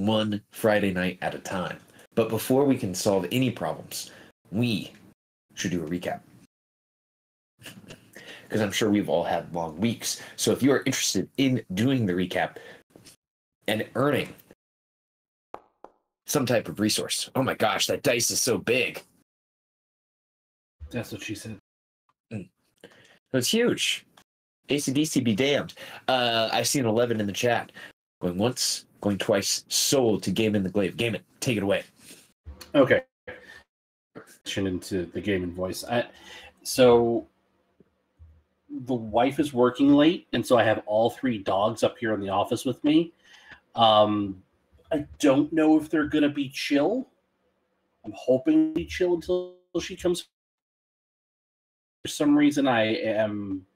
one Friday night at a time. But before we can solve any problems, we should do a recap. Because I'm sure we've all had long weeks. So if you are interested in doing the recap and earning some type of resource. Oh my gosh, that dice is so big. That's what she said. It's huge. AC/DC be damned. I've seen 11 in the chat. Going once, going twice. Sold to Game in the Glaive. Game it. Take it away. Okay. Into the gaming voice. So the wife is working late, and so I have all 3 dogs up here in the office with me. I don't know if they're going to be chill. I'm hoping to be chill until she comes. For some reason, I am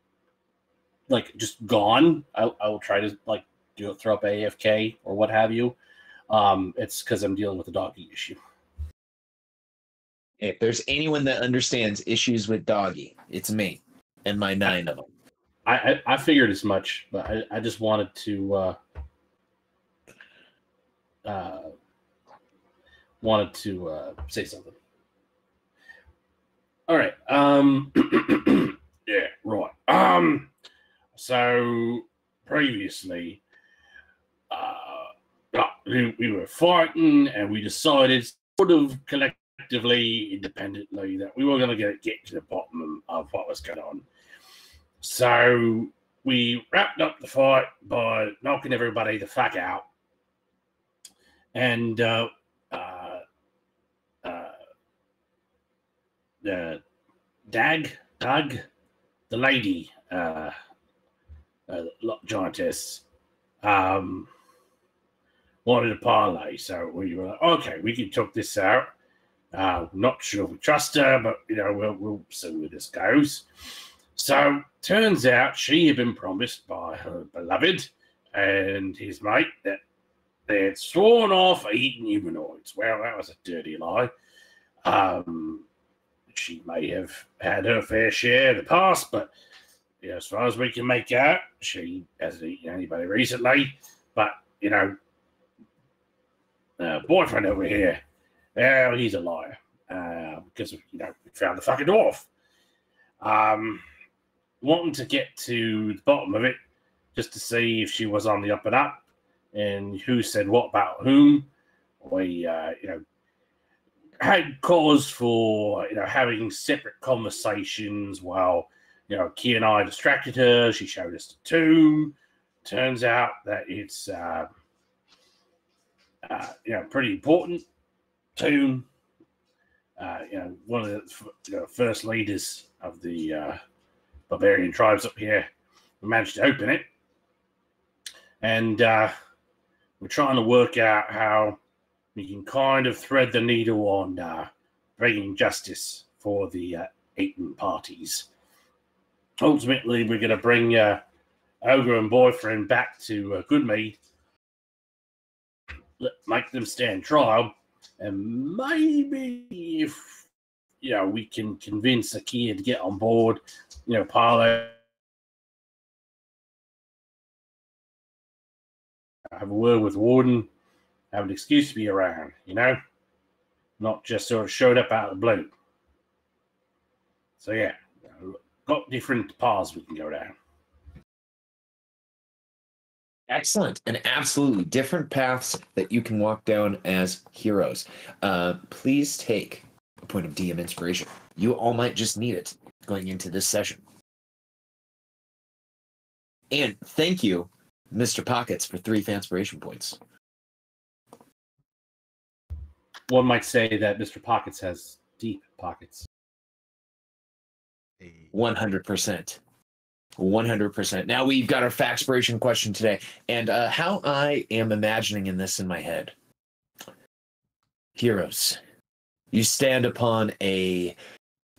like just gone. I will try to like throw up AFK or what have you. It's because I'm dealing with a doggy issue. If there's anyone that understands issues with doggy, it's me and my 9 of them. I figured as much, but I just wanted to say something. All right. Yeah, right. So previously, we were fighting, and we decided, sort of collectively, independently, that we were going to get to the bottom of what was going on. So we wrapped up the fight by knocking everybody the fuck out, and Doug, the lady, giantess, wanted a parlay. So we were like, okay, we can talk this out. Not sure if we trust her, but we'll see where this goes. So turns out she had been promised by her beloved and his mate that they had sworn off eating humanoids. Well, that was a dirty lie. She may have had her fair share in the past, but as far as we can make out, she hasn't eaten anybody recently. But boyfriend over here, he's a liar because we found the fucking dwarf. Wanting to get to the bottom of it, just to see if she was on the up and up, and who said what about whom. We had cause for having separate conversations while Key and I distracted her. She showed us the tomb. Turns out that it's pretty important tomb. One of the first leaders of the barbarian tribes up here. We managed to open it, and we're trying to work out how we can kind of thread the needle on bringing justice for the Aiton parties. Ultimately, we're going to bring Ogre and boyfriend back to Goodmead, make them stand trial, and maybe if we can convince Akia to get on board, parlay, have a word with Warden, have an excuse to be around, not just sort of showed up out of the blue. So yeah, got different paths we can go down. Excellent. And absolutely different paths that you can walk down as heroes. Please take a point of DM inspiration. You all might just need it going into this session. And thank you, Mr. Pockets, for 3 inspiration points. One might say that Mr. Pockets has deep pockets. 100%. 100%. Now we've got our factspiration question today, and how I am imagining in this in my head. Heroes, you stand upon a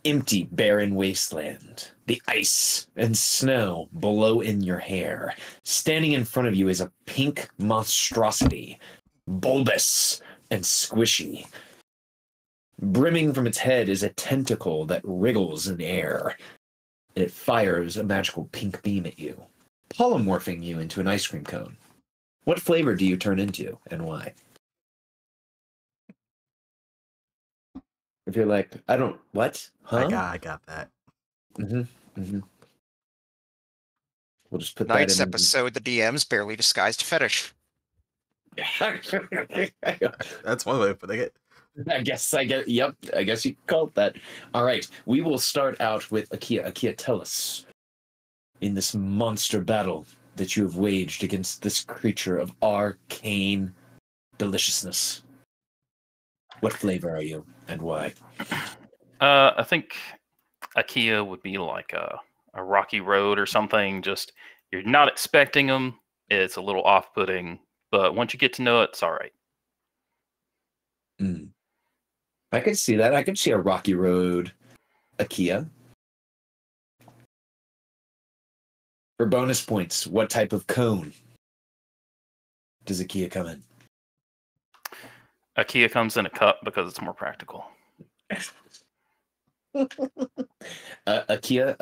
empty, barren wasteland. The ice and snow blow in your hair. Standing in front of you is a pink monstrosity, bulbous and squishy. Brimming from its head is a tentacle that wriggles in air. It fires a magical pink beam at you, polymorphing you into an ice cream cone. What flavor do you turn into, and why? If you're like, I don't, what? Huh? I got that. Mm-hmm. Mm-hmm. We'll just put Tonight's that in. episode, the DM's barely disguised fetish. That's one way of putting it. Yep, I guess you called that. All right, we will start out with Akia. Akia, tell us, in this monster battle that you have waged against this creature of arcane deliciousness, what flavor are you and why? I think Akia would be like a rocky road or something. Just you're not expecting them. It's a little off-putting, but once you get to know it, it's all right. I could see that. I could see a rocky road Akia. For bonus points, what type of cone does Akia come in? Akia comes in a cup because it's more practical. Akia,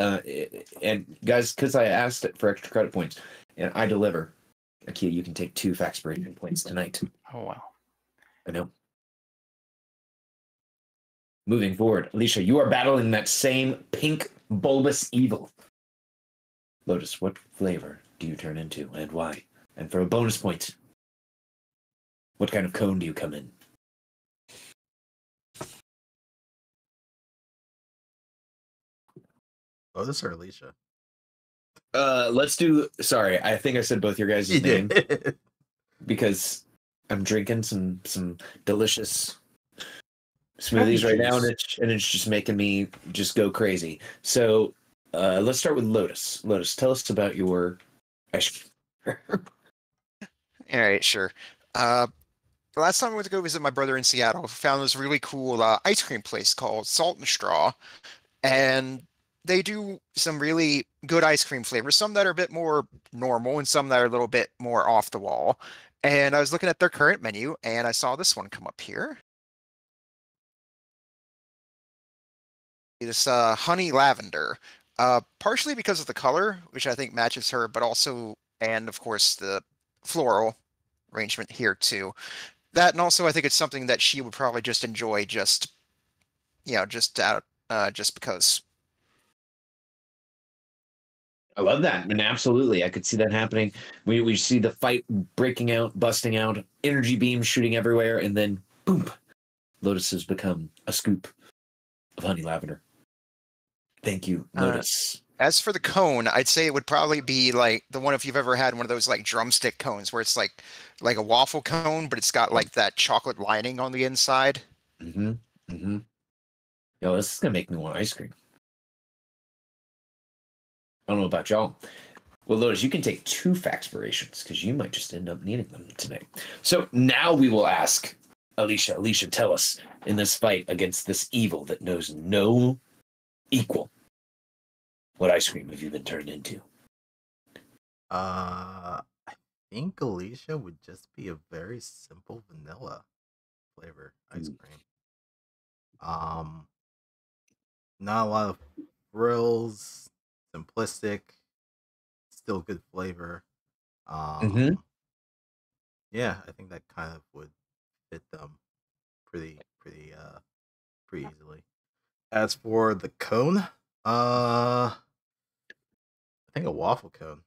and guys, because I asked it for extra credit points, and I deliver. Akia, you can take 2 faxpiration points tonight. Oh, wow. I know. Moving forward, Alicia, you are battling that same pink bulbous evil. Lotus, what flavor do you turn into and why? And for a bonus point, what kind of cone do you come in? Lotus or Alicia? Let's do. Sorry, I think I said both your guys' name because I'm drinking some delicious smoothies right now, and it's just making me just go crazy. So let's start with Lotus. Lotus, tell us about your ice cream. All right, sure. Last time I went to go visit my brother in Seattle, found this really cool ice cream place called Salt and Straw, and they do some really good ice cream flavors, some that are a bit more normal and some that are a little bit more off the wall. And I was looking at their current menu, and I saw this one come up here. This honey lavender, partially because of the color, which I think matches her, but also, and of course, the floral arrangement here too. That, and also I think it's something that she would probably just enjoy, just because. I love that, and absolutely, I could see that happening. We see the fight breaking out, busting out, energy beams shooting everywhere, and then boom, Lotus has become a scoop of honey lavender. Thank you, Lotus. As for the cone, I'd say it would probably be like the one if you've ever had one of those like drumstick cones where it's like a waffle cone, but it's got like that chocolate lining on the inside. Mm-hmm. Mm-hmm. Yo, this is gonna make me want ice cream. I don't know about y'all. Well, Lotus, you can take 2 faxpirations because you might just end up needing them tonight. So now we will ask Alicia. Alicia, tell us, in this fight against this evil that knows no equal, what ice cream have you been turned into? I think Alicia would just be a very simple vanilla flavor ice cream. Not a lot of frills, simplistic, still good flavor. Yeah, I think that kind of would fit them pretty easily. As for the cone, I think a waffle cone.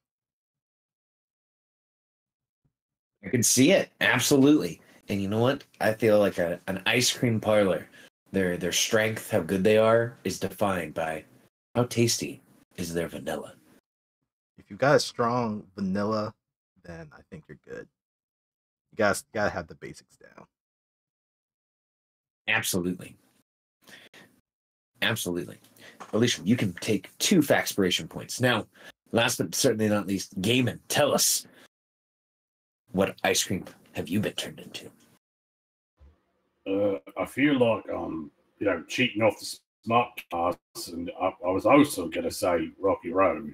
I can see it, absolutely. And you know what? I feel like an ice cream parlor, their strength, how good they are, is defined by how tasty is their vanilla. If you've got a strong vanilla, then I think you're good. You gotta have the basics down. Absolutely. Absolutely. Alicia, you can take 2 faxpiration points. Now, last but certainly not least, Gaiman, tell us, what ice cream have you been turned into? I feel like cheating off the smart class, and I was also going to say Rocky Road,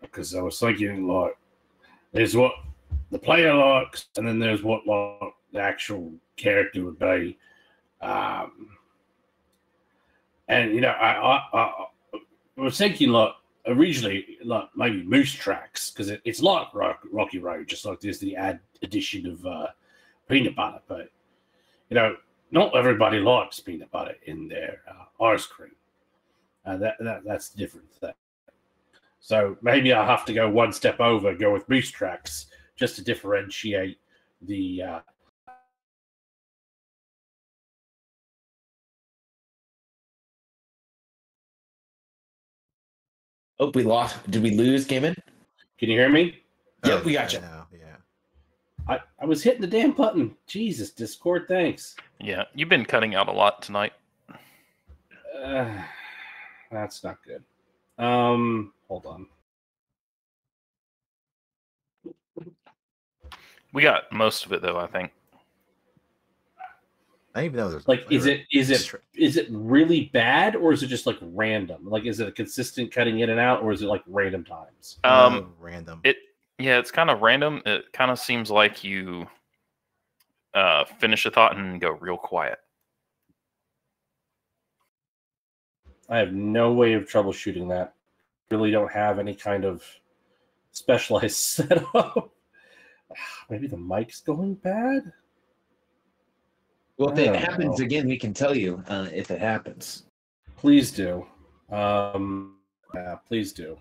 because I was thinking like there's what the player likes, and then there's what like the actual character would be, and I was thinking like originally like maybe Moose Tracks because it's like Rocky Road, just like there's the addition of peanut butter, but Not everybody likes peanut butter in their ice cream. That's the different thing. So maybe I'll have to go one step over, go with moose tracks, just to differentiate the. Oh, we lost. Did we lose, Gaiman? Can you hear me? Yep, we got you. Now, yeah. I was hitting the damn button. Jesus, Discord, thanks. Yeah, you've been cutting out a lot tonight. That's not good. Hold on. We got most of it though, I think. I didn't even know there's Like, is flavor. it really bad, or is it just like random? Like, is it a consistent cutting in and out, or is it like random times? Random. It's kind of random. It kind of seems like you finish a thought and go real quiet. I have no way of troubleshooting that. Really don't have any kind of specialized setup. Maybe the mic's going bad? Well, if I it don't happens know. again, we can tell you if it happens. Please do. Yeah, please do.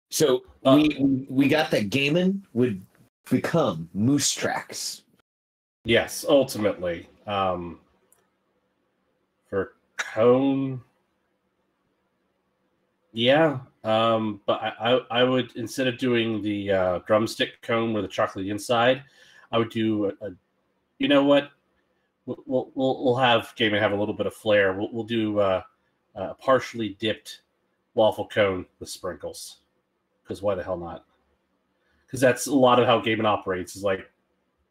So we got that Gaiman would become moose tracks. Yes, ultimately. For cone. Yeah. But I would, instead of doing the drumstick cone with the chocolate inside, I would do a you know what? We'll have Gaiman have a little bit of flair. We'll do a partially dipped waffle cone with sprinkles. Because why the hell not? Because that's a lot of how Gaiman operates. Is like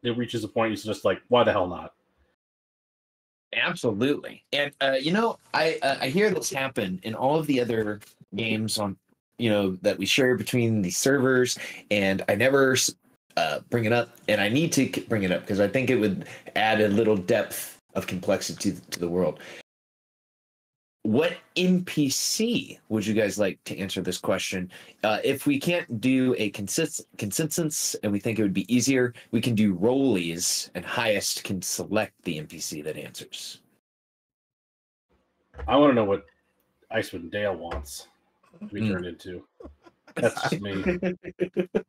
it reaches a point it's just like, why the hell not? Absolutely. And I hear this happen in all of the other games on that we share between the servers, and I never bring it up, and I need to bring it up because I think it would add a little depth of complexity to the world. What NPC would you guys like to answer this question? If we can't do a consensus and we think it would be easier, we can do rollies, and highest can select the NPC that answers. I want to know what Icewind Dale wants to be turned into. That's just me.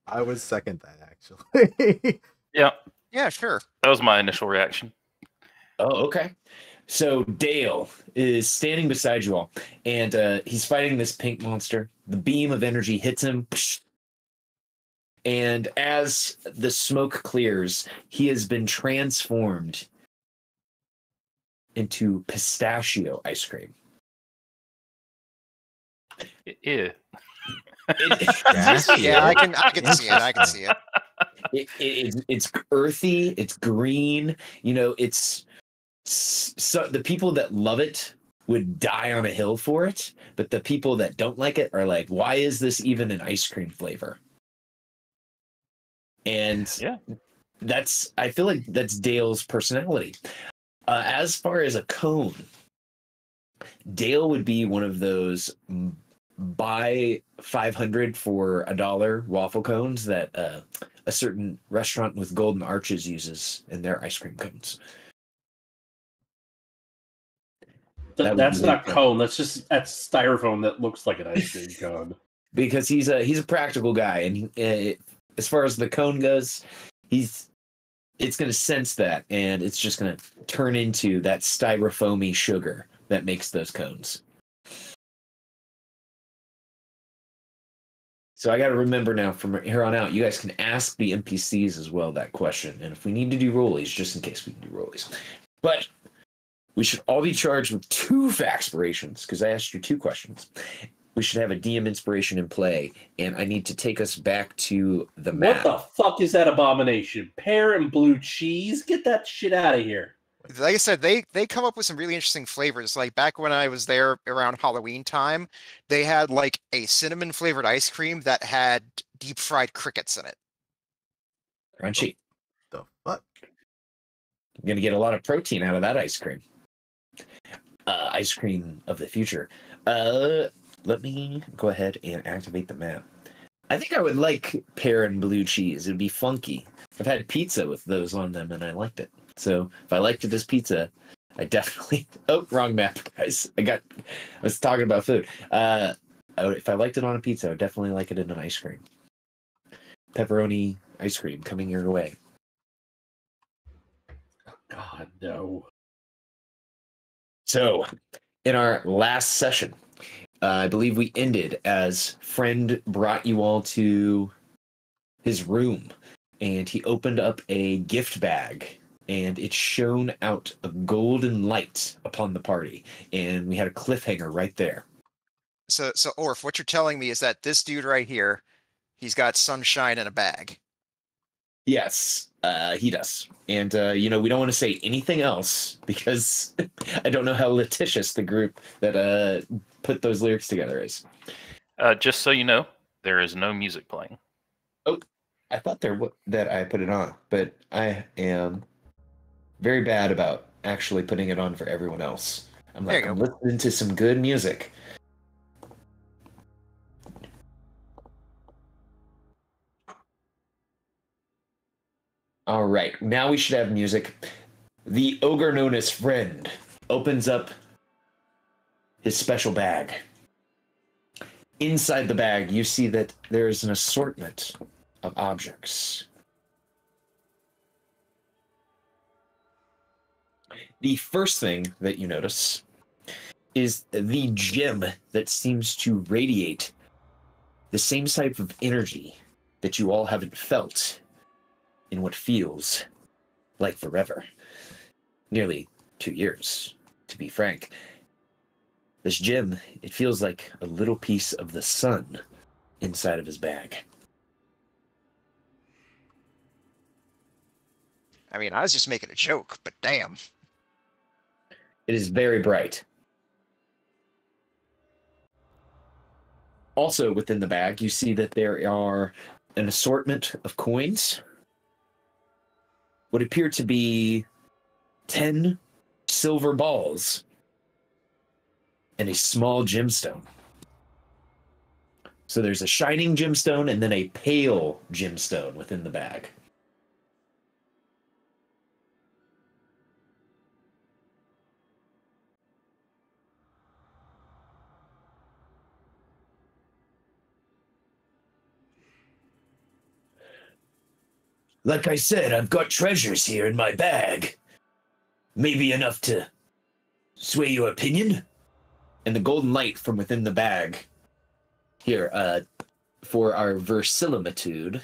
I would second that, actually. Yeah, sure. That was my initial reaction. Oh, okay. So Dale is standing beside you all, and he's fighting this pink monster. The beam of energy hits him, and as the smoke clears, he has been transformed into pistachio ice cream. Yeah. Yeah, I can see it. I can see it. It's earthy. It's green. It's so the people that love it would die on a hill for it, but the people that don't like it are like, why is this even an ice cream flavor? And Yeah, I feel like that's Dale's personality. As far as a cone, Dale would be one of those buy 500 for $1 waffle cones that a certain restaurant with golden arches uses in their ice cream cones. That's not cone. That's styrofoam that looks like an ice cream cone. Because he's a practical guy, and as far as the cone goes, it's going to sense that, and it's just going to turn into that styrofoamy sugar that makes those cones. So I got to remember now, from here on out, you guys can ask the NPCs as well that question, and if we need to do rollies, just in case we can do rollies. But we should all be charged with 2 factspirations, because I asked you 2 questions. We should have a DM inspiration in play, and I need to take us back to the map. What the fuck is that abomination? Pear and blue cheese? Get that shit out of here. Like I said, they come up with some really interesting flavors. Like back when I was there around Halloween time, they had like a cinnamon flavored ice cream that had deep fried crickets in it. Crunchy. The fuck? I'm going to get a lot of protein out of that ice cream. Ice cream of the future. Let me go ahead and activate the map. I think I would like pear and blue cheese. It'd be funky. I've had pizza with those on them, and I liked it. So if I liked this pizza, I definitely. Oh, wrong map, guys. I was talking about food. If I liked it on a pizza, I would definitely like it in an ice cream. Pepperoni ice cream coming your way. God, no. So, in our last session, I believe we ended as Friend brought you all to his room, and he opened up a gift bag, and it shone out a golden light upon the party, and we had a cliffhanger right there. So Orf, what you're telling me is that this dude right here, he's got sunshine in a bag. Yes, he does. And, we don't want to say anything else because I don't know how litigious the group that put those lyrics together is. Just so you know, there is no music playing. Oh, I thought that I put it on, but I am very bad about actually putting it on for everyone else. I'm like, I'm listening to some good music. All right, now we should have music. The ogre known as Friend opens up his special bag. Inside the bag, you see that there is an assortment of objects. The first thing that you notice is the gem that seems to radiate the same type of energy that you all haven't felt in what feels like forever. Nearly 2 years, to be frank. This gem, it feels like a little piece of the sun inside of his bag. I mean, I was just making a joke, but damn. It is very bright. Also within the bag, you see that there are an assortment of coins. What appear to be 10 silver balls and a small gemstone. So there's a shining gemstone and then a pale gemstone within the bag. Like I said, I've got treasures here in my bag. Maybe enough to sway your opinion? And the golden light from within the bag. Here, for our verisimilitude.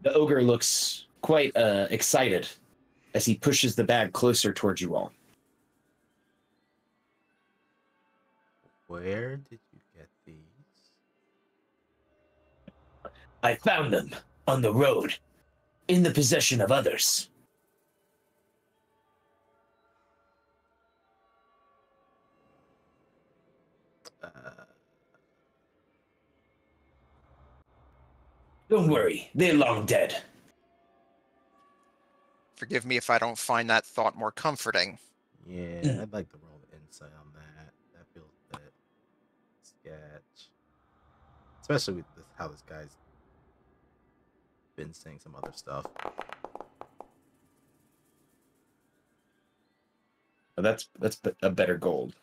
The ogre looks quite excited as he pushes the bag closer towards you all. Where did you get these? I found them on the road, in the possession of others. Don't worry, they're long dead. Forgive me if I don't find that thought more comforting. Yeah, I'd like to roll the insight on that. That feels a bit sketch. Especially with how this guy's been saying some other stuff. That's a better gold.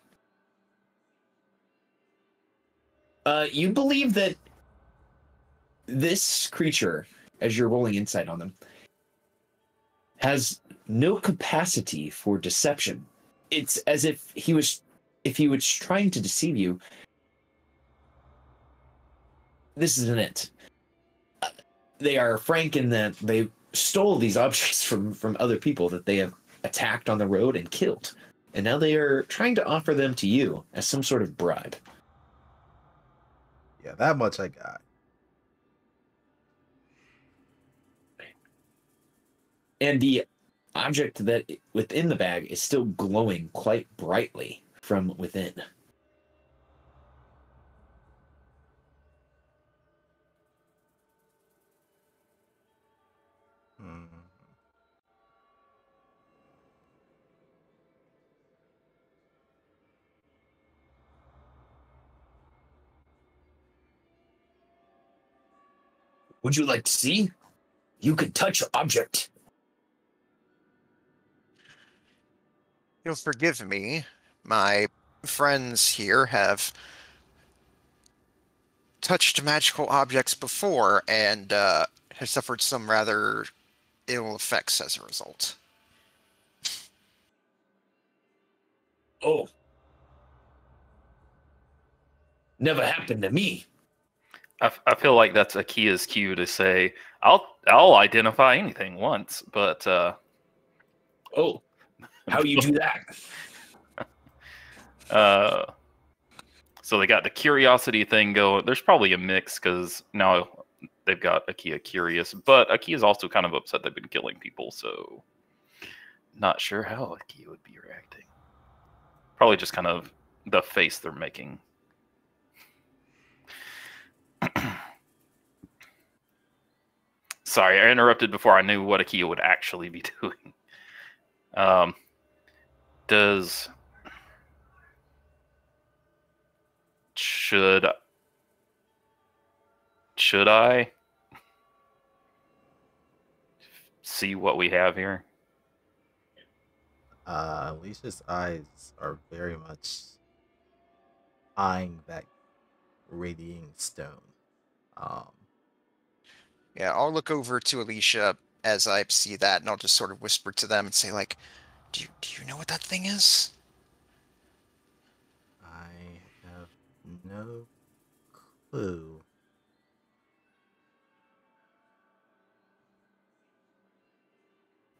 You believe that this creature, as you're rolling insight on them, has no capacity for deception. It's as if he was trying to deceive you. This isn't it. They are frank in that they stole these objects from other people that they have attacked on the road and killed. And now they are trying to offer them to you as some sort of bribe. Yeah, that much I got. And the object that within the bag is still glowing quite brightly from within. Would you like to see? You could touch object. You'll forgive me. My friends here have touched magical objects before and have suffered some rather ill effects as a result. Oh. Never happened to me. I feel like that's Akia's cue to say, I'll identify anything once, but Oh. How you do that? So they got the curiosity thing going. There's probably a mix because now they've got Akia curious, but Akia's also kind of upset they've been killing people, so not sure how Akia would be reacting. Probably just kind of the face they're making. Sorry, I interrupted before I knew what Akia would actually be doing. Should I see what we have here? Alicia's eyes are very much eyeing that radiating stone. Yeah, I'll look over to Alicia as I see that, and I'll just sort of whisper to them and say, like, do you know what that thing is? I have no clue.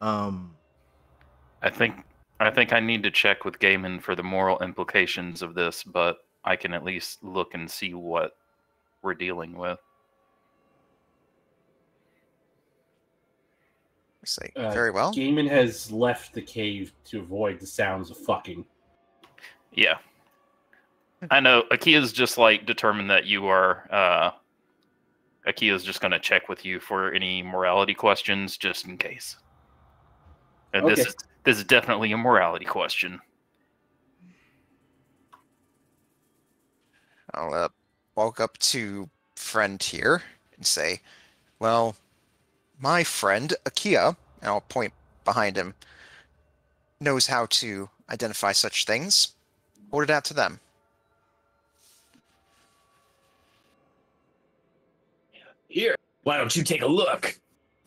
I think I need to check with Gaiman for the moral implications of this, but I can at least look and see what we're dealing with. Say, very well. Gaiman has left the cave to avoid the sounds of fucking. Yeah. I know. Akia's just like determined that you are... Akia's just going to check with you for any morality questions, just in case. And Okay. This is definitely a morality question. I'll walk up to friend here and say, well, my friend, Akia, and I'll point behind him, knows how to identify such things. Hold it out to them. Here, why don't you take a look?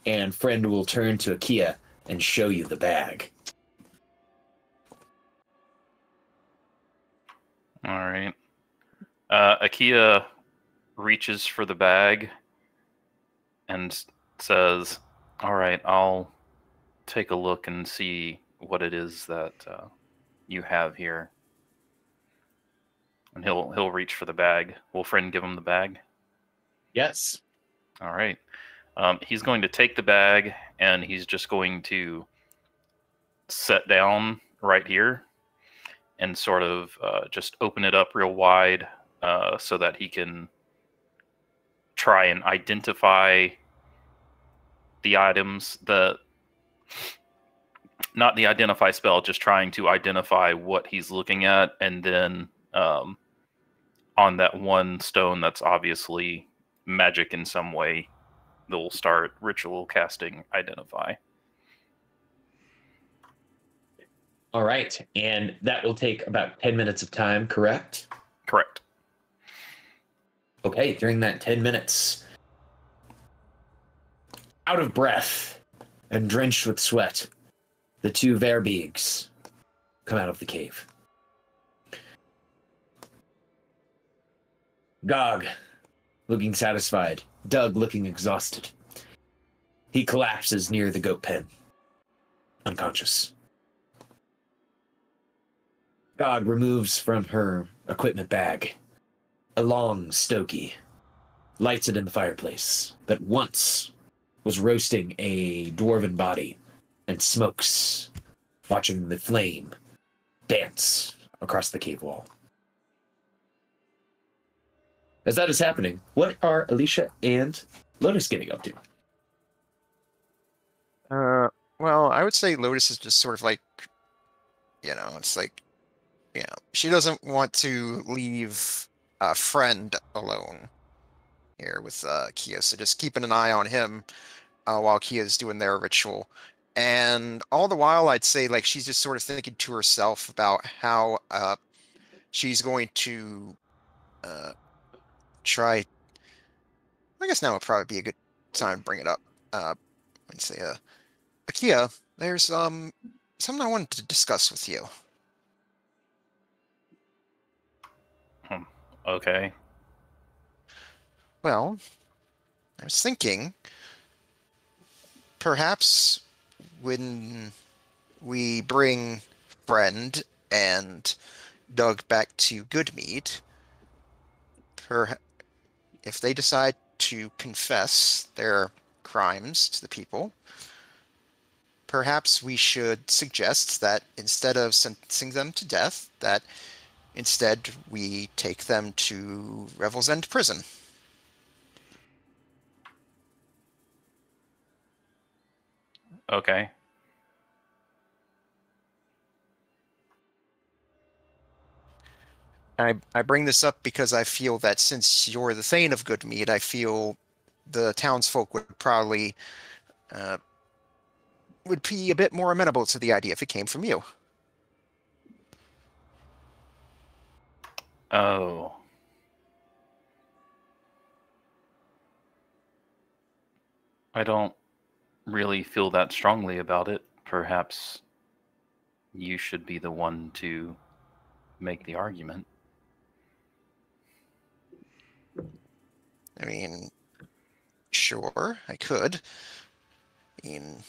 And friend will turn to Akia and show you the bag. All right. Akia reaches for the bag and says, all right, I'll take a look and see what it is that you have here. And he'll reach for the bag. Will friend give him the bag? Yes. All right. He's going to take the bag and he's just going to set down right here and sort of just open it up real wide so that he can try and identify the items that, not the identify spell, just trying to identify what he's looking at, and then on that one stone that's obviously magic in some way, they'll start ritual casting identify. All right. And that will take about 10 minutes of time, correct? Correct. Okay, during that 10 minutes, out of breath and drenched with sweat, the two Verbeegs come out of the cave. Gog, looking satisfied. Doug, looking exhausted. He collapses near the goat pen, unconscious. Gog removes from her equipment bag a long stogie, lights it in the fireplace that once was roasting a dwarven body, and smokes, watching the flame dance across the cave wall. As that is happening, what are Alicia and Lotus getting up to? Well, I would say Lotus is just sort of like, it's like, she doesn't want to leave a friend alone. here with Kia, so just keeping an eye on him while Kia's doing their ritual. And all the while, I'd say like she's just sort of thinking to herself about how she's going to try. I guess now would probably be a good time to bring it up. Let's say, Kia, there's something I wanted to discuss with you. Okay. Well, I was thinking, perhaps when we bring Friend and Doug back to Goodmead, if they decide to confess their crimes to the people, perhaps we should suggest that instead of sentencing them to death, that instead we take them to Revel's End prison. Okay. I bring this up because I feel that since you're the Thane of Goodmead, I feel the townsfolk would probably would be a bit more amenable to the idea if it came from you. Oh. I don't really feel that strongly about it. Perhaps you should be the one to make the argument. I mean, sure, I could. I mean,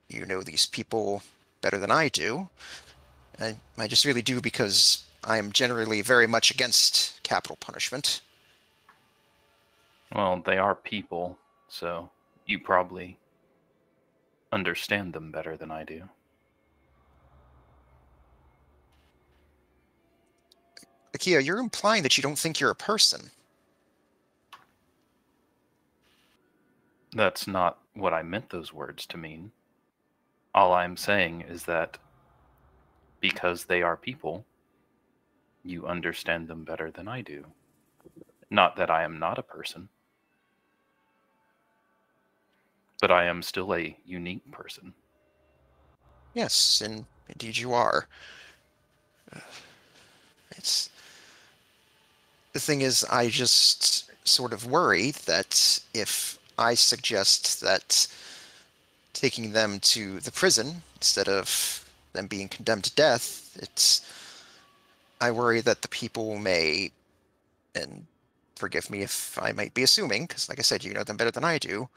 you know these people better than I do. I just really do because I am generally very much against capital punishment. Well, they are people, so you probably understand them better than I do. Akia, you're implying that you don't think you're a person. That's not what I meant those words to mean. All I'm saying is that because they are people, you understand them better than I do. Not that I am not a person, but I am still a unique person. Yes, and indeed you are. It's the thing is, I just sort of worry that if I suggest that taking them to the prison instead of them being condemned to death, I worry that the people may, and forgive me if I might be assuming, because like I said, you know them better than I do,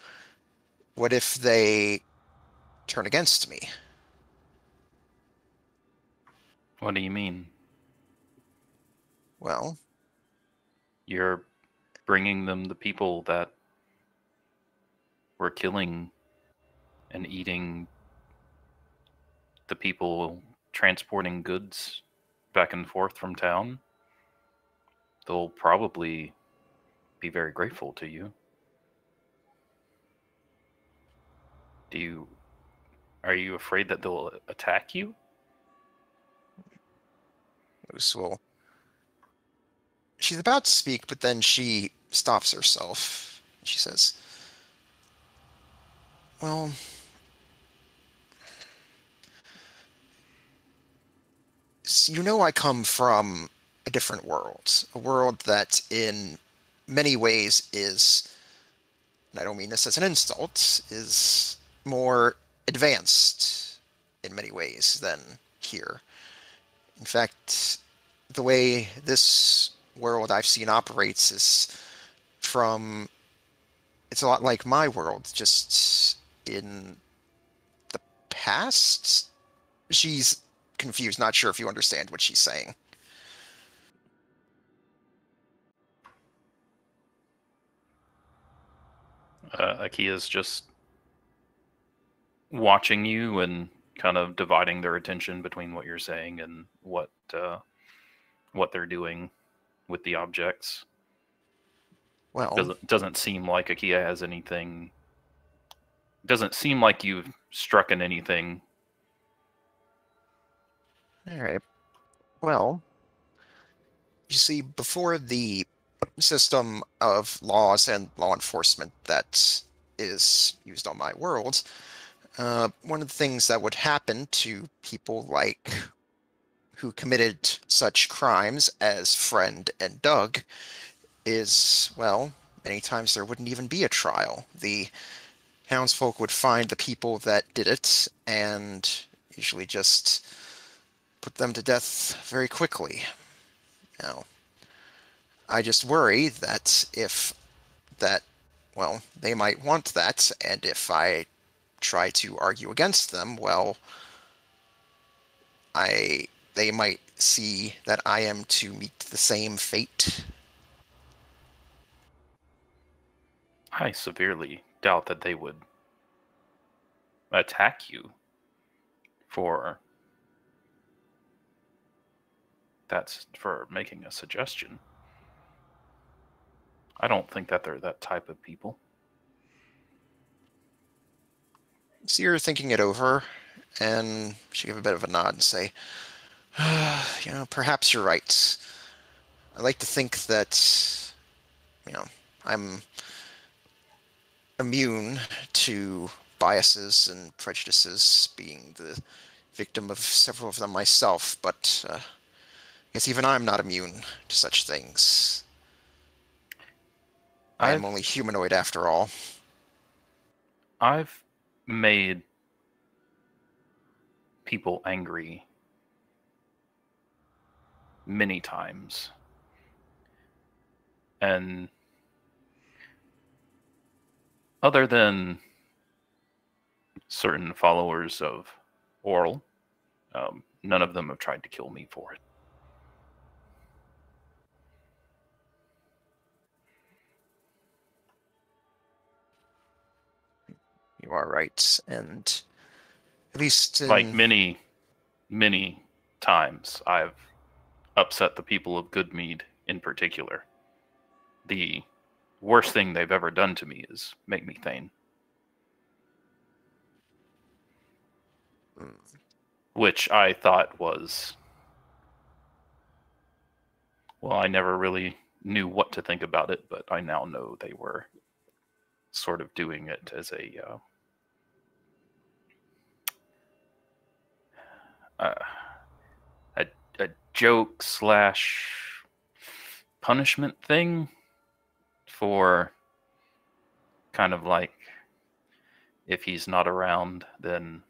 what if they turn against me? What do you mean? Well, You're bringing them the people that were killing and eating the people transporting goods back and forth from town. They'll probably be very grateful to you. Are you afraid that they'll attack you? well, she's about to speak, but then she stops herself. She says, well, you know I come from a different world, a world that in many ways is, and I don't mean this as an insult, is more advanced in many ways than here. In fact, the way this world I've seen operates is it's a lot like my world, just in the past. She's confused, not sure if you understand what she's saying. Akia's just watching you and kind of dividing their attention between what you're saying and what they're doing with the objects. Well, Doesn't seem like Akia has anything. Doesn't seem like you've struck in anything. all right. Well, you see, before the system of laws and law enforcement that is used on my world, one of the things that would happen to people like who committed such crimes as Friend and Doug is, well, many times there wouldn't even be a trial. The townsfolk would find the people that did it and usually just put them to death very quickly. Now, I just worry that well, they might want that, and if I try to argue against them, well, they might see that I am to meet the same fate. I severely doubt that they would attack you for for making a suggestion. I don't think that they're that type of people. So you're thinking it over, and she give a bit of a nod and say, perhaps you're right. I like to think that, I'm immune to biases and prejudices, being the victim of several of them myself, but I guess even I'm not immune to such things. I am only humanoid after all. I've made people angry many times. And other than certain followers of Auril, none of them have tried to kill me for it. You are right, and at least like many times I've upset the people of Goodmead in particular. The worst thing they've ever done to me is make me Thane. Which I thought was... Well, I never really knew what to think about it, but I now know they were sort of doing it as a joke slash punishment thing for kind of like, if he's not around, then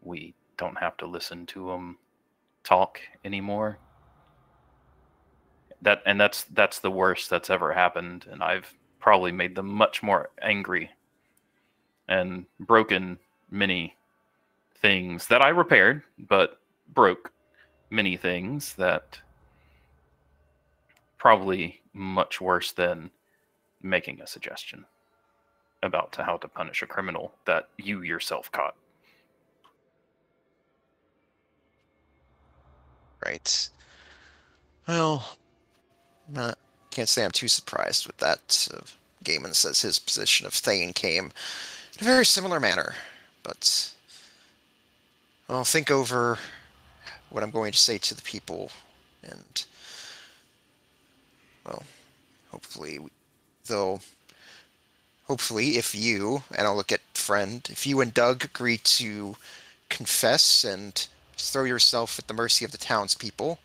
we don't have to listen to him talk anymore. That's the worst that's ever happened, and I've probably made them much more angry and broken many things that I repaired, but broke many things that probably much worse than making a suggestion about how to punish a criminal that you yourself caught. Right. Well, can't say I'm too surprised with that. Gaiman says his position of Thane came in a very similar manner, but I'll think over what I'm going to say to the people, and, well, hopefully if you, and I'll look at Friend, if you and Doug agree to confess and throw yourself at the mercy of the townspeople,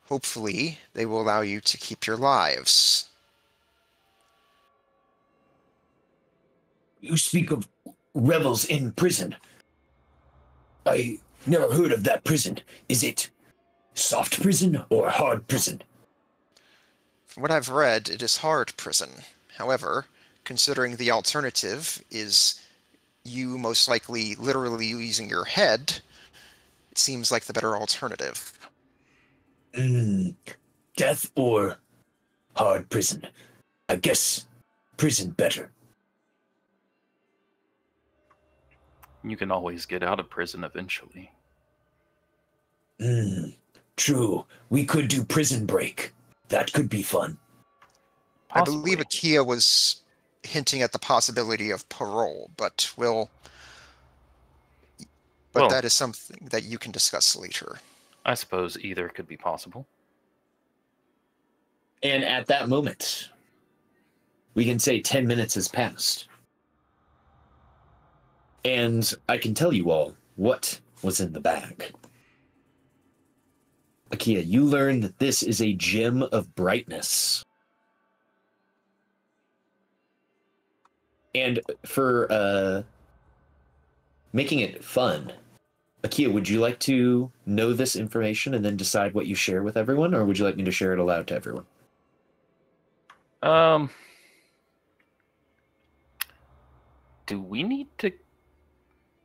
hopefully they will allow you to keep your lives. You speak of rebels in prison. I never heard of that prison. Is it soft prison or hard prison? From what I've read, it is hard prison. However, considering the alternative is you most likely literally losing your head, it seems like the better alternative. Death or hard prison? I guess prison better. You can always get out of prison eventually. True. We could do prison break. That could be fun. Possibly. I believe Akia was hinting at the possibility of parole, but that is something that you can discuss later. I suppose either could be possible. And at that moment, we can say 10 minutes has passed. And I can tell you all what was in the bag. Akia, you learn that this is a gem of brightness. And for making it fun, Akia, would you like to know this information and then decide what you share with everyone, or would you like me to share it aloud to everyone? Do we need to?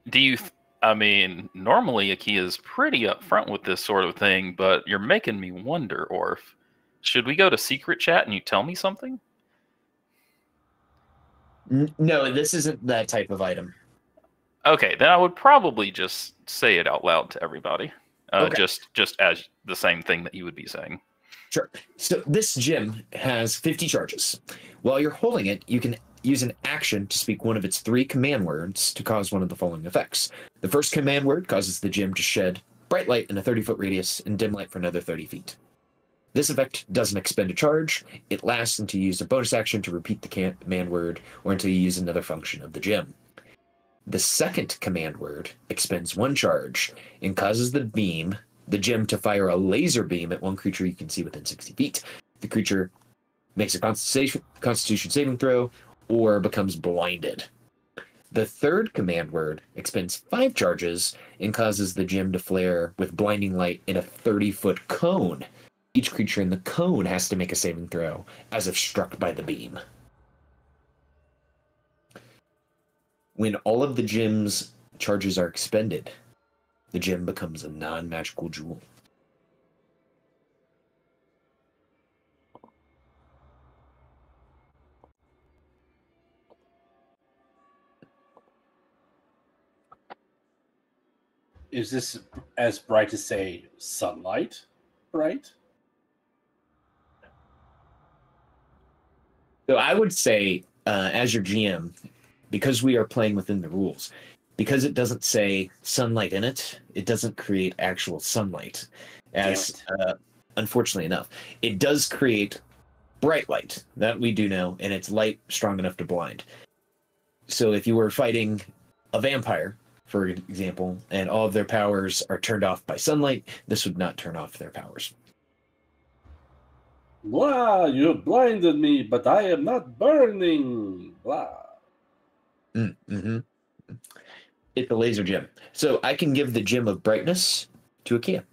Do you? I mean, normally Akia's pretty upfront with this sort of thing, but you're making me wonder, Orf. Should we go to secret chat and you tell me something? No, this isn't that type of item. Okay, then I would probably just say it out loud to everybody. Okay. Just as the same thing that you would be saying. Sure. So this gem has 50 charges. While you're holding it, you can use an action to speak one of its 3 command words to cause one of the following effects. The first command word causes the gem to shed bright light in a 30-foot radius and dim light for another 30 feet. This effect doesn't expend a charge. It lasts until you use a bonus action to repeat the command word or until you use another function of the gem. The second command word expends 1 charge and causes the gem to fire a laser beam at one creature you can see within 60 feet. The creature makes a Constitution saving throw or becomes blinded. The third command word expends 5 charges and causes the gem to flare with blinding light in a 30-foot cone. Each creature in the cone has to make a saving throw as if struck by the beam. When all of the gem's charges are expended, the gem becomes a non-magical jewel. Is this as bright as, say, sunlight bright? So I would say, as your GM, because we are playing within the rules, because it doesn't say sunlight in it, it doesn't create actual sunlight. Unfortunately enough, it does create bright light, that we do know, and it's light strong enough to blind. So if you were fighting a vampire, for example, and all of their powers are turned off by sunlight, this would not turn off their powers. Blah, you blinded me, but I am not burning. Blah. Mm-hmm. It's a laser gem. So I can give the gem of brightness to Akia.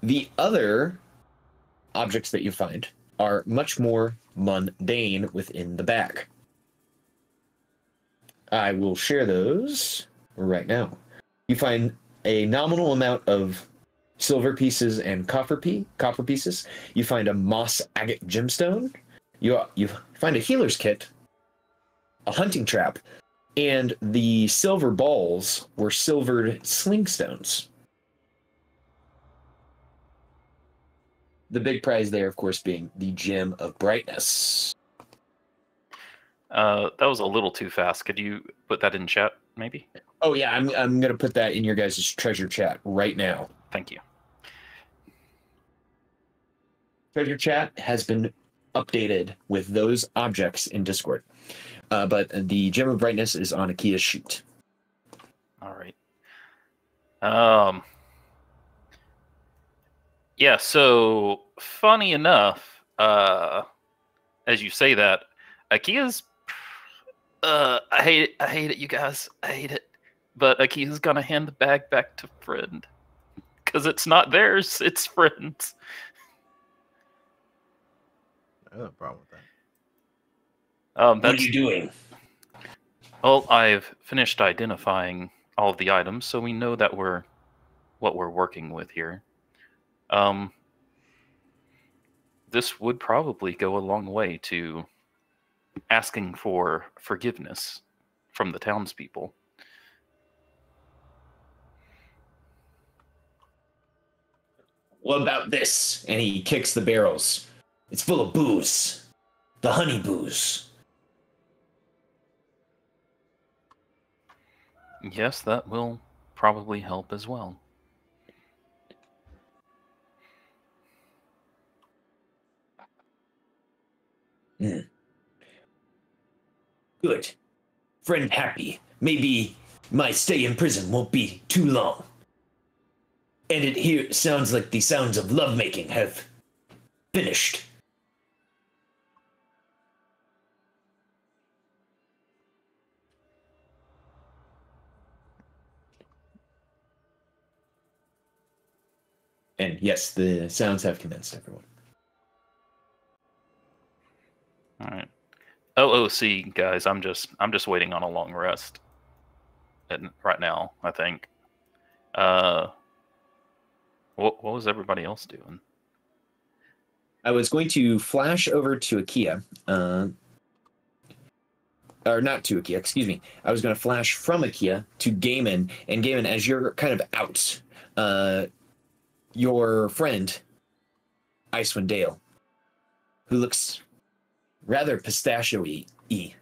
The other objects that you find are much more mundane within the bag. I will share those right now. You find a nominal amount of silver pieces and copper pieces. You find a moss agate gemstone. You find a healer's kit, a hunting trap, and the silver balls were silvered sling stones. The big prize there, of course, being the gem of brightness. That was a little too fast. Could you put that in chat, maybe? Oh yeah, I'm gonna put that in your guys' treasure chat right now. Thank you. Treasure chat has been updated with those objects in Discord. But the gem of brightness is on Akia's sheet. All right. Yeah, so funny enough, as you say that, Akia's I hate it, you guys. I hate it. But Akia's gonna hand the bag back to Friend. Because it's not theirs, it's Friend's. I have no problem with that. What are you doing? Well, I've finished identifying all of the items, so we know that what we're working with here. This would probably go a long way to asking for forgiveness from the townspeople. What about this? And he kicks the barrels. It's full of booze. The honey booze. Yes, that will probably help as well. Good. Friend happy. Maybe my stay in prison won't be too long. And it here sounds like the sounds of lovemaking have finished. And yes, the sounds have commenced, everyone. All right. OOC guys, I'm just waiting on a long rest. Right now, I think. What was everybody else doing? I was going to flash over to Akia, or not to Akia, excuse me. I was going to flash from Akia to Gaiman, and Gaiman, as you're kind of out, your friend, Icewind Dale, who looks rather pistachio-y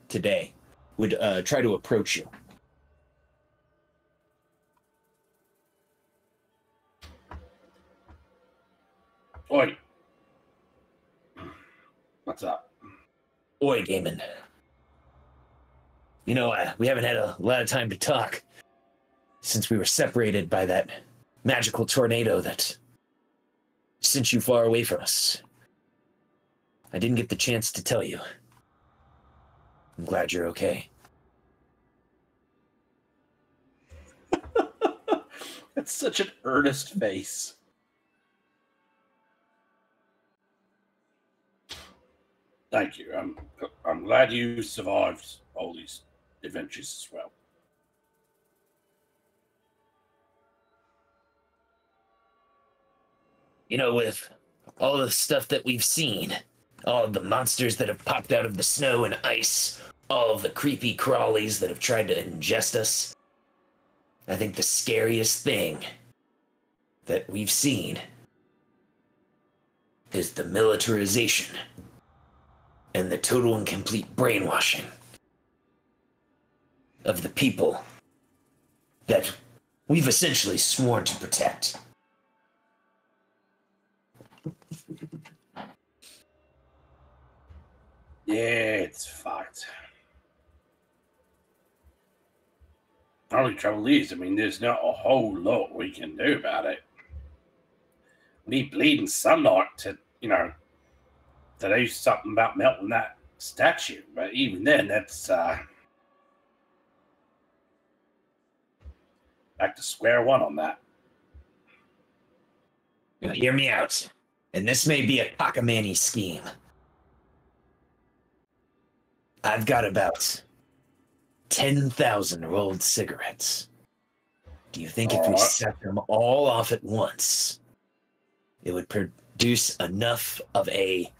today, would try to approach you. Oi. What's up? Oi, Gaiman. You know, we haven't had a lot of time to talk since we were separated by that magical tornado that sent you far away from us. I didn't get the chance to tell you. I'm glad you're okay. That's such an earnest face. Thank you. I'm glad you survived all these adventures as well. You know, with all the stuff that we've seen, all of the monsters that have popped out of the snow and ice, all of the creepy crawlies that have tried to ingest us, I think the scariest thing that we've seen is the militarization and the total and complete brainwashing of the people that we've essentially sworn to protect. Yeah, it's fucked. The only trouble is, I mean, there's not a whole lot we can do about it. We need bleeding sunlight to, to do something about melting that statue. But even then, that's back to square one on that. Now, hear me out. And this may be a cockamamie scheme. I've got about 10,000 rolled cigarettes. Do you think if we set them all off at once, it would produce enough of a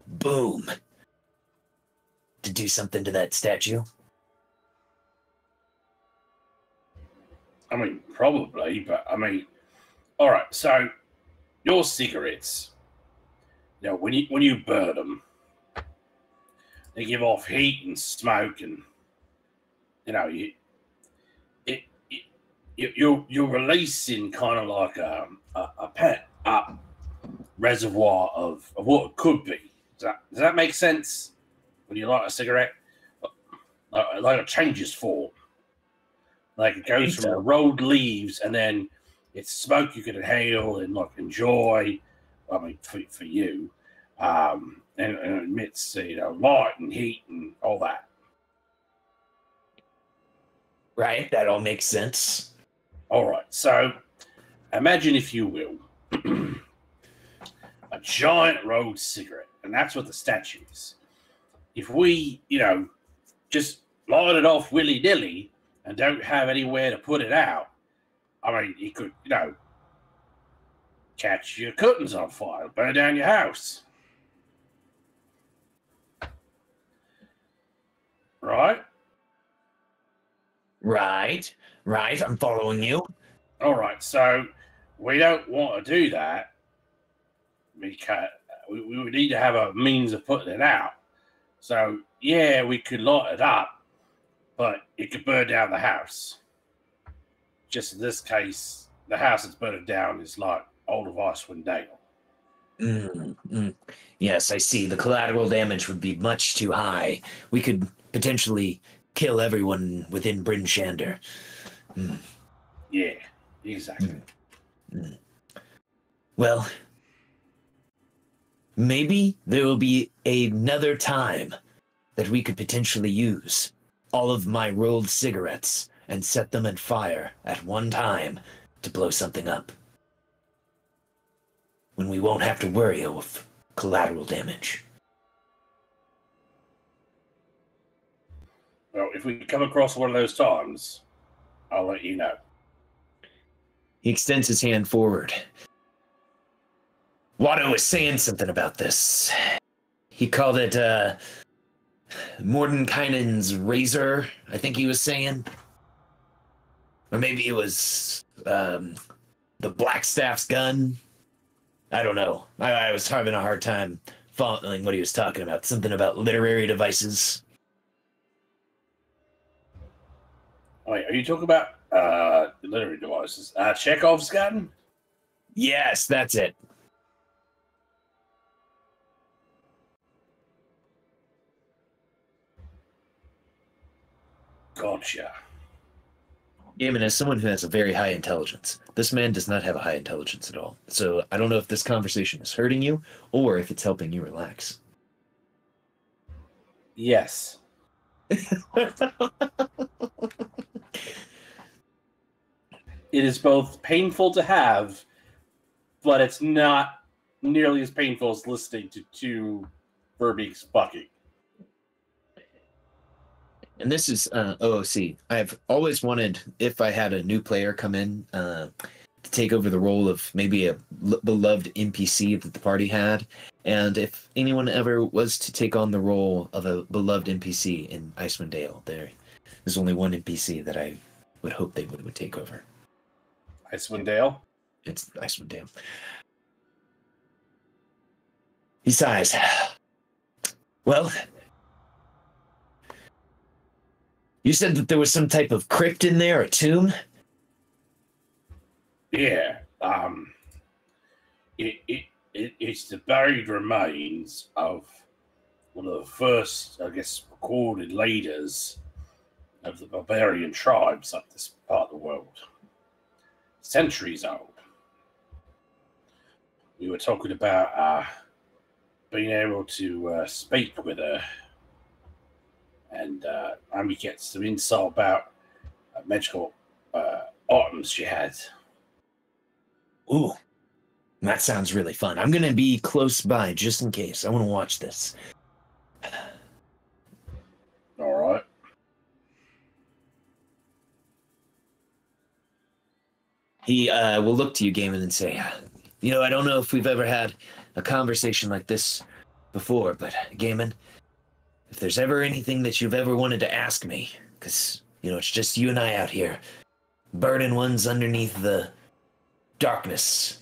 boom to do something to that statue? I mean, probably, but I mean, all right. So your cigarettes, when you burn them, they give off heat and smoke, and you're releasing kind of like a pent up reservoir of what it could be. Does that make sense? When you light a cigarette, like it changes form. Like it goes from the rolled leaves, and then it's smoke you can inhale and like enjoy. I mean, for you, and it emits light and heat and all that. Right, that all makes sense. All right, so imagine, if you will, a giant rolled cigarette, and that's what the statue is. If we, just light it off willy-nilly and don't have anywhere to put it out, I mean, you could, catch your curtains on fire, burn down your house. Right? Right, I'm following you. All right, so we don't want to do that because we would need to have a means of putting it out. So, yeah, we could light it up, but it could burn down the house. Just in this case, the house that's burning down is like old of Icewind Dale. Yes, I see. The collateral damage would be much too high. We could potentially kill everyone within Bryn Shander. Yeah, exactly. Well, maybe there will be another time that we could potentially use all of my rolled cigarettes and set them on fire at one time to blow something up. When we won't have to worry of collateral damage. Well, if we come across one of those times, I'll let you know. He extends his hand forward. Watto was saying something about this. He called it, Mordenkainen's razor, I think he was saying. Or maybe it was, the Blackstaff's gun. I don't know. I was having a hard time following what he was talking about. Something about literary devices. Wait, are you talking about literary devices? Chekhov's gun? Yes, that's it. Gotcha. Gaiman, as someone who has a very high intelligence, this man does not have a high intelligence at all. So I don't know if this conversation is hurting you or if it's helping you relax. Yes. It is both painful to have, but it's not nearly as painful as listening to two Verbeeks bucking. And this is OOC. I've always wanted, if I had a new player come in to take over the role of maybe a beloved NPC that the party had, and if anyone ever was to take on the role of a beloved NPC in Icewind Dale, there's only one NPC that I would hope they would take over. Icewind Dale? It's Icewind Dale. He sighs. Well, you said that there was some type of crypt in there, a tomb? Yeah. It's the buried remains of one of the first, I guess, recorded leaders of the barbarian tribes up this part of the world. Centuries old. We were talking about being able to speak with her, and Amy gets some insight about magical items she had. Ooh, that sounds really fun. I'm going to be close by just in case. I want to watch this. All right. He will look to you, Gaiman, and say, I don't know if we've ever had a conversation like this before, but Gaiman, if there's ever anything that you've ever wanted to ask me, because, it's just you and I out here, burning ones underneath the darkness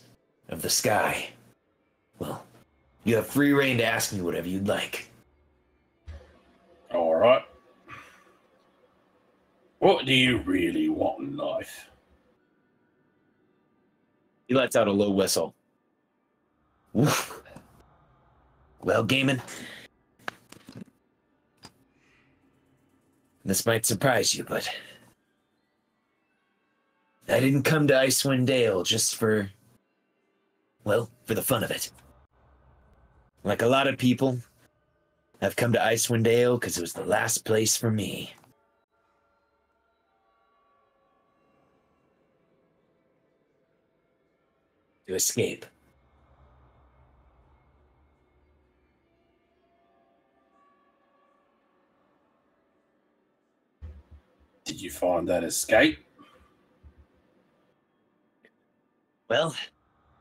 of the sky, well, you have free reign to ask me whatever you'd like. All right. What do you really want in life? He lets out a low whistle. Woof. Well, Gaiman, this might surprise you, but I didn't come to Icewind Dale just for the fun of it. Like a lot of people, I've come to Icewind Dale because it was the last place for me. To escape. Did you find that escape? Well,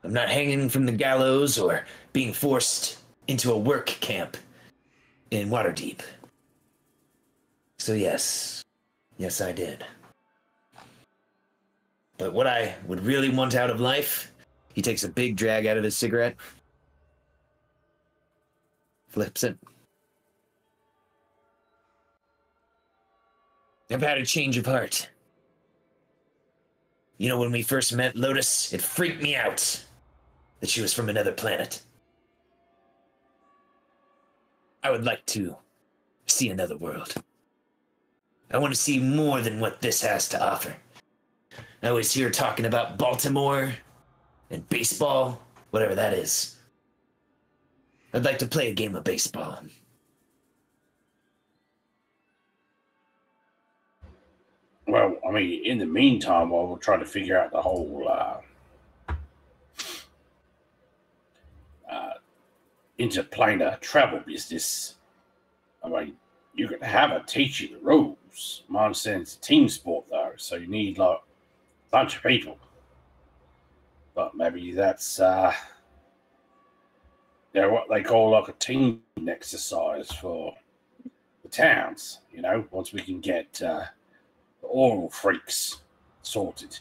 I'm not hanging from the gallows or being forced into a work camp in Waterdeep. So yes, I did. But what I would really want out of life, he takes a big drag out of his cigarette, flips it. I've had a change of heart. When we first met Lotus, it freaked me out that she was from another planet. I would like to see another world. I want to see more than what this has to offer. I was here talking about Baltimore and baseball, whatever that is. I'd like to play a game of baseball. Well, I mean, in the meantime, while we're trying to figure out the whole interplanar travel business, I mean, you can have a teach you the rules. My understanding it's a team sport, though, so you need, like, a bunch of people. But maybe that's, what they call, like, a team exercise for the towns, you know, once we can get the Auril freaks sorted.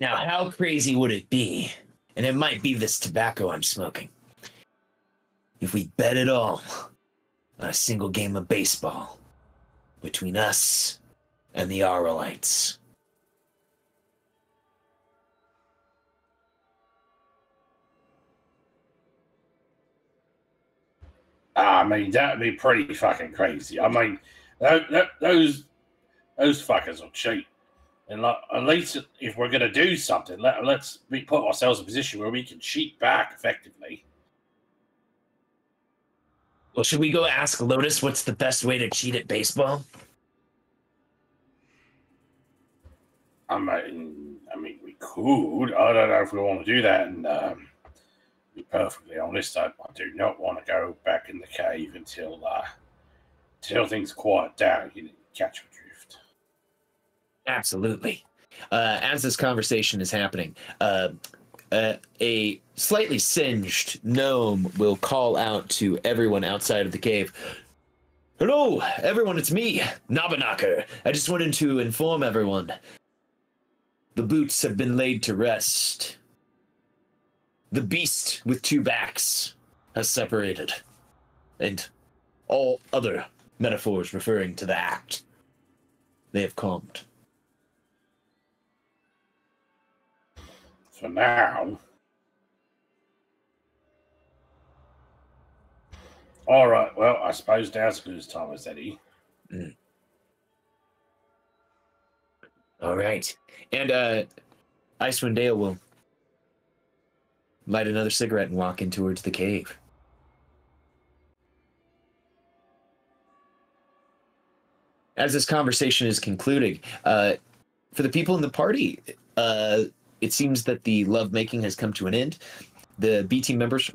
Now, how crazy would it be, and it might be this tobacco I'm smoking, if we bet it all on a single game of baseball between us and the Aurilites? I mean, that'd be pretty fucking crazy. I mean, those fuckers will cheat. And like, at least if we're going to do something, let's put ourselves in a position where we can cheat back effectively. Well, should we go ask Lotus what's the best way to cheat at baseball? I mean, we could. I don't know if we want to do that. And to be perfectly honest, I do not want to go back in the cave until things quiet down. You catch my drift. Absolutely. As this conversation is happening, a slightly singed gnome will call out to everyone outside of the cave. Hello, everyone, it's me, Nabanaker. I just wanted to inform everyone. The boots have been laid to rest. The beast with two backs has separated. And all other metaphors referring to the act, they have calmed. For now. All right, well, I suppose now's as good as time as any. All right. And Icewind Dale will light another cigarette and walk in towards the cave. As this conversation is concluding, for the people in the party, it seems that the lovemaking has come to an end. The B team members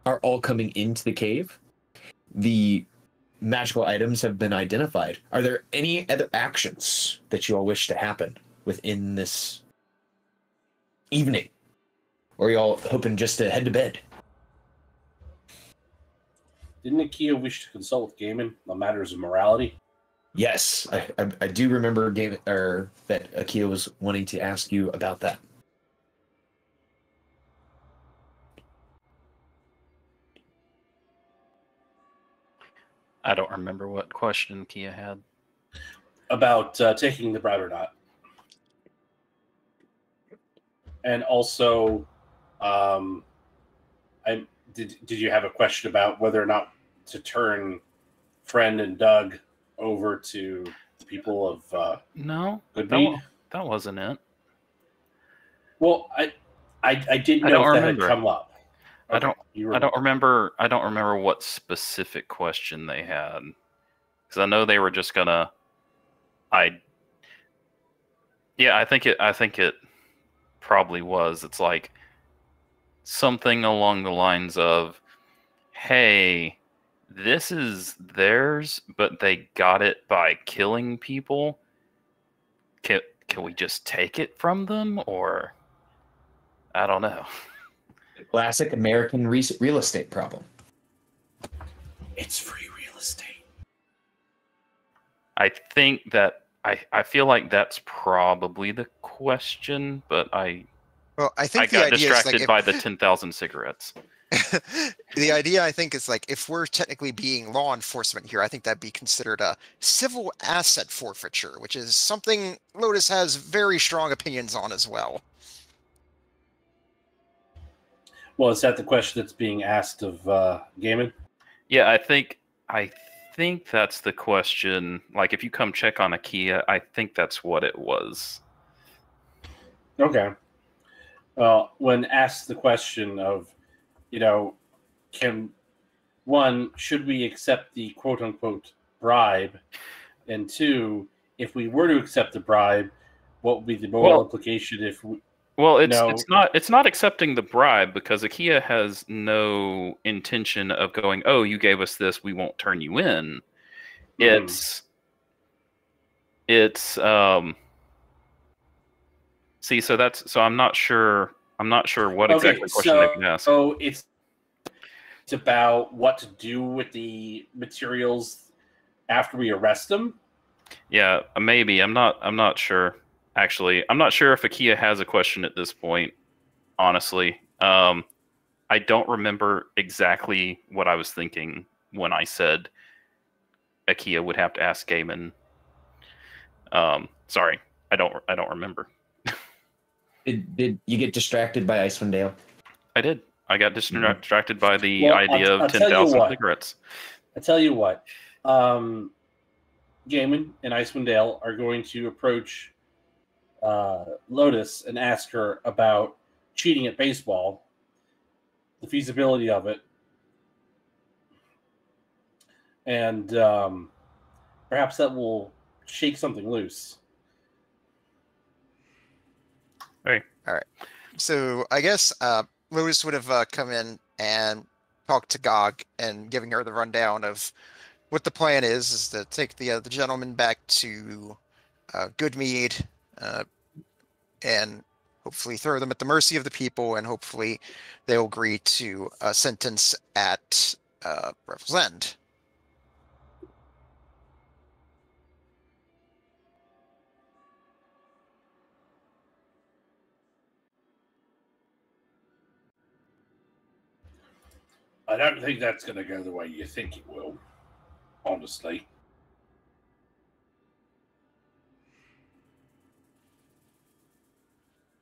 are all coming into the cave. The magical items have been identified. Are there any other actions that you all wish to happen within this evening? Or are you all hoping just to head to bed? Didn't Akia wish to consult with Gaiman on matters of morality? Yes, I do remember that Akia was wanting to ask you about that. I don't remember what question Kia had. About taking the bribe or not. And also, did you have a question about whether or not to turn Friend and Doug over to the people of No, Goodmead? that wasn't it. Well, I didn't know if that had come up. Okay, I don't remember what specific question they had, because I know they were just gonna. I think it probably was. It's like something along the lines of, "Hey, this is theirs, but they got it by killing people. Can we just take it from them, or I don't know." Classic American real estate problem. It's free real estate. I think that I feel like that's probably the question, but I think got distracted by the 10,000 cigarettes. The idea, I think, is like, if we're technically being law enforcement here, I think that'd be considered a civil asset forfeiture, which is something Lotus has very strong opinions on as well. Well, is that the question that's being asked of Gaiman? Yeah, I think that's the question. Like, if you come check on IKEA, I think that's what it was. Okay. Well, when asked the question of, should we accept the quote unquote bribe? And two, if we were to accept the bribe, what would be the moral implication if we. Well, it's not accepting the bribe, because IKEA has no intention of going, oh, you gave us this, we won't turn you in. It's see, so I'm not sure what exactly question they can ask. So it's about what to do with the materials after we arrest them. Yeah, maybe. I'm not sure. Actually, I'm not sure if IKEA has a question at this point. Honestly, I don't remember exactly what I was thinking when I said IKEA would have to ask Gaiman. Sorry, I don't remember. Did you get distracted by Icewind Dale? I did. I got distracted by the idea of 10,000 cigarettes. I tell you what, Gaiman and Icewind Dale are going to approach Lotus and ask her about cheating at baseball, the feasibility of it, and perhaps that will shake something loose. Hey. All right. So I guess Lotus would have come in and talked to Gog and giving her the rundown of what the plan is to take the gentleman back to Goodmead and hopefully throw them at the mercy of the people, and hopefully they'll agree to a sentence at Revel's End. I don't think that's going to go the way you think it will, honestly.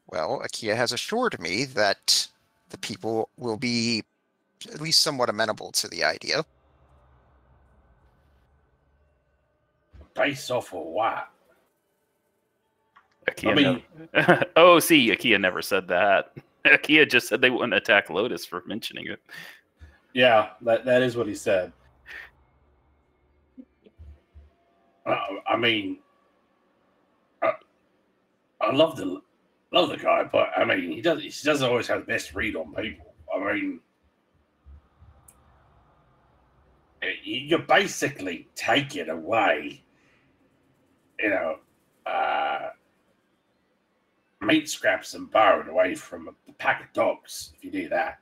Well, IKEA has assured me that the people will be at least somewhat amenable to the idea. Based off of what? IKEA oh, see, IKEA never said that. IKEA just said they wouldn't attack Lotus for mentioning it. Yeah, that is what he said. I mean, I love the guy, but I mean, he doesn't always have the best read on people. I mean, you're basically taking away, meat scraps and bone away from a pack of dogs. If you do that,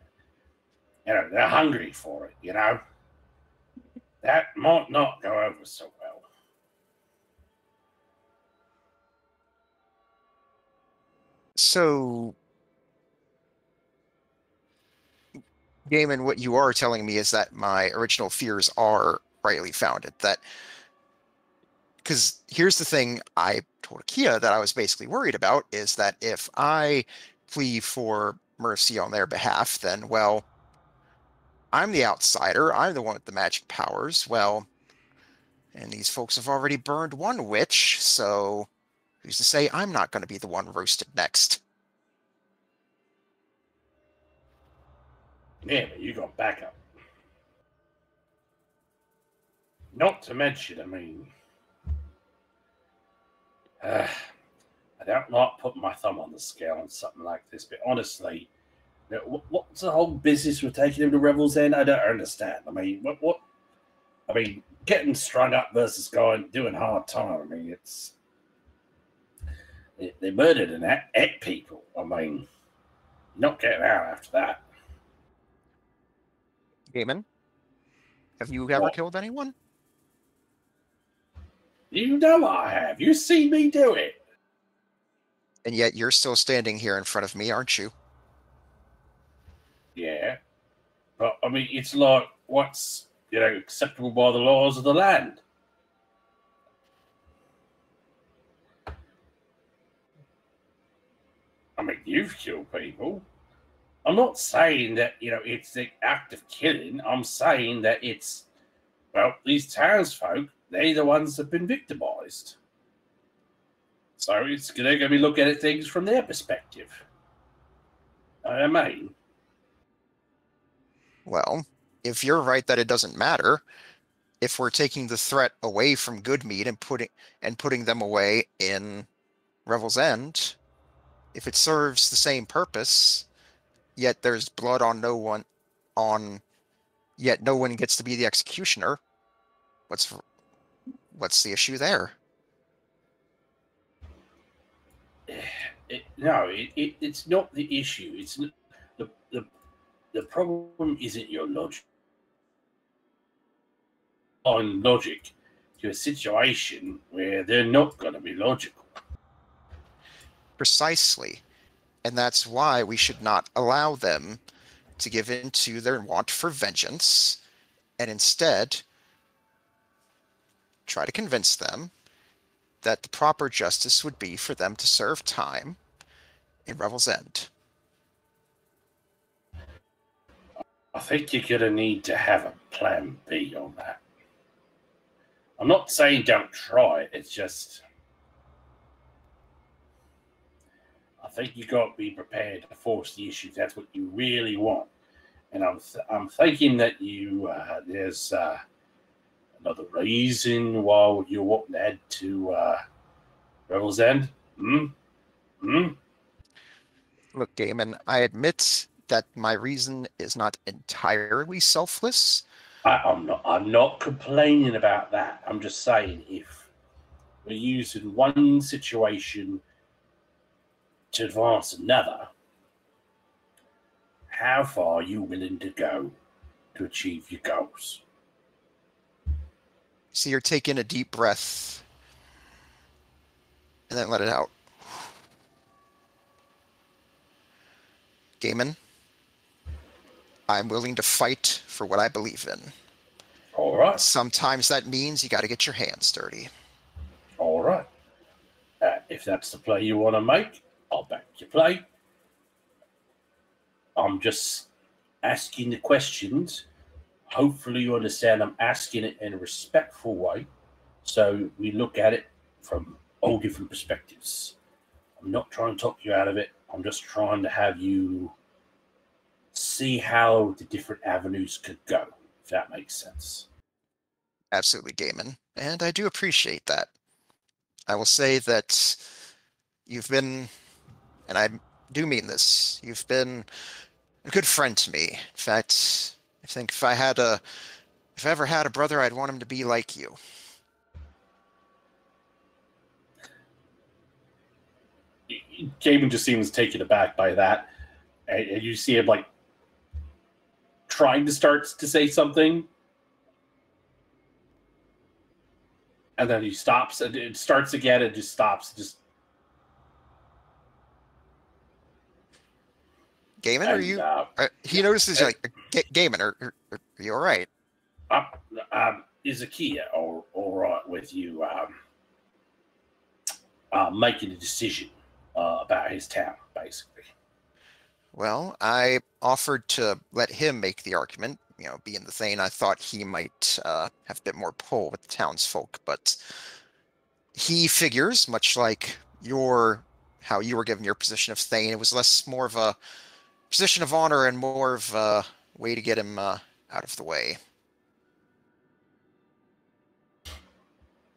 they're hungry for it. That might not go over so well. So, Gaiman, what you are telling me is that my original fears are rightly founded. Because here's the thing I told IKEA that I was basically worried about is that if I plea for mercy on their behalf, then, well, I'm the outsider. I'm the one with the magic powers. Well, and these folks have already burned one witch, so who's to say I'm not going to be the one roasted next? Yeah, but you got backup. Not to mention, I mean, I don't like putting my thumb on the scale on something like this, but honestly, what's the whole business with taking him to Revel's End? I don't understand. I mean, what? I mean, getting strung up versus doing hard time. I mean, they murdered and ate people. I mean, not getting out after that. Gaiman, have you ever killed anyone? You know I have. You see me do it. And yet you're still standing here in front of me, aren't you? Yeah. But, I mean, it's like, what's, acceptable by the laws of the land? I mean, you've killed people. I'm not saying that, it's the act of killing. I'm saying that it's, well, these townsfolk, they're the ones that have been victimized. So they're going to be looking at things from their perspective. I mean, Well, if you're right that it doesn't matter, if we're taking the threat away from Goodmead and putting them away in Revel's End, if it serves the same purpose, yet there's blood on no one, yet no one gets to be the executioner, what's the issue there? it's not the issue. It's the problem isn't your logic. On logic to a situation where they're not going to be logical. Precisely. And that's why we should not allow them to give in to their want for vengeance, and instead try to convince them that the proper justice would be for them to serve time in Revel's End. I think you're going to need to have a plan B on that. I'm not saying don't try it. It's just, I think you got to be prepared to force the issue. That's what you really want. And I'm thinking that there's another reason why you want to add to Revel's End. Look, Gaiman, I admit that my reason is not entirely selfless. I'm not complaining about that. I'm just saying, if we're using one situation to advance another, how far are you willing to go to achieve your goals? So you're taking a deep breath and then let it out. Gaiman, I'm willing to fight for what I believe in. All right. Sometimes that means you got to get your hands dirty. All right. If that's the play you want to make, I'll back your play. I'm just asking the questions. Hopefully you understand I'm asking it in a respectful way, so we look at it from all different perspectives. I'm not trying to talk you out of it. I'm just trying to have you see how the different avenues could go, if that makes sense. Absolutely, Gaiman. And I do appreciate that. I will say that you've been, and I do mean this, you've been a good friend to me. In fact, I think if I ever had a brother, I'd want him to be like you. Gaiman just seems taken aback by that. And you see him like trying to start to say something, and then he stops, and it starts again, and just stops. Gaiman, are you? He notices like, Gaiman, are you all right? Is Akia all right with you making a decision about his town, basically? Well, I offered to let him make the argument. Being the Thane, I thought he might have a bit more pull with the townsfolk, but he figures, much like how you were given your position of Thane, it was more of a position of honor and more of a way to get him out of the way.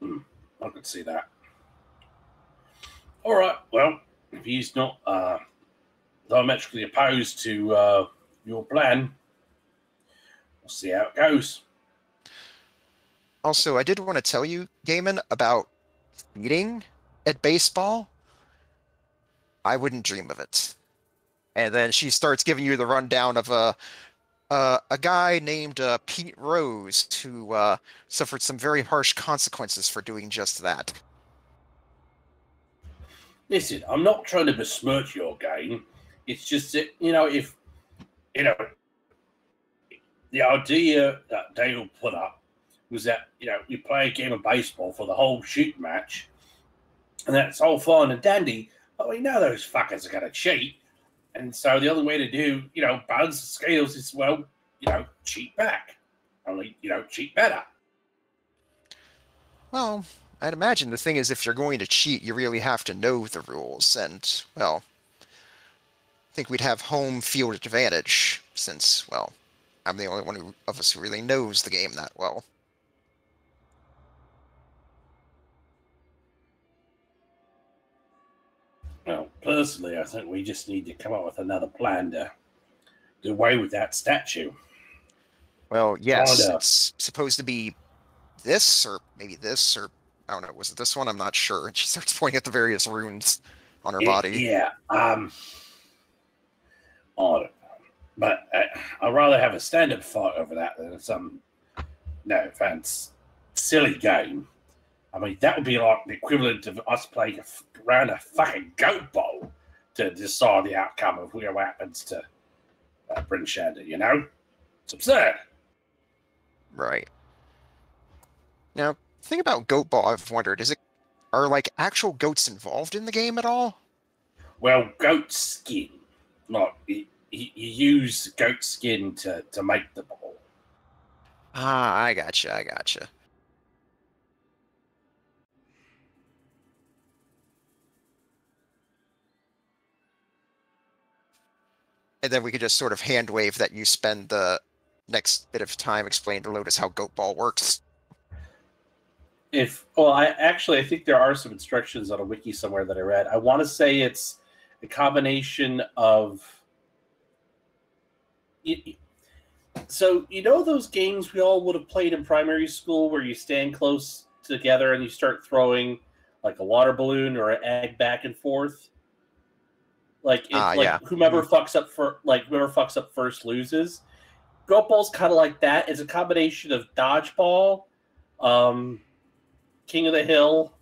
I could see that. All right, well, if he's not diametrically opposed to your plan, we'll see how it goes. Also, I did want to tell you, Gaiman, about cheating at baseball. I wouldn't dream of it. And then she starts giving you the rundown of a guy named Pete Rose who suffered some very harsh consequences for doing just that. Listen, I'm not trying to besmirch your game. It's just that, if, the idea that Dale put up was that, you play a game of baseball for the whole shoot match, and that's all fine and dandy, but we know those fuckers are going to cheat, And so the only way to do, balance the scales is, well, cheat back. Only, cheat better. Well, I'd imagine the thing is if you're going to cheat, you really have to know the rules, and, well, I think we'd have home field advantage, since, well, I'm the only one of us who really knows the game that well. Well, personally, I think we just need to come up with another plan to do away with that statue. Well, yes, it's supposed to be this, or maybe this, or I don't know, was it this one? I'm not sure. And she starts pointing at the various runes on her body. Yeah, odd. But I'd rather have a stand-up fight over that than some, no offense, silly game. I mean, that would be like the equivalent of us playing around a fucking goat bowl to decide the outcome of what happens to Prince Shander, It's absurd. Right. Now, the thing about Goat Ball, I've wondered, are like actual goats involved in the game at all? Well, goat skin. Like, you use goat skin to make the ball. Ah, I gotcha. And then we could just sort of hand wave that you spend the next bit of time explaining to Lotus how Goat Ball works. I think there are some instructions on a wiki somewhere that I read. I want to say it's a combination of. So those games we all would have played in primary school where you stand close together and you start throwing like a water balloon or an egg back and forth. Whoever fucks up first loses. Goat Ball's kind of like that. It's a combination of dodgeball, King of the Hill,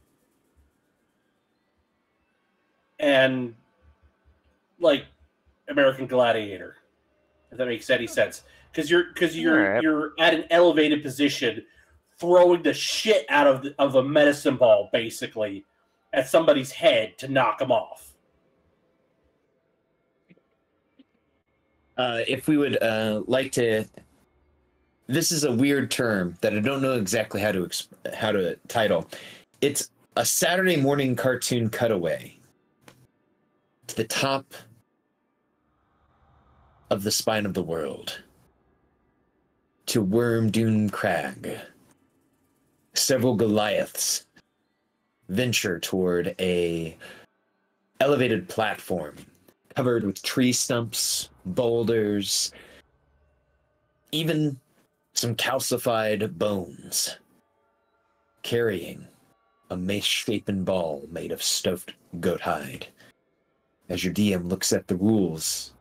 and like American Gladiator. If that makes any sense, because you're at an elevated position, throwing the shit out of a medicine ball basically at somebody's head to knock them off. If we would like to, this is a weird term that I don't know exactly how to title. It's a Saturday morning cartoon cutaway to the top of the spine of the world, to Worm Doom Crag. Several Goliaths venture toward a elevated platform covered with tree stumps, boulders, even some calcified bones, carrying a mace-shapen ball made of stuffed goat hide. As your DM looks at the rules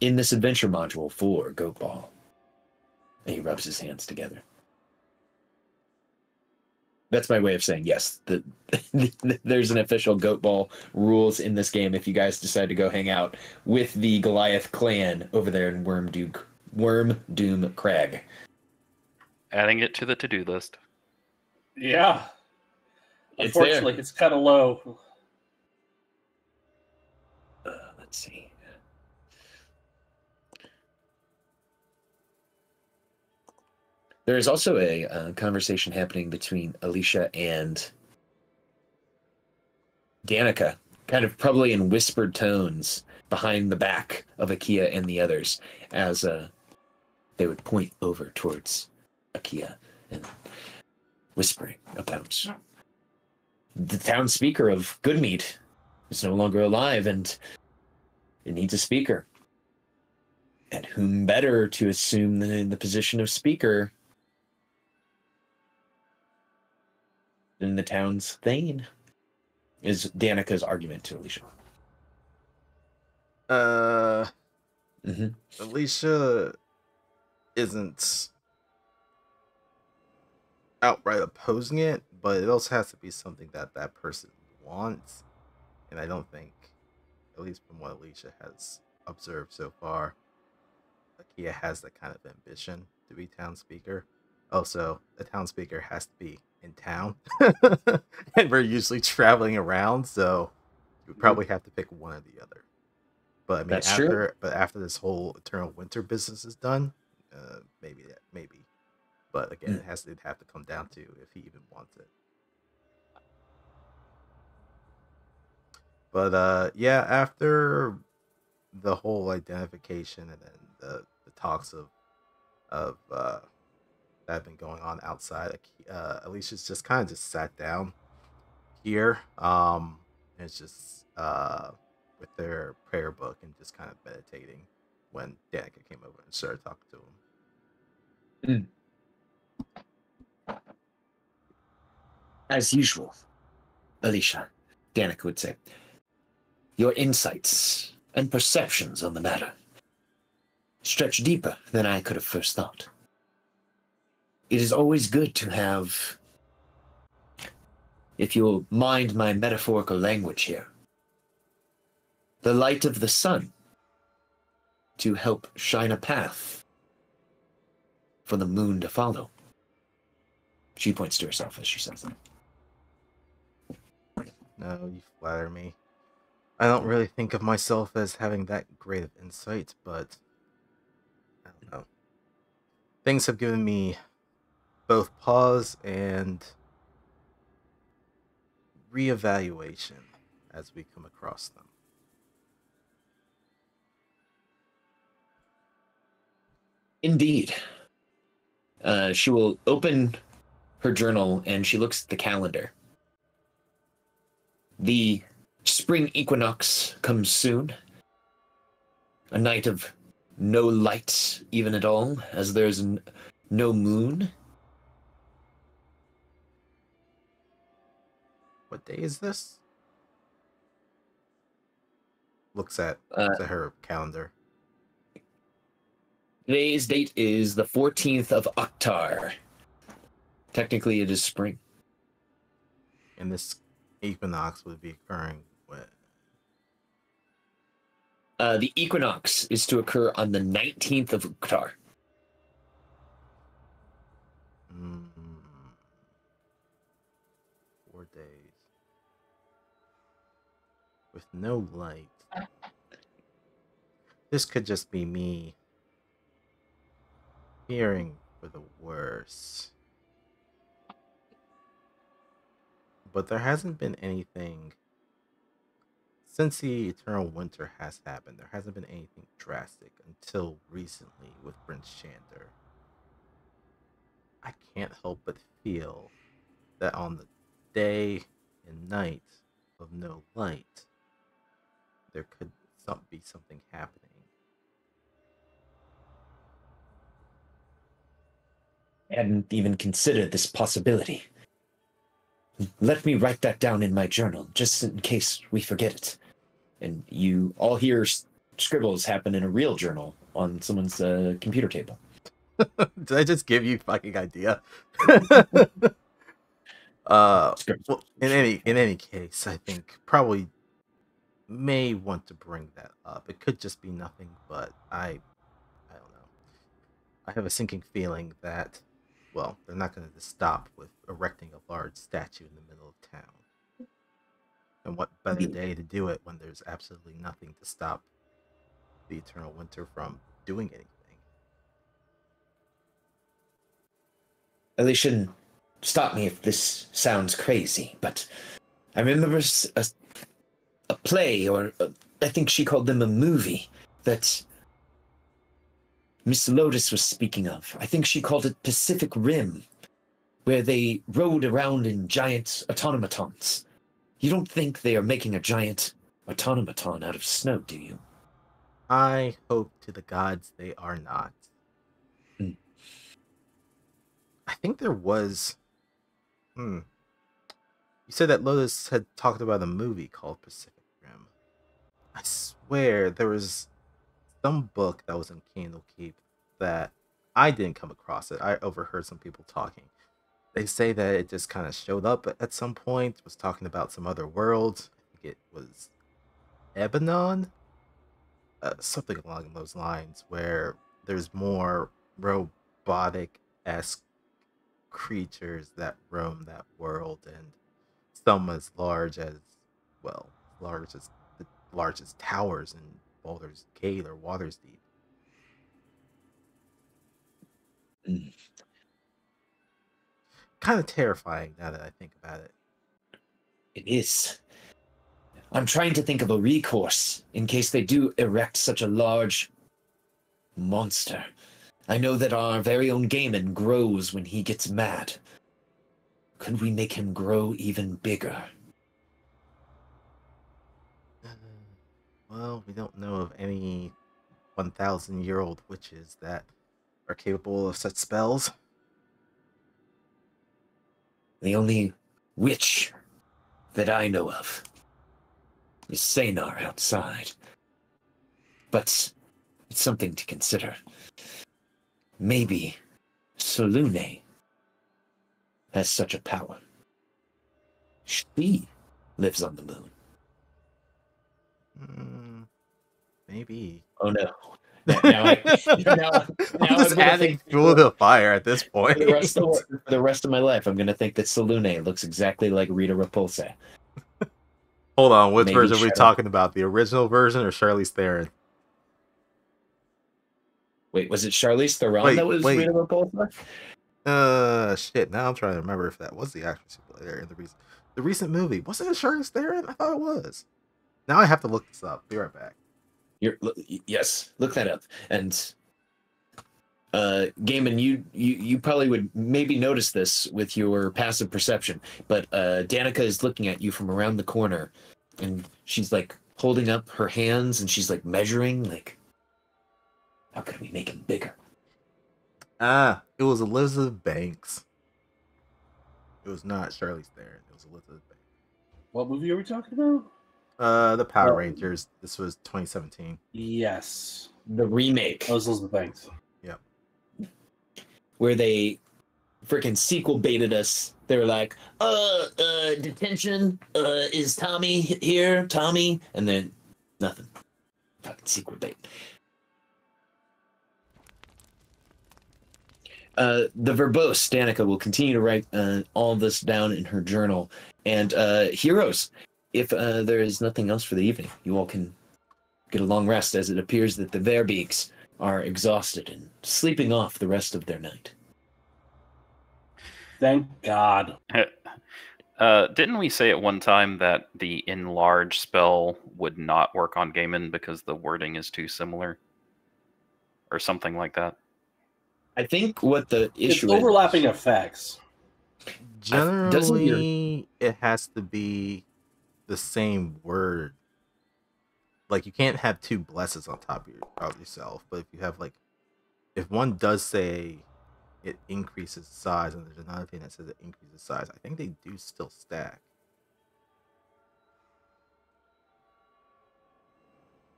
in this adventure module for Goat Ball, and he rubs his hands together. That's my way of saying yes. There's an official Goat Ball rules in this game if you guys decide to go hang out with the Goliath clan over there in Worm Doom Crag. Adding it to the to-do list. Yeah. Unfortunately, it's kind of low. Let's see. There is also a conversation happening between Alicia and Danica, kind of probably in whispered tones behind the back of Akia and the others, as they would point over towards Akia and whispering about the town speaker of Goodmead is no longer alive and it needs a speaker. And whom better to assume the position of speaker than the town's Thane, is Danica's argument to Alicia. Alicia isn't outright opposing it, but it also has to be something that person wants. And I don't think, at least from what Alicia has observed so far, Akia has that kind of ambition to be town speaker. Also, the town speaker has to be in town, and we're usually traveling around, so you would probably have to pick one or the other. But I mean, That's true. after this whole Eternal Winter business is done, maybe. But again, it'd have to come down to if he even wants it. But yeah, after the whole identification and then the talks of that have been going on outside, Alicia's just kind of just sat down here. And it's just with their prayer book and just kind of meditating when Danica came over and started talking to him. As usual, Alicia, Danica would say, your insights and perceptions on the matter stretch deeper than I could have first thought. It is always good to have, if you'll mind my metaphorical language here, the light of the sun to help shine a path for the moon to follow. She points to herself as she says that. No, you flatter me. I don't really think of myself as having that great of insight, but I don't know. Things have given me both pause and reevaluation as we come across them. Indeed. She will open her journal and she looks at the calendar. The spring equinox comes soon. A night of no light even at all, as there's no moon. What day is this? Looks at her calendar. Today's date is the 14th of Oktar. Technically, it is spring. And this equinox would be occurring when? The equinox is to occur on the 19th of Oktar. 4 days. With no light. This could just be me fearing for the worst. But there hasn't been anything since the Eternal Winter has happened. There hasn't been anything drastic until recently with Prince Shander. I can't help but feel that on the day and night of no light, there could be something happening. I hadn't even considered this possibility. Let me write that down in my journal, just in case we forget it. And you all hear scribbles happen in a real journal on someone's computer table. Did I just give you fucking idea? Well, in any case, I think probably may want to bring that up. It could just be nothing, but I don't know. I have a sinking feeling that, well, they're not going to stop with erecting a large statue in the middle of town. And what better day to do it when there's absolutely nothing to stop the Eternal Winter from doing anything? Alicia, stop me if this sounds crazy, but I remember a play, or I think she called them a movie, that Miss Lotus was speaking of. I think she called it Pacific Rim, where they rode around in giant automatons. You don't think they are making a giant automaton out of snow, do you? I hope to the gods they are not. I think there was... You said that Lotus had talked about a movie called Pacific Rim. I swear there was some book that was in Candlekeep that I didn't come across it. I overheard some people talking. They say that it just kind of showed up at some point, was talking about some other world. I think it was Ebanon? Something along those lines, where there's more robotic-esque creatures that roam that world, and some as large as, well, large as the largest towers in Baldur's Gate or Water's Deep. Mm. Kind of terrifying now that I think about it. It is. I'm trying to think of a recourse in case they do erect such a large monster. I know that our very own Gaiman grows when he gets mad. Could we make him grow even bigger? Well, we don't know of any 1,000-year-old witches that are capable of such spells. The only witch that I know of is Sanar outside. But it's something to consider. Maybe Solune has such a power. She lives on the moon. Maybe. Oh no. Now I'm just adding fuel to the fire at this point. For the rest of my life, I'm going to think that Solune looks exactly like Rita Repulsa. Hold on, which Maybe version are we Shadow. talking about? The original version or Charlize Theron? Wait, was it Charlize Theron Wait, that was wait. Rita Repulsa? Shit. Now I'm trying to remember if that was the actress who played her in the recent movie. Wasn't it Charlize Theron? I thought it was. Now I have to look this up. Be right back. Yes, look that up. And Gaiman, you probably would maybe notice this with your passive perception, but Danica is looking at you from around the corner, and she's like holding up her hands, and she's like measuring, like, how can we make him bigger? It was Elizabeth Banks. It was not Charlize Theron. It was Elizabeth Banks. What movie are we talking about? The Power Rangers. This was 2017. Yes. The remake, That was Elizabeth Banks. Yep. where they freaking sequel baited us. They were like, detention, is Tommy here? Tommy? And then nothing. Fucking sequel bait. The verbose Danica will continue to write all this down in her journal. And heroes, if there is nothing else for the evening, you all can get a long rest, as it appears that the Verbeeks are exhausted and sleeping off the rest of their night. Thank God. Didn't we say at one time that the enlarge spell would not work on Gaiman because the wording is too similar? Or something like that? I think what the issue It's overlapping is... effects. Generally, it has to be the same word. Like, you can't have two blesses on top of yourself, but if you have, like, if one does say it increases size and there's another thing that says it increases size, I think they do still stack.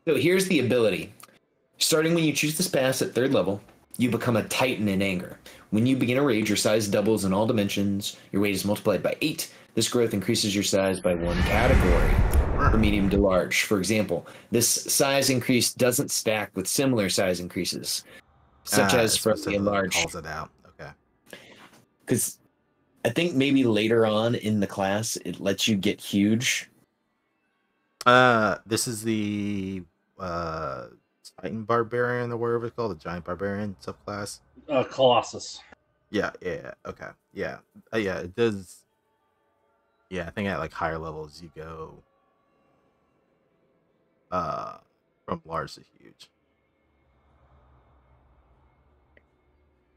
So here's the ability. Starting when you choose this pass at 3rd level, you become a Titan in anger. When you begin a rage, your size doubles in all dimensions. Your weight is multiplied by 8. This growth increases your size by 1 category, from medium to large. For example, this size increase doesn't stack with similar size increases, such as from the enlarged. Calls it out. Okay. Because I think maybe later on in the class, it lets you get huge. This is the Titan Barbarian, or whatever it's called, the Giant Barbarian subclass. Colossus. Yeah, okay. Yeah. Yeah, it does. Yeah, I think at like higher levels you go from large to huge.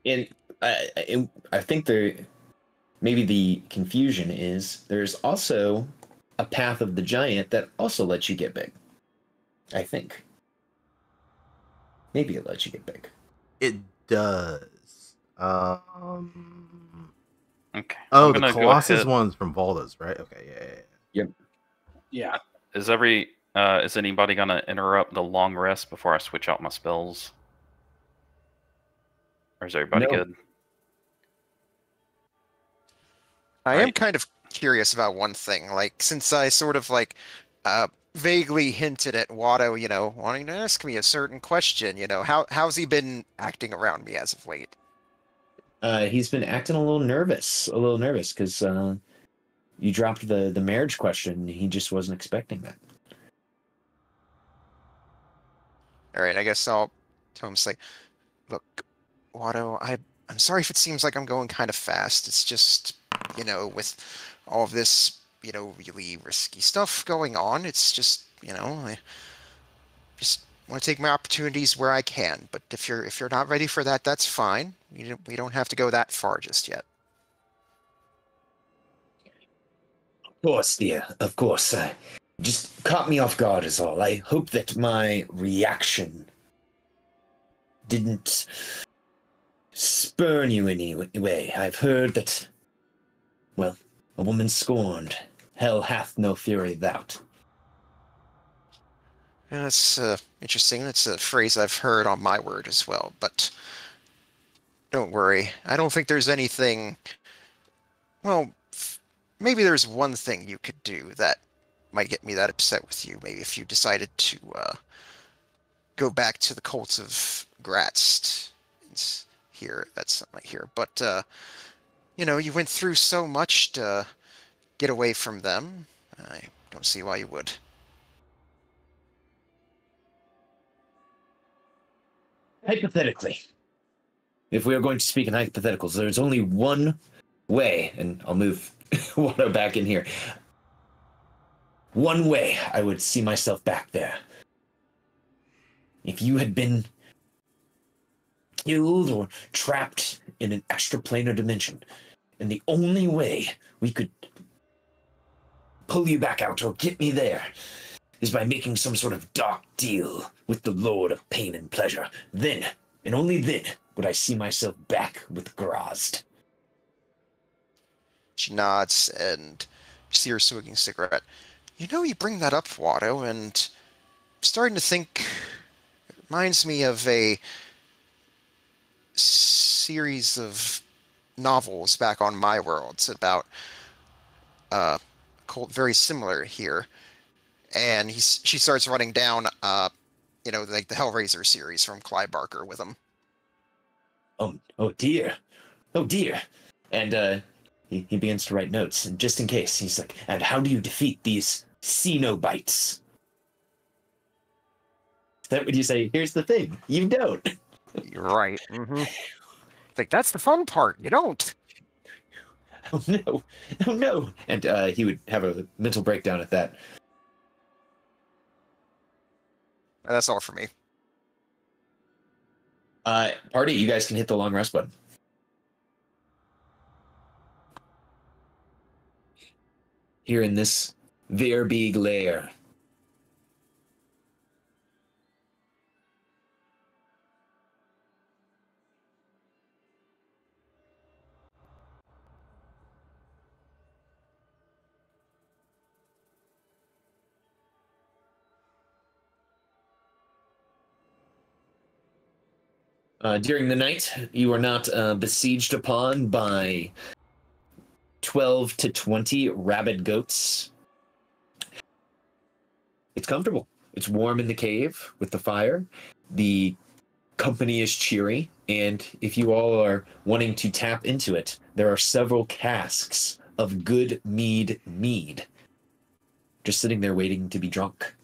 And I think maybe the confusion is there's also a Path of the Giant that also lets you get big. I think. Maybe it lets you get big. It does. Okay. Oh, the Colossus one's from Volda's, right? Okay, yeah. Yep. Yeah. Is anybody gonna interrupt the long rest before I switch out my spells? Or is everybody good? I am kind of curious about one thing. Like, since I sort of like vaguely hinted at Watto, wanting to ask me a certain question, how's he been acting around me as of late? He's been acting a little nervous because you dropped the marriage question. He just wasn't expecting that. All right, I guess I'll tell him, say, look, Watto, I'm sorry if it seems like I'm going kind of fast. It's just, with all of this, really risky stuff going on, it's just, I just want to take my opportunities where I can. But if you're not ready for that, that's fine. We don't have to go that far just yet. Of course, dear. Of course. Just caught me off guard is all. I hope that my reaction didn't spurn you in any way. I've heard that, well, a woman scorned, hell hath no fury without. Yeah, that's interesting. That's a phrase I've heard on my word as well. But don't worry. I don't think there's anything. Well, maybe there's one thing you could do that might get me that upset with you. Maybe if you decided to go back to the cult of Gratz. It's here. That's not here. But, you went through so much to get away from them. I don't see why you would. Hypothetically, if we are going to speak in hypotheticals, there's only one way, and I'll move Watto back in here. One way I would see myself back there. If you had been killed or trapped in an extraplanar dimension, and the only way we could pull you back out or get me there is by making some sort of dark deal with the Lord of Pain and Pleasure. Then, and only then, would I see myself back with Grazd. She nods and you see her smoking a cigarette. You bring that up, Watto, and I'm starting to think it reminds me of a series of novels back on my world. It's about cult very similar here. And she starts running down, like the Hellraiser series from Clive Barker with him. Oh dear. Oh dear. And he begins to write notes, and just in case, he's like, and how do you defeat these Cenobites? Is that what you say? Here's the thing, you don't. You're right. Mm-hmm. Like, that's the fun part. You don't. Oh no. Oh no. And he would have a mental breakdown at that. That's all for me. Party, you guys can hit the long rest button. Here in this Verbeeg lair. During the night, you are not besieged upon by 12 to 20 rabid goats. It's comfortable. It's warm in the cave with the fire. The company is cheery, and if you all are wanting to tap into it, there are several casks of good mead just sitting there waiting to be drunk.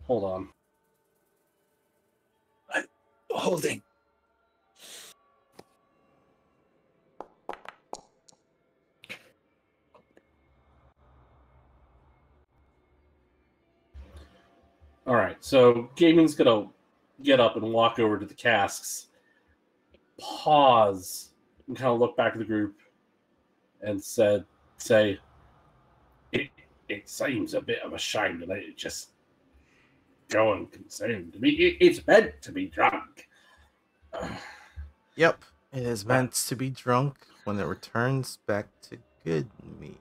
Hold on. I'm holding. All right, so Gaiman's gonna get up and walk over to the casks, pause, and kind of look back at the group, and say, it seems a bit of a shame to let it just go unconsumed. I mean, it's meant to be drunk. Yep, it is meant to be drunk when it returns back to good mead.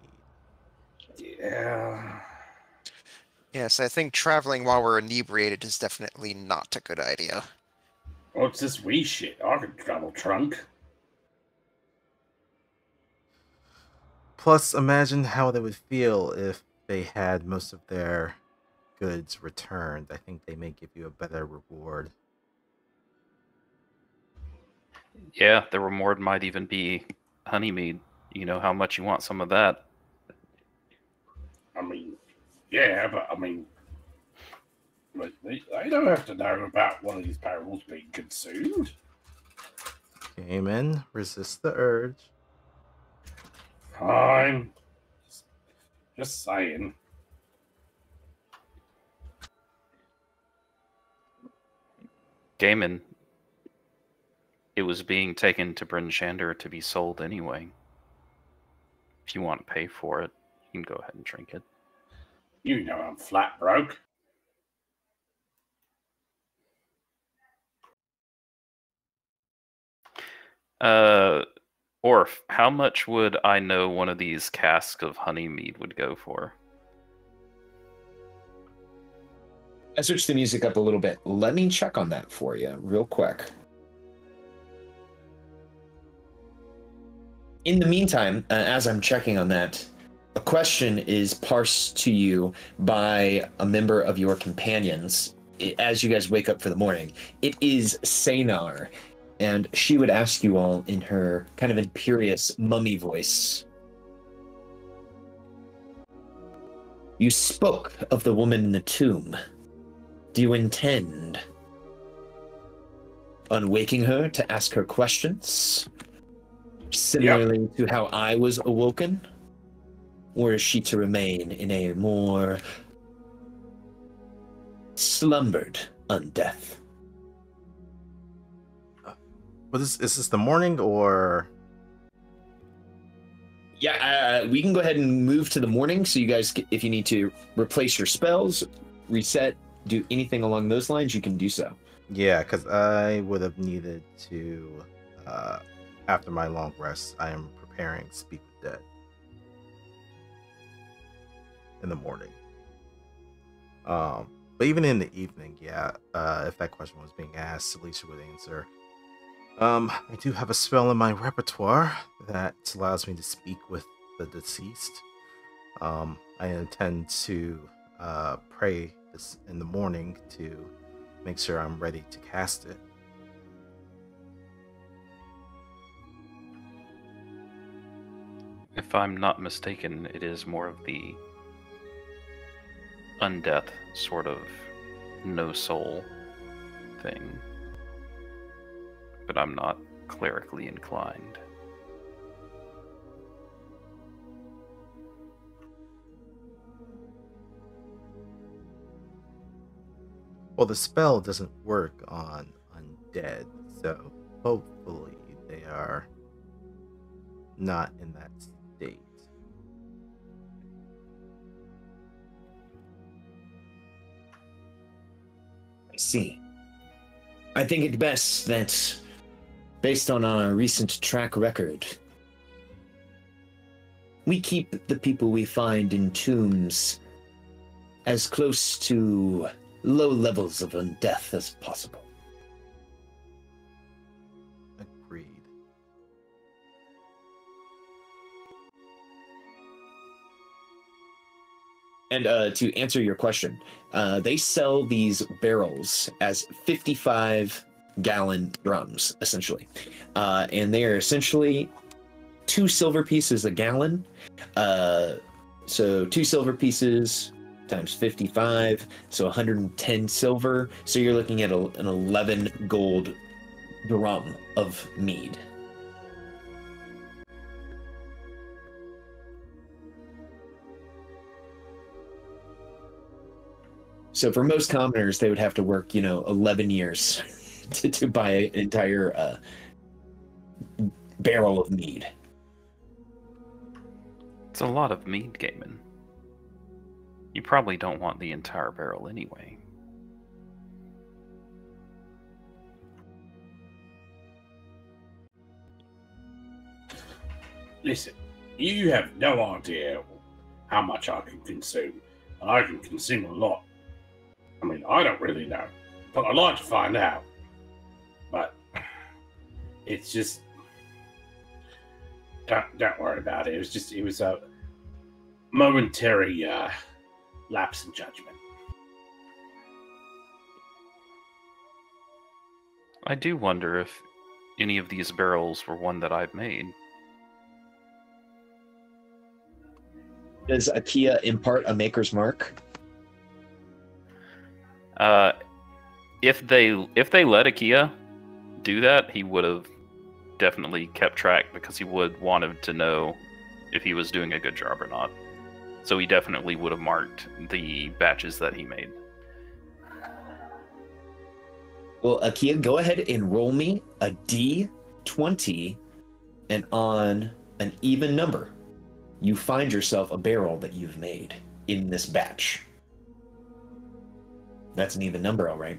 Yeah. Yes, I think traveling while we're inebriated is definitely not a good idea. What's this wee shit? I can travel drunk. Plus, imagine how they would feel if they had most of their goods returned. I think they may give you a better reward. Yeah, the reward might even be honey mead. You know how much you want some of that. I mean, yeah, but I mean, they don't have to know about one of these barrels being consumed. Cayman, resist the urge. Fine. Just saying. Gaiman, it was being taken to Bryn Shander to be sold anyway. If you want to pay for it, you can go ahead and drink it. You know I'm flat broke. Orf, how much would I know one of these casks of honey mead would go for? I switched the music up a little bit. Let me check on that for you real quick. In the meantime, as I'm checking on that, a question is parsed to you by a member of your companions as you guys wake up for the morning. It is Saynar, and she would ask you all in her kind of imperious mummy voice. You spoke of the woman in the tomb. Do you intend on waking her to ask her questions? Similarly to how I was awoken? Or is she to remain in a more slumbered undeath? But is this the morning or? Yeah, we can go ahead and move to the morning. So you guys, if you need to replace your spells, reset, do anything along those lines, you can do so. Yeah, because I would have needed to, after my long rest, I am preparing Speak with Dead in the morning. But even in the evening, yeah, if that question was being asked, Alicia would answer. I do have a spell in my repertoire that allows me to speak with the deceased. I intend to pray this in the morning to make sure I'm ready to cast it. If I'm not mistaken, it is more of the undeath sort of no soul thing. But I'm not clerically inclined. Well, the spell doesn't work on undead, so hopefully they are not in that state. I see. I think it best that, based on our recent track record, we keep the people we find in tombs as close to low levels of undeath as possible. Agreed. And to answer your question, they sell these barrels as 55-gallon drums, essentially. And they are essentially 2 silver pieces a gallon. So 2 silver pieces times 55, so 110 silver. So you're looking at an 11 gold drum of mead. So for most commoners, they would have to work, 11 years to buy an entire barrel of mead. It's a lot of mead, Gaiman. You probably don't want the entire barrel anyway. Listen, you have no idea how much I can consume, and I can consume a lot. I mean, I don't really know, but I'd like to find out. But it's just don't worry about it. It was a momentary lapse in judgment. I do wonder if any of these barrels were one that I've made. Does Akia impart a maker's mark? If they let Akia do that, he would have definitely kept track because he would wanted to know if he was doing a good job or not. So he definitely would have marked the batches that he made. Well, Akia, go ahead and roll me a D20, and on an even number, you find yourself a barrel that you've made in this batch. That's an even number, all right.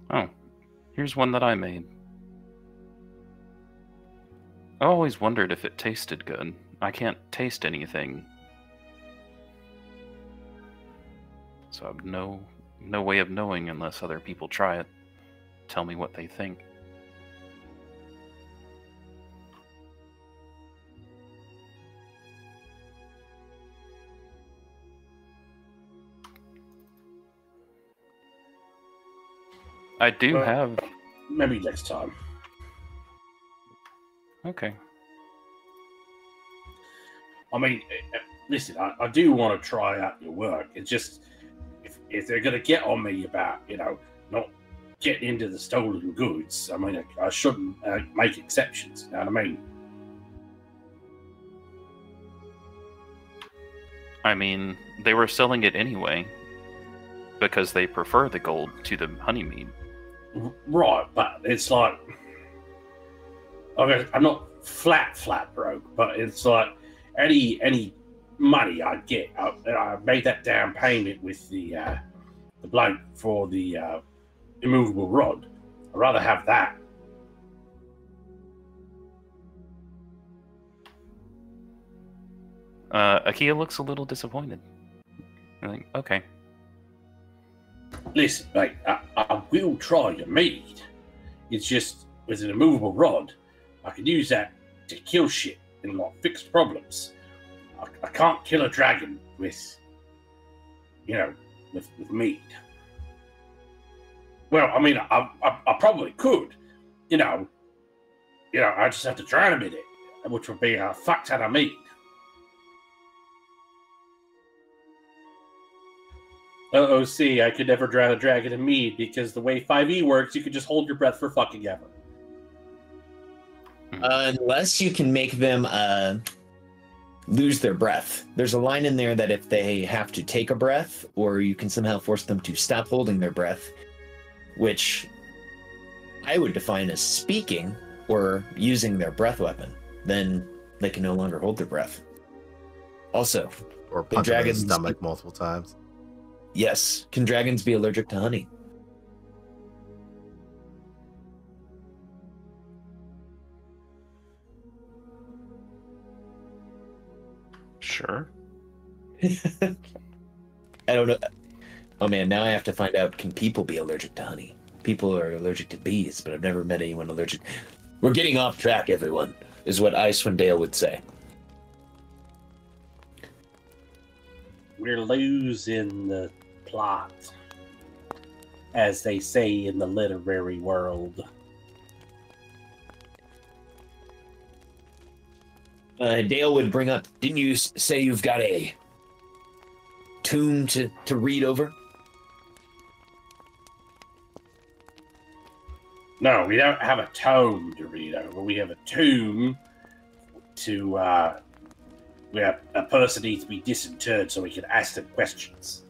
Oh, here's one that I made. I always wondered if it tasted good. I can't taste anything. So I have no way of knowing unless other people try it. Tell me what they think. I do Well, have... Maybe next time. Okay. I mean, listen, I do want to try out your work. It's just, if they're going to get on me about, not getting into the stolen goods, I mean, I shouldn't make exceptions. You know what I mean? I mean, they were selling it anyway because they prefer the gold to the honey mead. Right, but it's like, I'm not flat broke, but it's like any money I get, I made that down payment with the bloke for the immovable rod. I'd rather have that. Akia looks a little disappointed. I think, okay. Listen, mate, I will try your mead. It's just, with an immovable rod, I can use that to kill shit and like fix problems. I can't kill a dragon with mead. Well, I mean, I probably could, I just have to drown him in it, which would be a fuck ton of mead. See, I could never drown a dragon in mead because the way 5e works, you could just hold your breath for fucking ever. Unless you can make them lose their breath. There's a line in there that if they have to take a breath, or you can somehow force them to stop holding their breath, which I would define as speaking or using their breath weapon, then they can no longer hold their breath. Also, Or punch him in the stomach multiple times. Yes. Can dragons be allergic to honey? Sure. I don't know. Oh man, now I have to find out, can people be allergic to honey? People are allergic to bees, but I've never met anyone allergic. We're getting off track, everyone, is what Icewind Dale would say. We're losing the plot, as they say in the literary world. Dale would bring up, didn't you say you've got a tome to read over? No, we don't have a tome to read over. We have a tomb to, where a person needs to be disinterred so we can ask them questions.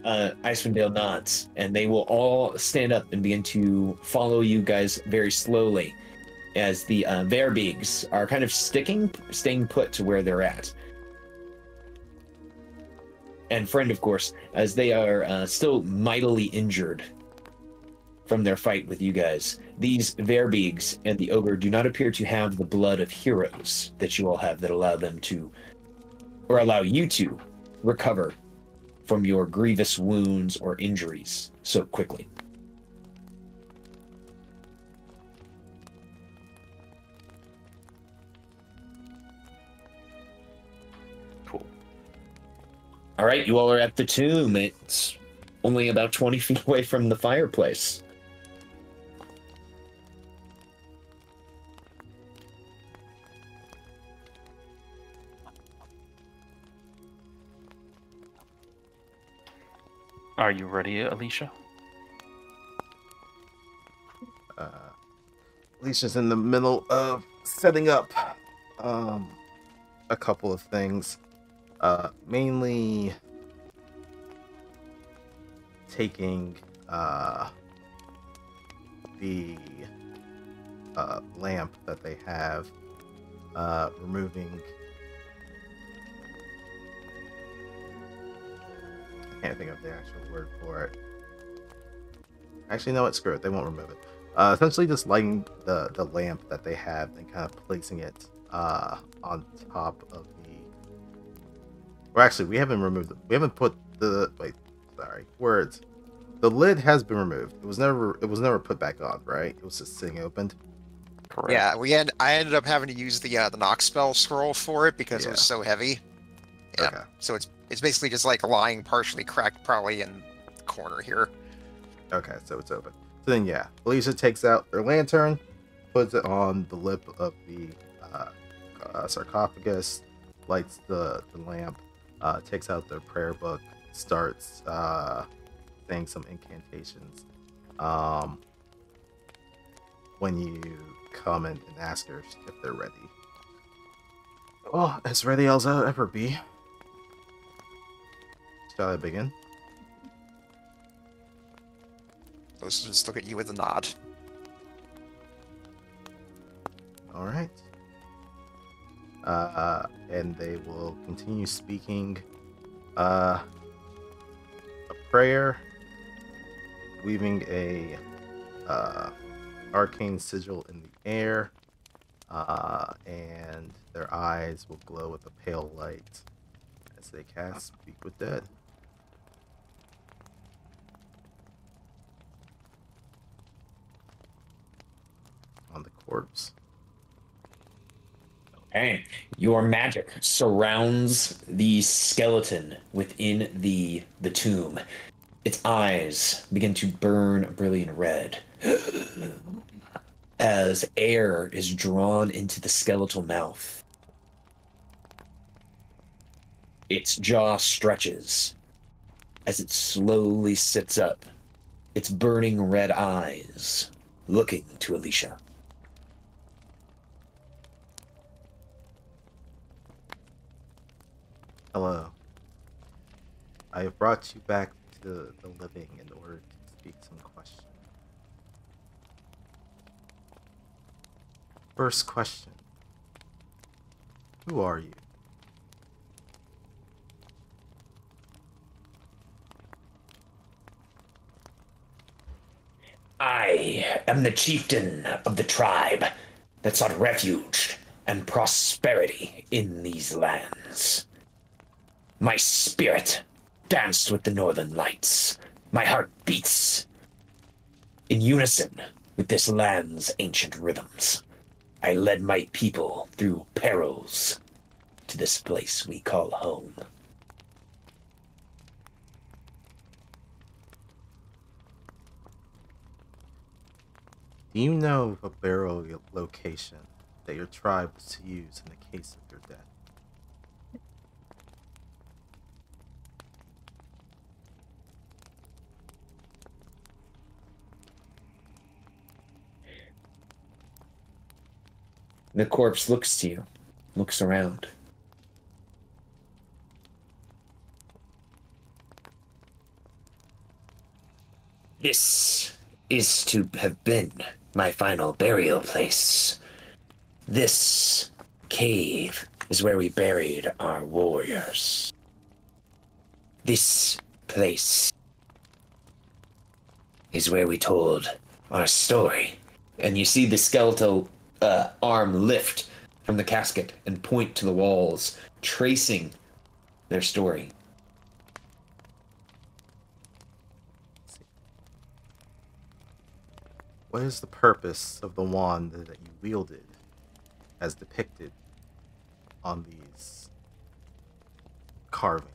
Icewind Dale nods, and they will all stand up and begin to follow you guys very slowly as the Verbeegs are kind of staying put to where they're at. And Friend, of course, as they are still mightily injured from their fight with you guys. These Verbeegs and the ogre do not appear to have the blood of heroes that you all have that allow them to, or allow you to, recover from your grievous wounds or injuries so quickly. Cool. All right, you all are at the tomb. It's only about 20 feet away from the fireplace. Are you ready, Alicia? Alicia's in the middle of setting up a couple of things. Mainly taking the lamp that they have, removing. I can't think of the actual word for it. Actually, no, it's screw it. They won't remove it. Essentially, just lighting the lamp that they have and kind of placing it on top of the. Or actually, we haven't removed it. We haven't put the. Wait, sorry. Words. The lid has been removed. It was never put back on, right? It was just sitting opened. Correct. Yeah, I ended up having to use the knock spell scroll for it because it was so heavy. Yeah. Okay. So it's basically just like lying partially cracked, probably in the corner here. Okay, so it's open. So then, yeah, Alicia takes out their lantern, puts it on the lip of the sarcophagus, lights the lamp, takes out their prayer book, starts saying some incantations. When you come and ask her if they're ready. Oh, as ready as I'll ever be. Shall I begin? Let's just look at you with a nod. All right. And they will continue speaking a prayer, weaving a arcane sigil in the air, and their eyes will glow with a pale light as they cast Speak with Dead. On the corpse. Okay. Your magic surrounds the skeleton within the tomb. Its eyes begin to burn a brilliant red as air is drawn into the skeletal mouth. Its jaw stretches as it slowly sits up, its burning red eyes looking to Alicia. Hello. I have brought you back to the living in order to speak some questions. First question. Who are you? I am the chieftain of the tribe that sought refuge and prosperity in these lands. My spirit danced with the northern lights. My heart beats in unison with this land's ancient rhythms. I led my people through perils to this place we call home. Do you know of a burial location that your tribe was to use in the case of your death? The corpse looks to you, looks around. This is to have been my final burial place. This cave is where we buried our warriors. This place is where we told our story. And you see the skeletal arm lift from the casket and point to the walls, tracing their story. What is the purpose of the wand that you wielded as depicted on these carvings?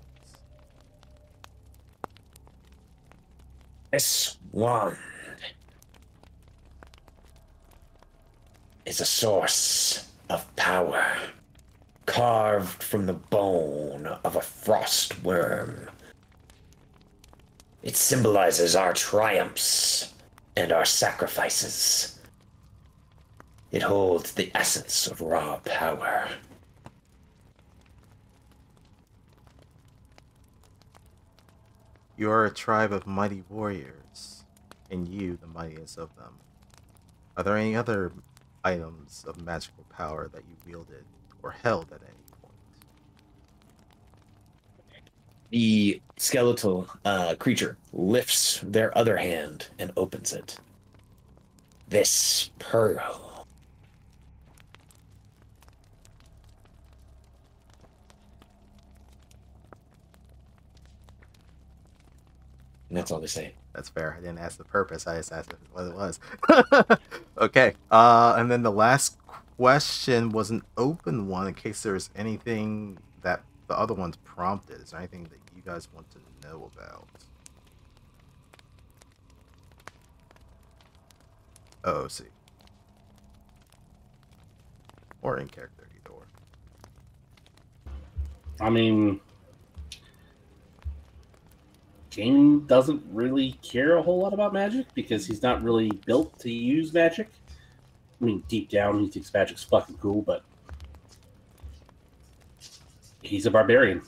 This wand is a source of power, carved from the bone of a frost worm. It symbolizes our triumphs and our sacrifices. It holds the essence of raw power. You are a tribe of mighty warriors, and you the mightiest of them. Are there any other items of magical power that you wielded or held at any point? The skeletal creature lifts their other hand and opens it. This pearl. And that's all they say. That's fair. I didn't ask the purpose. I just asked what it was. Okay. And then the last question was an open one in case there's anything that the other ones prompted. Is there anything that you guys want to know about? Oh, see. Or in character, either or. I mean, Game doesn't really care a whole lot about magic because he's not really built to use magic. I mean, deep down, he thinks magic's fucking cool, but he's a barbarian.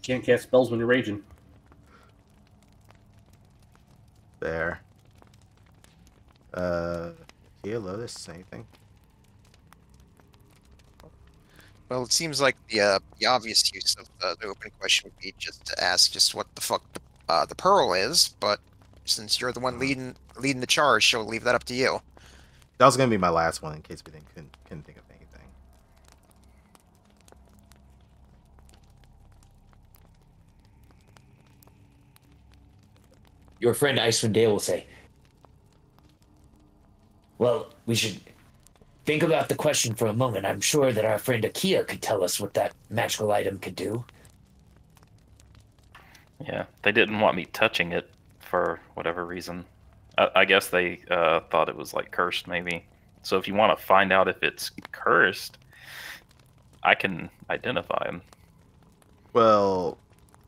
Can't cast spells when you're raging. There. Kia, Lotus, anything? Well, it seems like the obvious use of the open question would be just to ask just what the fuck the pearl is, but since you're the one leading the charge, she'll leave that up to you. That was gonna be my last one in case we couldn't think of anything. Your friend Icewind Dale will say, well, we should think about the question for a moment. I'm sure that our friend Akia could tell us what that magical item could do. Yeah, they didn't want me touching it for whatever reason. I guess they thought it was like cursed, maybe. So if you want to find out if it's cursed, I can identify him. Well,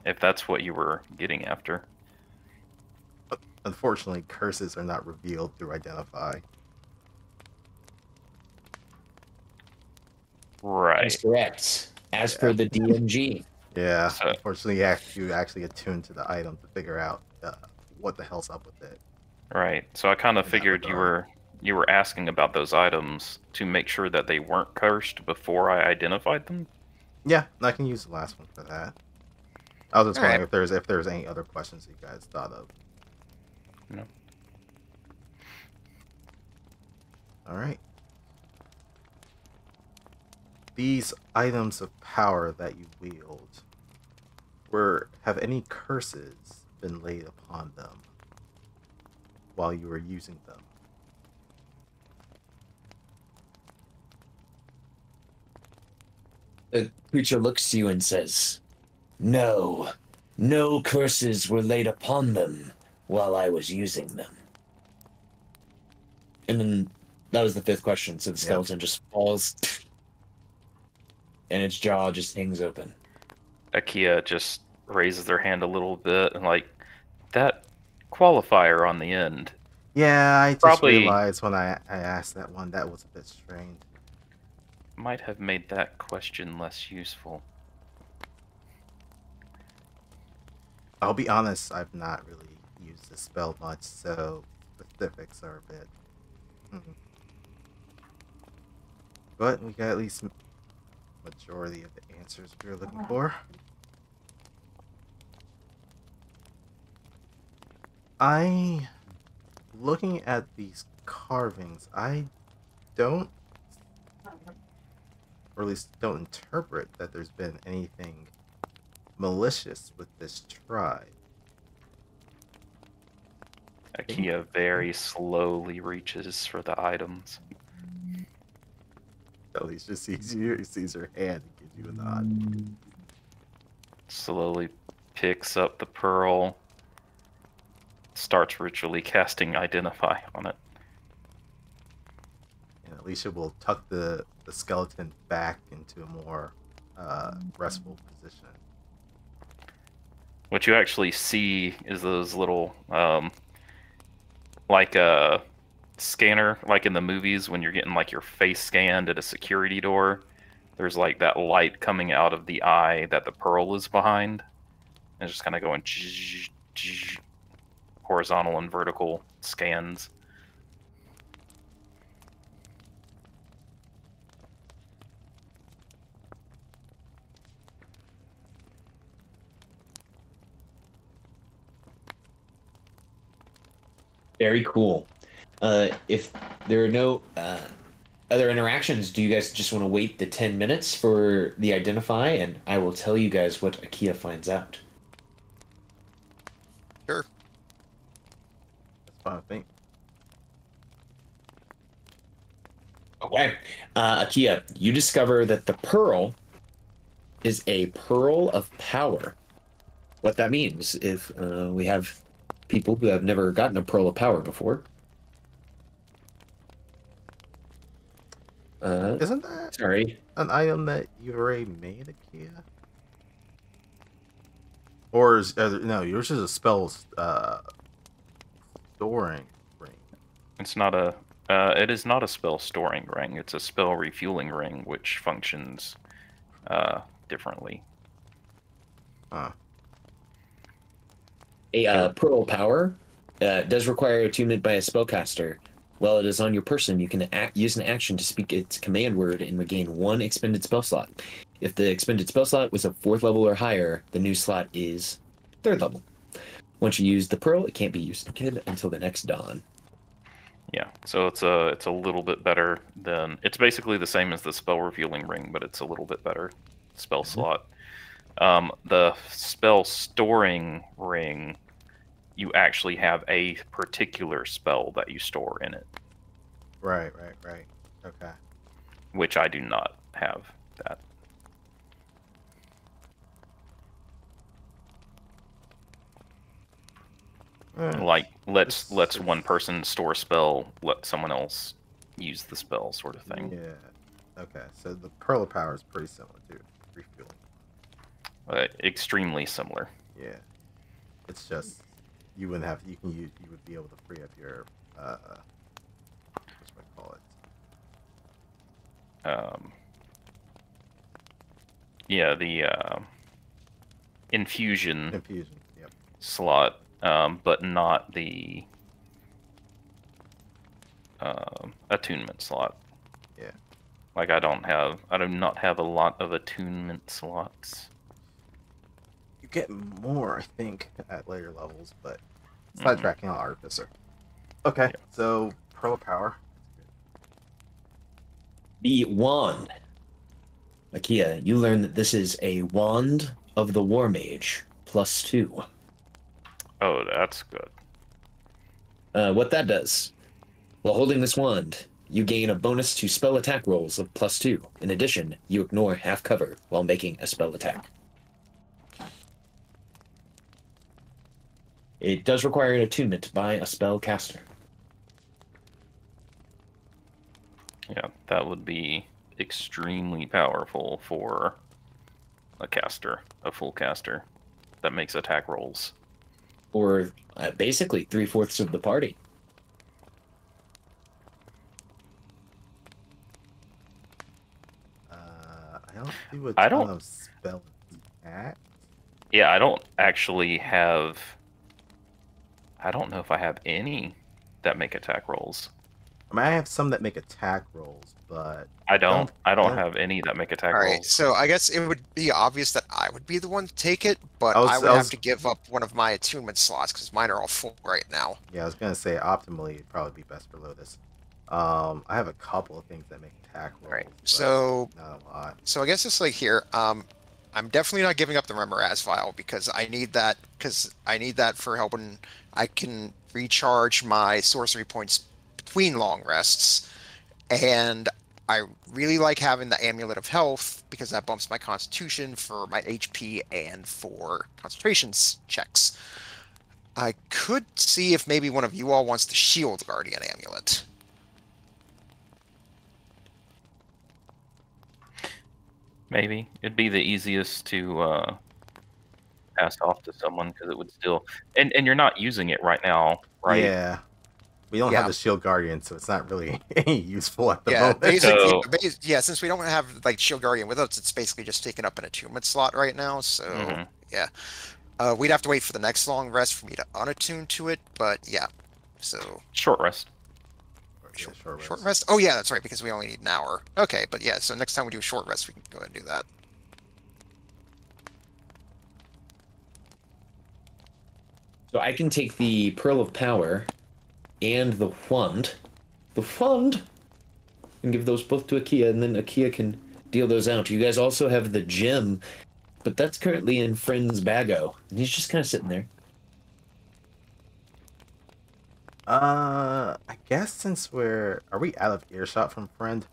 If that's what you were getting after. unfortunately, curses are not revealed through identify. Right. That's correct. As per the DMG. Yeah, So- unfortunately, you actually attune to the item to figure out what the hell's up with it. Right. So I kind of In that figured regard. you were asking about those items to make sure that they weren't cursed before I identified them. Yeah, I can use the last one for that. I was just Alright. wondering if there's any other questions you guys thought of. No. All right. These items of power that you wield, have any curses been laid upon them while you were using them? The creature looks to you and says, no, no curses were laid upon them while I was using them. And then that was the fifth question, so the skeleton just falls and its jaw just hangs open. Akia just raises their hand a little bit and like that qualifier on the end. Yeah, I just Probably- realized when I asked that one, that was a bit strange. Might have made that question less useful. I'll be honest, I've not really used this spell much, so specifics are a bit... But we got at least majority of the answers we were looking for. Looking at these carvings, I don't, or at least don't interpret that there's been anything malicious with this tribe. Akia very slowly reaches for the items. So he just sees you, he sees her hand and gives you a nod. Slowly picks up the pearl. Starts ritually casting Identify on it. And Alicia will tuck the skeleton back into a more restful position. What you actually see is those little, like a scanner, like in the movies when you're getting like your face scanned at a security door. There's like that light coming out of the eye that the pearl is behind. And it's just kind of going horizontal and vertical scans. Very cool. If there are no other interactions, do you guys just want to wait the 10 minutes for the identify, and I will tell you guys what Akia finds out. Sure. That's fine, I think. Okay. Akia, you discover that the pearl is a pearl of power. What that means, if we have people who have never gotten a pearl of power before. Isn't that Sorry. an item that you've already made, Akia? Or is no, yours is a spell storing ring. It's not a. It is not a spell storing ring. It's a spell refueling ring, which functions differently. Huh. A pearl power does require attunement by a spellcaster. While it is on your person, you can use an action to speak its command word and regain 1 expended spell slot. If the expended spell slot was a 4th level or higher, the new slot is 3rd level. Once you use the pearl, it can't be used again until the next dawn. Yeah, so it's a little bit better than, it's basically the same as the spell refueling ring, but it's a little bit better spell slot. The spell storing ring, you actually have a particular spell that you store in it. Right. Okay. Which I do not have that. Like lets one person store a spell, let someone else use the spell, sort of thing. Yeah. Okay. So the pearl of power is pretty similar to refueling. Extremely similar. Yeah. It's just you wouldn't have you would be able to free up your what's I call it? Yeah, the infusion Yep. slot, but not the attunement slot. Yeah. Like I do not have a lot of attunement slots. You get more, I think, at later levels, but sidetracking on Artificer. Okay, Yeah. so Pearl of Power. The wand. Akia, you learn that this is a wand of the War Mage, +2. Oh, that's good. What that does, while holding this wand, you gain a bonus to spell attack rolls of +2. In addition, you ignore half cover while making a spell attack. It does require an attunement by a spell caster. Yeah, that would be extremely powerful for a caster, a full caster that makes attack rolls. Or basically 3/4 of the party. I don't do a ton of spell attack. Yeah, I don't actually have. I don't know if I have any that make attack rolls. I mean, I have some that make attack rolls, but I don't have any that make attack All right, rolls. so I guess it would be obvious that I would be the one to take it, but I I would was- have to give up one of my attunement slots because mine are all full right now. yeah, I was gonna say optimally it'd probably be best for Lotus. I have a couple of things that make attack rolls. Right, but so not a lot. So I guess it's like here. I'm definitely not giving up the Remoraz vial because I need that for helping. I can recharge my sorcery points between long rests, and I really like having the Amulet of Health because that bumps my Constitution for my HP and for concentrations checks. I could see if maybe one of you all wants the Shield Guardian Amulet. Maybe it'd be the easiest to passed off to someone because it would still, and you're not using it right now, right? Yeah. We don't have the shield guardian, so it's not really any useful at the moment. Basically, So- yeah, since we don't have like Shield Guardian with us, it's basically just taking up an attunement slot right now. So Mhm. yeah, we'd have to wait for the next long rest for me to unattune to it. But yeah, so Short rest. Yeah, short rest. Oh yeah, that's right, because we only need an hour. Okay, but yeah, so next time we do a short rest, we can go ahead and do that. So I can take the Pearl of Power and the Wand. The Wand! And give those both to Akia, and then Akia can deal those out. You guys also have the gem, but that's currently in Friend's Bago. And he's just kind of sitting there. I guess since are we out of earshot from Friend?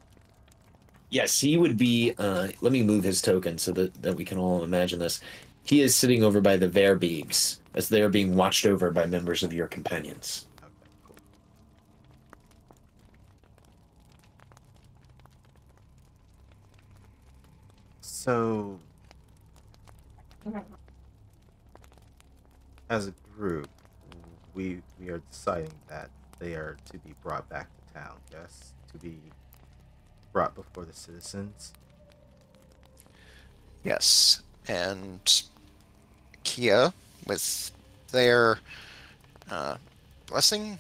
Yes, he would be, let me move his token so that we can all imagine this. He is sitting over by the Verbeegs, as they are being watched over by members of your companions. Okay, cool. So, as a group, we are deciding that they are to be brought back to town, yes? To be brought before the citizens. Yes, and Kia, with their blessing,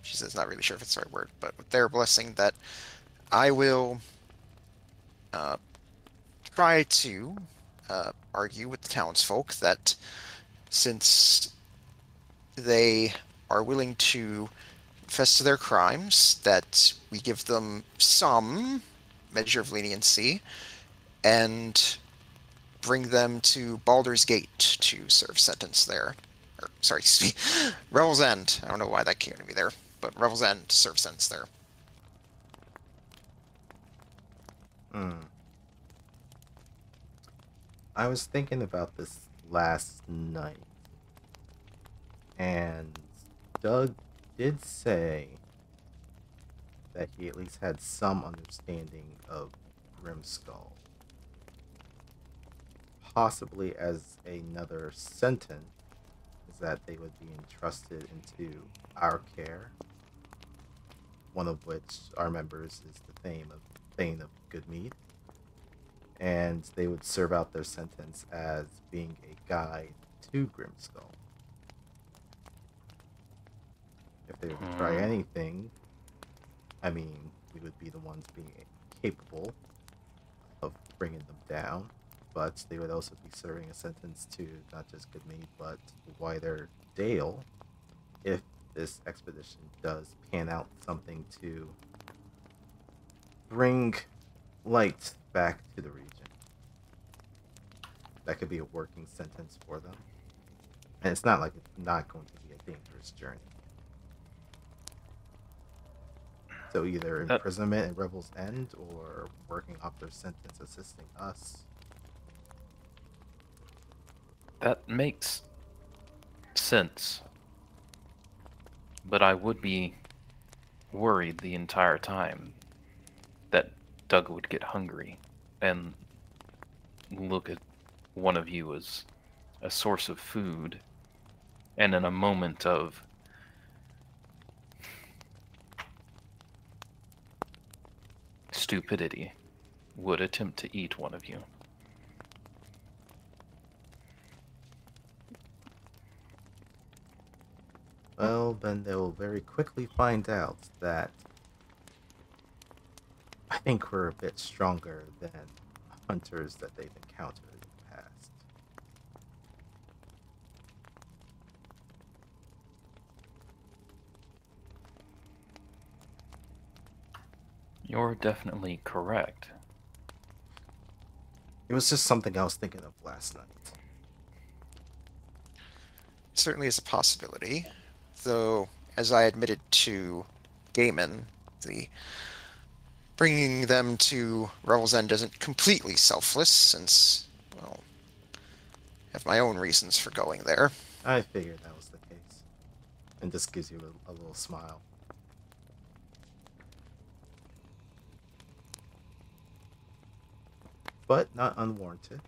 she says not really sure if it's the right word, but with their blessing, that I will try to argue with the townsfolk that since they are willing to confess to their crimes, that we give them some measure of leniency and bring them to Baldur's Gate to serve sentence there. Or, sorry, Revel's End. I don't know why that came to me there, but Revel's End to serve sentence there. I was thinking about this last night, and Doug did say that he at least had some understanding of Grimskull. Possibly as another sentence is that they would be entrusted into our care, one of which our members is the Thane of Goodmead, and they would serve out their sentence as being a guide to Grimskull. If they were to try anything, I mean, we would be the ones being capable of bringing them down, but they would also be serving a sentence to not just Goodmead, but wider Dale, if this expedition does pan out something to bring light back to the region. That could be a working sentence for them. And it's not like it's not going to be a dangerous journey. So either imprisonment at Revel's End or working off their sentence, assisting us. That makes sense. But I would be worried the entire time that Doug would get hungry and look at one of you as a source of food, and in a moment of stupidity would attempt to eat one of you. Well, then they'll very quickly find out that I think we're a bit stronger than hunters that they've encountered in the past. You're definitely correct. It was just something I was thinking of last night. Certainly is a possibility, though, as I admitted to Gaiman, the bringing them to Revel's End isn't completely selfless, since, well, I have my own reasons for going there. I figured that was the case. And this gives you a little smile. But not unwarranted.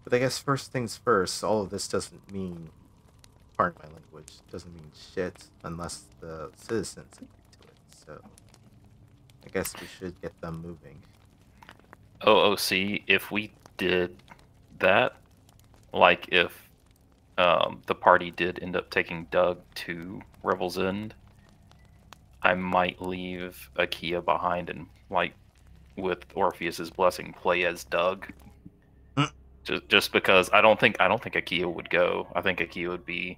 But I guess first things first, all of this doesn't mean, pardon my language, doesn't mean shit unless the citizens agree to it. So I guess we should get them moving. OOC, if we did that, like if the party did end up taking Doug to Revel's End, I might leave Akia behind and, like, with Orpheus's blessing, play as Doug. Mm. Just because I don't think Akia would go. I think Akia would be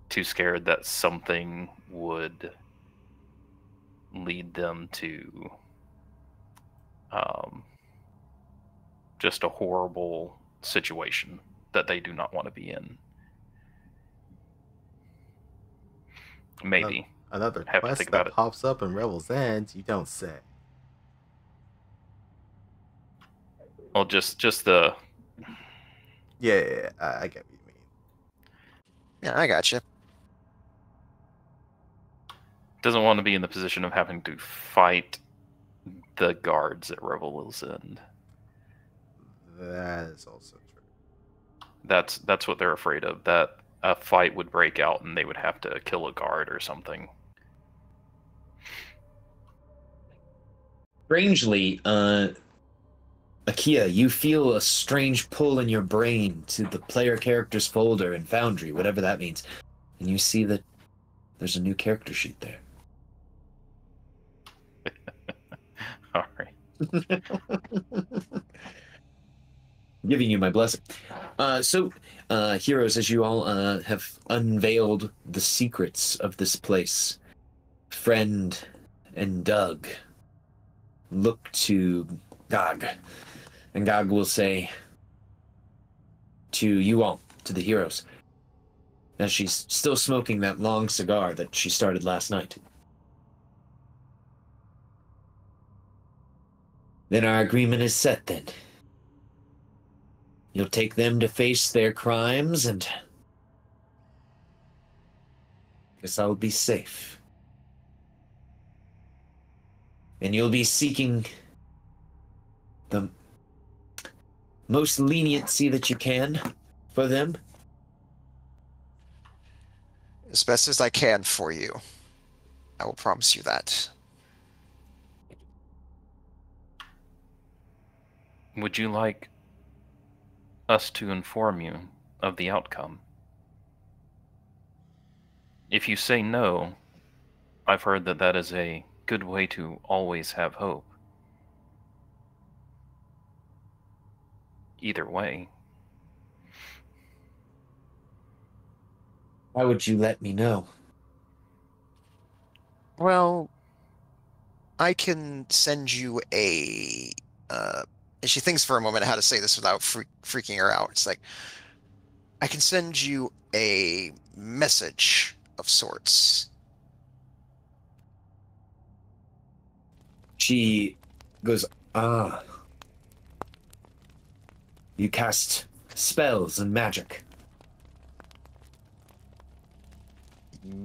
too scared that something would lead them to just a horrible situation that they do not want to be in. Maybe. Another Have to quest think that about it. pops up in Revel's End, you don't say. Well, just the Yeah, I get what you mean. Yeah, I got you. doesn't want to be in the position of having to fight the guards at Revel's End. That is also true. That's what they're afraid of. That a fight would break out and they would have to kill a guard or something. Strangely, Akia, you feel a strange pull in your brain to the player characters folder in Foundry, whatever that means. And you see that there's a new character sheet there. All right. Giving you my blessing. So, heroes, as you all have unveiled the secrets of this place, Friend and Doug look to Gog, and Gog will say to you all, to the heroes, as she's still smoking that long cigar that she started last night. Then our agreement is set, then. You'll take them to face their crimes, and guess I'll be safe. And you'll be seeking the most leniency that you can for them. As best as I can for you. I will promise you that. Would you like us to inform you of the outcome? If you say no, I've heard that that is a good way to always have hope. Either way. How would you let me know? Well, I can send you a... and she thinks for a moment how to say this without freaking her out. It's like, I can send you a message of sorts. She goes, ah. You cast spells and magic.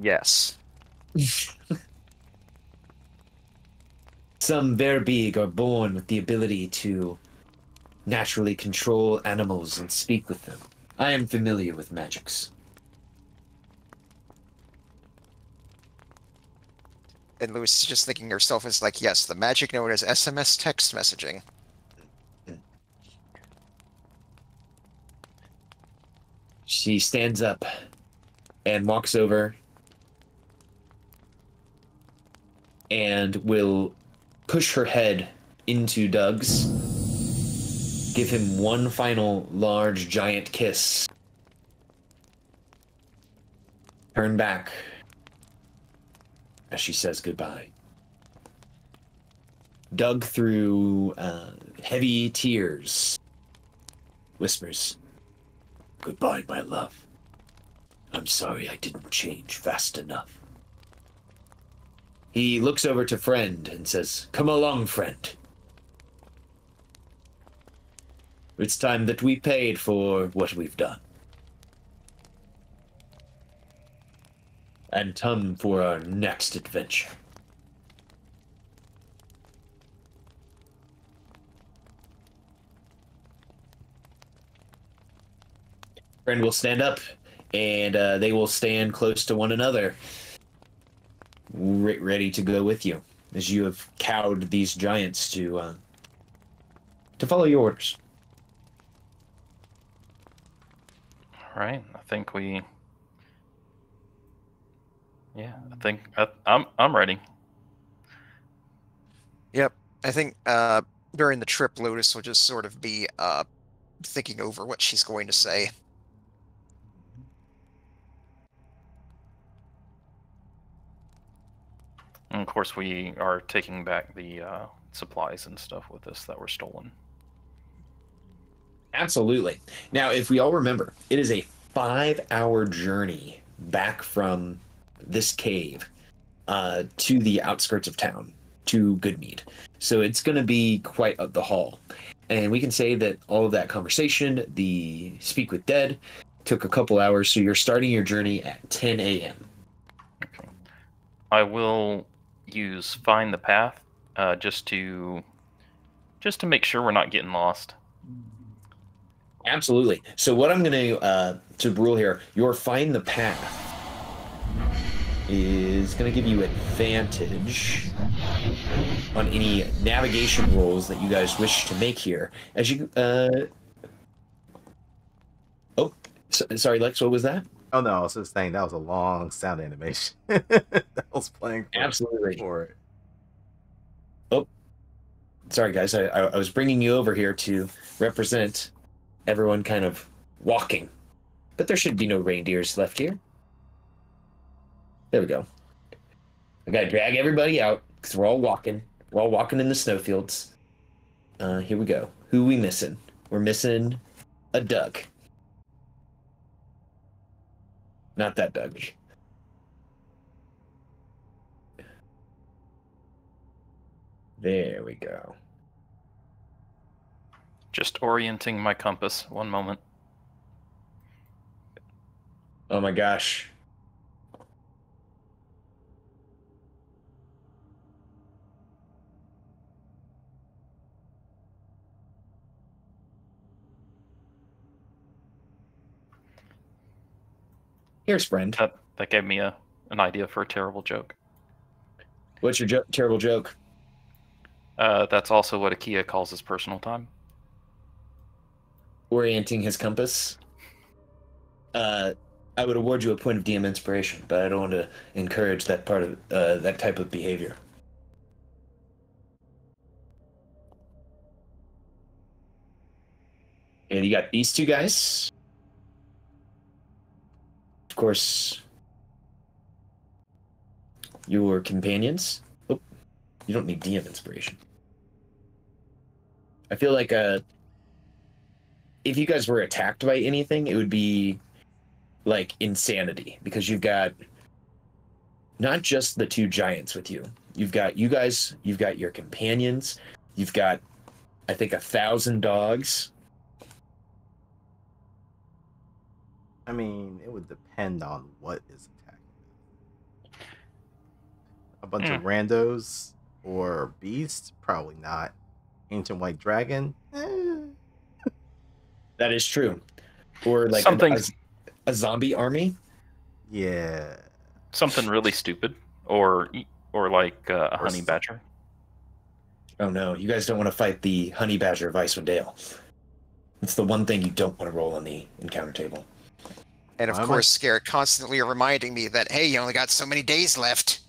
Yes. Some Verbeeg are born with the ability to naturally control animals and speak with them. I am familiar with magics. And Lewis is just thinking to herself, is like, yes, the magic known as SMS text messaging. She stands up and walks over and will push her head into Doug's, give him one final large giant kiss, turn back as she says goodbye. Doug, through heavy tears, whispers, "Goodbye, my love. I'm sorry I didn't change fast enough." He looks over to Friend and says, "Come along, friend. It's time that we paid for what we've done. And time for our next adventure." Friend will stand up, and they will stand close to one another, ready to go with you, as you have cowed these giants to follow your orders. All right. I think we. Yeah, I think I'm ready. Yep. I think during the trip, Lotus will just sort of be thinking over what she's going to say. And of course, we are taking back the supplies and stuff with us that were stolen. Absolutely. Now, if we all remember, it is a 5-hour journey back from this cave to the outskirts of town, to Goodmead. So it's going to be quite the haul. And we can say that all of that conversation, the speak with dead, took a couple hours. So you're starting your journey at 10 a.m. Okay. I will use find the path just to make sure we're not getting lost. Absolutely. So what I'm going to rule here, your find the path is going to give you advantage on any navigation rolls that you guys wish to make here. As you, sorry, Lex, what was that? Oh no, I was just saying that was a long sound animation that was playing. Absolutely. For it. Oh, sorry guys, I was bringing you over here to represent everyone kind of walking, but there should be no reindeers left here. There we go. I gotta drag everybody out because we're all walking. We're all walking in the snowfields. Here we go. Who we missing? We're missing a Doug. Not that Doug. There we go. Just orienting my compass. One moment. Oh my gosh. Here's friend. That gave me an idea for a terrible joke. What's your terrible joke? That's also what Akia calls his personal time. Orienting his compass. I would award you a point of DM inspiration, but I don't want to encourage that part of that type of behavior. And you got these two guys. Of course, your companions. Oh, you don't need DM inspiration. I feel like if you guys were attacked by anything, it would be like insanity, because you've got not just the two giants with you. You've got you guys, you've got your companions, you've got, I think, 1,000 dogs. I mean, it would depend on what is attacking. A bunch of randos or beasts? Probably not. Ancient white dragon? That is true. Or like something, a zombie army? Yeah. Something really stupid, or like a honey badger. Oh no, you guys don't want to fight the honey badger of Icewind Dale. It's the one thing you don't want to roll on the encounter table. And of course, Scarrett constantly reminding me that, hey, you only got so many days left.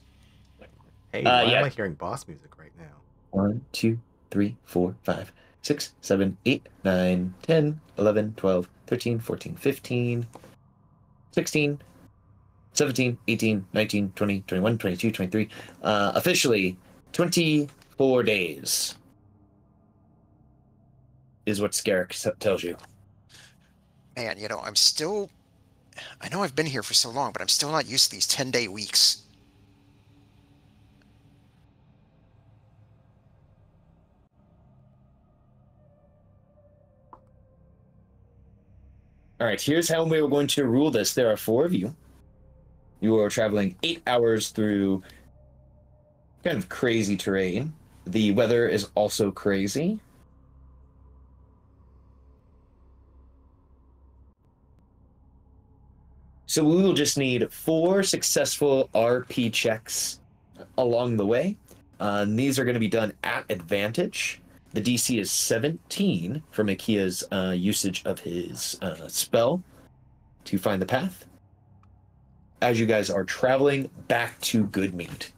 Hey, why am I hearing boss music right now? 1, 2, 3, 4, 5, 6, 7, 8, 9, 10, 11, 12, 13, 14, 15, 16, 17, 18, 19, 20, 21, 22, 23. Officially, 24 days is what Scarrick tells you. Man, I know I've been here for so long, but I'm still not used to these 10-day weeks. All right, here's how we are going to rule this. There are 4 of you. You are traveling 8 hours through kind of crazy terrain. The weather is also crazy. So we will just need 4 successful RP checks along the way. These are going to be done at advantage. The DC is 17 from Akia's usage of his spell to find the path. As you guys are traveling back to Goodmead.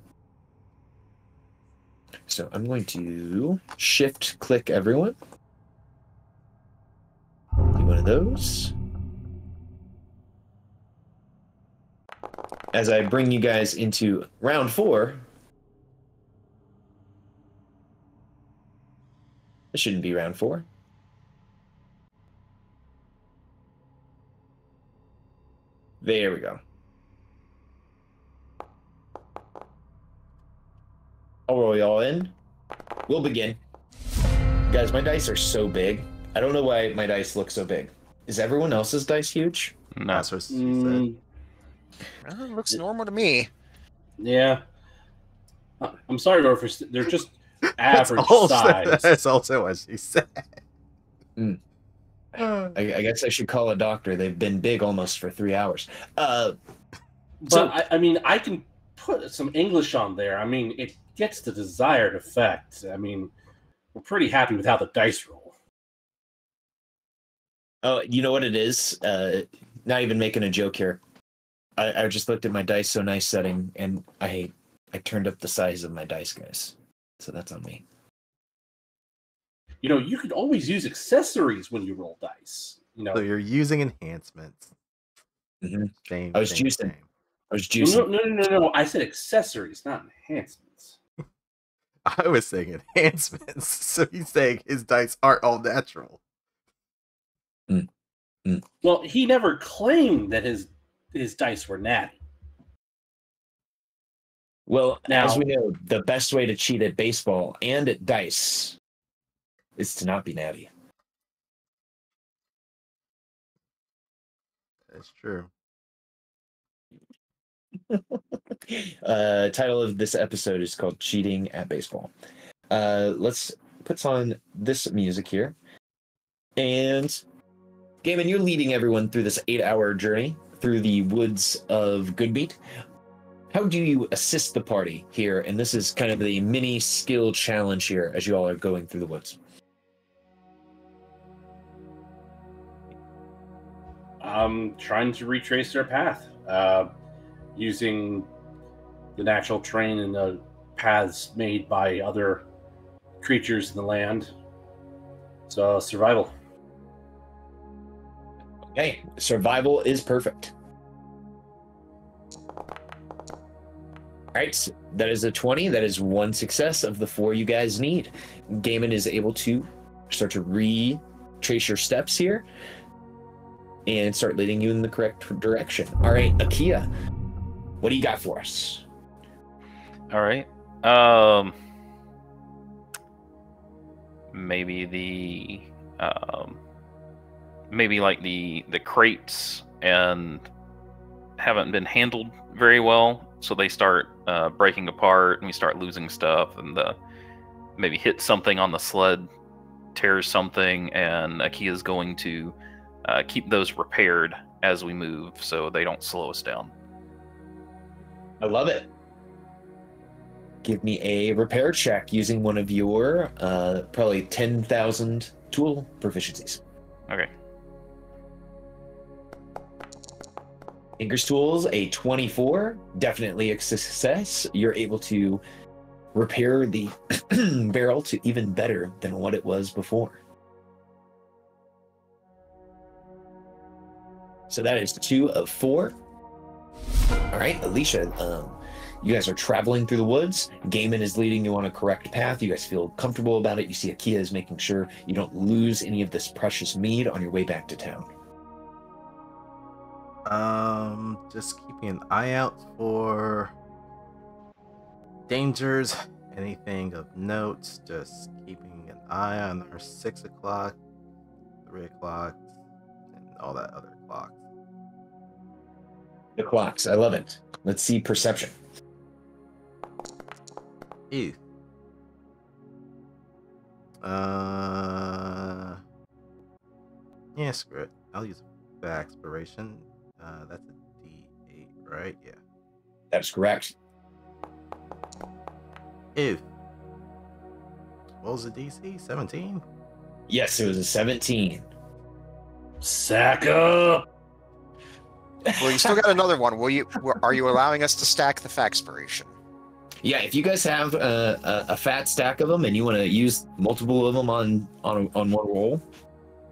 So I'm going to shift-click everyone. Do one of those. As I bring you guys into round 4. This shouldn't be round 4. There we go. I'll roll you all in. We'll begin. Guys, my dice are so big. I don't know why my dice look so big. Is everyone else's dice huge? No. That's what she said. Looks normal to me. Yeah. I'm sorry, Rufus. They're just average size. That's also what she said. I guess I should call a doctor. They've been big almost for 3 hours. But I mean, I can put some English on there. I mean, it gets the desired effect. I mean, we're pretty happy with how the dice roll. Oh, you know what it is? Not even making a joke here. I just looked at my dice so nice setting, and I turned up the size of my dice, guys. So that's on me. You know, you could always use accessories when you roll dice. You know, So you're using enhancements. Mm-hmm. Same. I was same, juicing. same. I was juicing. No. I said accessories, not enhancements. I was saying enhancements. So he's saying his dice aren't all natural. Well, he never claimed that his dice were natty. Well, Now- as we know, the best way to cheat at baseball and at dice is to not be natty. That's true. Title of this episode is called Cheating at Baseball. Let's put on this music here. And Gaiman, you're leading everyone through this 8-hour journey through the woods of Goodmead. How do you assist the party here? And this is kind of the mini skill challenge here as you all are going through the woods. I'm trying to retrace their path using the natural terrain and the paths made by other creatures in the land. So survival. Okay, survival is perfect. All right, so that is a 20. That is 1 success of the 4 you guys need. Gaiman is able to start to retrace your steps here and start leading you in the correct direction. All right, Akia, what do you got for us? All right. Maybe like the crates and haven't been handled very well, so they start breaking apart and we start losing stuff, and maybe hit something on the sled, tears something, and Akia's going to keep those repaired as we move so they don't slow us down. I love it. Give me a repair check using one of your probably 10,000 tool proficiencies. Okay. Inger's Tools, a 24, definitely a success. You're able to repair the barrel to even better than what it was before. So that is 2 of 4. All right, Alicia, you guys are traveling through the woods. Gaiman is leading you on a correct path. You guys feel comfortable about it. You see Akia is making sure you don't lose any of this precious mead on your way back to town. Just keeping an eye out for dangers, anything of note. Just keeping an eye on our 6 o'clock, 3 o'clock, and all that other clock. The clocks, I love it. Let's see perception. Ew. Yeah, screw it. I'll use back expiration. That's a right? Yeah. That's correct. If what was the DC? 17? Yes, it was a 17. Sack up. Well, you still got another one. Are you allowing us to stack the Faxpiration? Yeah, if you guys have a fat stack of them and you want to use multiple of them on one roll,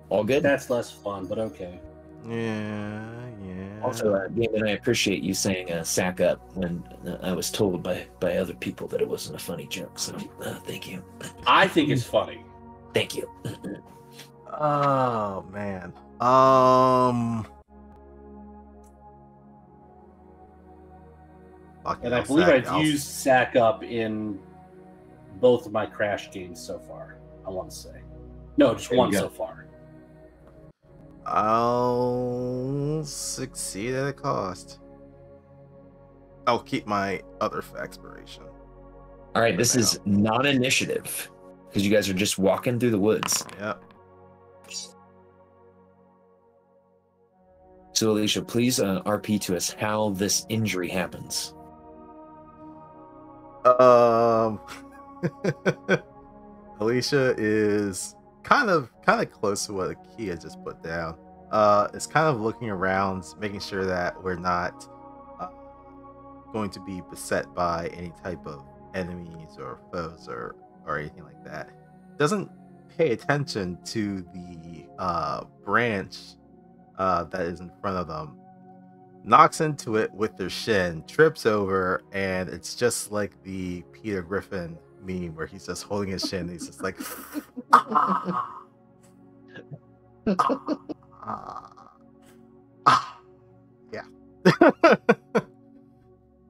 all good. That's less fun, but okay. Yeah. Also, Damon, I appreciate you saying "sack up" when I was told by other people that it wasn't a funny joke. So, thank you. I think it's funny. Thank you. Oh man. And I believe I've used sack up in both of my Crash games so far. I want to say, no, just one so far. I'll succeed at a cost. I'll keep my other Faxpiration. All right, this is non-initiative because you guys are just walking through the woods. Yep. So, Alicia, please RP to us how this injury happens. Alicia is kind of close to what Akia just put down. It's kind of looking around, making sure that we're not going to be beset by any type of enemies or foes or anything like that. Doesn't pay attention to the branch that is in front of them. Knocks into it with their shin, trips over, and it's just like the Peter Griffin meme where he's just holding his shin and he's just like yeah.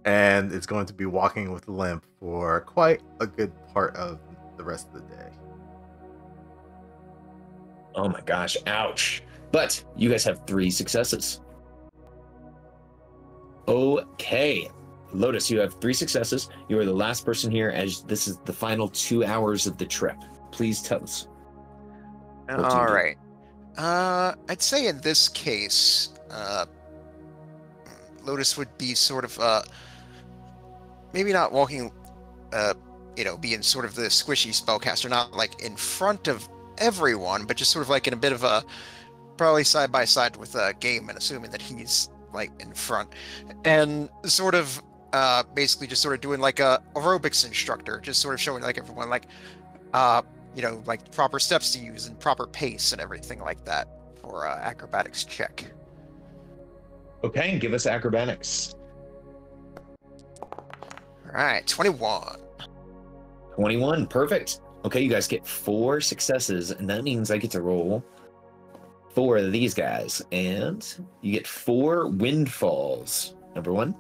And it's going to be walking with a limp for quite a good part of the rest of the day. Oh my gosh, ouch. But you guys have 3 successes. Okay. Lotus, you have 3 successes. You are the last person here as this is the final 2 hours of the trip. Please tell us. All right. I'd say in this case, Lotus would be sort of maybe not walking, being sort of the squishy spellcaster, not like in front of everyone, but just sort of like in a bit of a probably side by side with Game, and assuming that he's like in front, and sort of basically just sort of doing like a aerobics instructor, just sort of showing like everyone like like proper steps to use and proper pace and everything like that for acrobatics check. Okay, give us acrobatics. All right, 21. 21, perfect. Okay, you guys get 4 successes, and that means I get to roll 4 of these guys, and you get 4 windfalls. Number 1.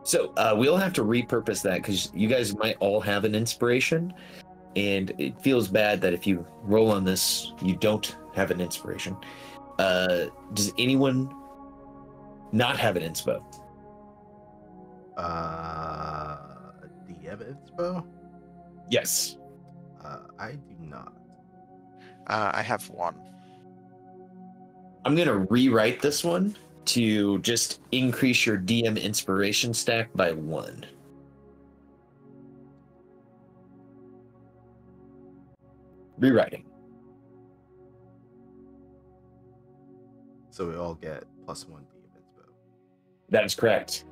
So we'll have to repurpose that because you guys might all have an inspiration, and it feels bad that if you roll on this, you don't have an inspiration. Does anyone not have an inspo? Do you have an inspo? Yes. I do not. I have 1. I'm going to rewrite this one to just increase your DM inspiration stack by 1. Rewriting. So we all get +1 DM inspo. That is correct.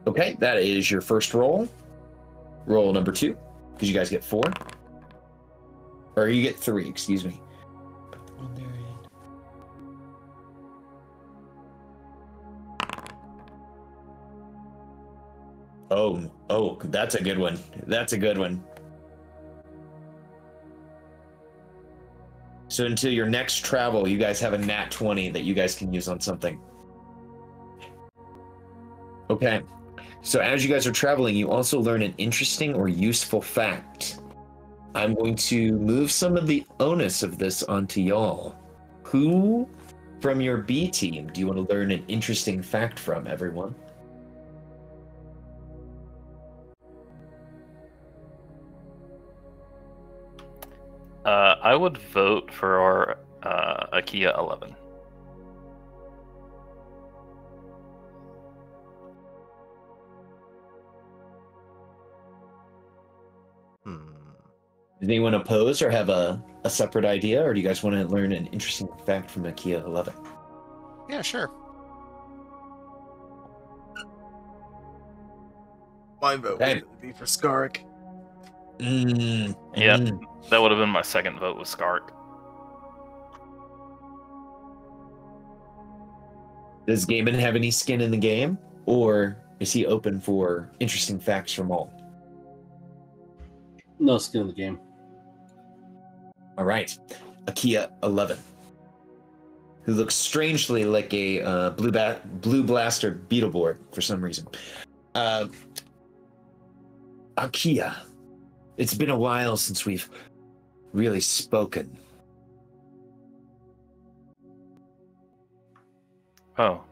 Okay, that is your first roll. Roll number 2, because you guys get 4. Or you get 3, excuse me. Oh, that's a good one. That's a good one. So until your next travel, you guys have a nat 20 that you guys can use on something. Okay. So as you guys are traveling, you also learn an interesting or useful fact. I'm going to move some of the onus of this onto y'all. Who from your B team do you want to learn an interesting fact from, everyone? I would vote for our IKEA 11. Does anyone oppose or have a separate idea, or do you guys want to learn an interesting fact from IKEA 11? Yeah, sure. My vote Okay. would be for Skark. Yeah, that would have been my second vote with Skark. Does Gaiman have any skin in the game, or is he open for interesting facts from all? No skin in the game. All right, IKEA 11, who looks strangely like a blue blaster Beetleborg for some reason. IKEA, it's been a while since we've really spoken. Oh.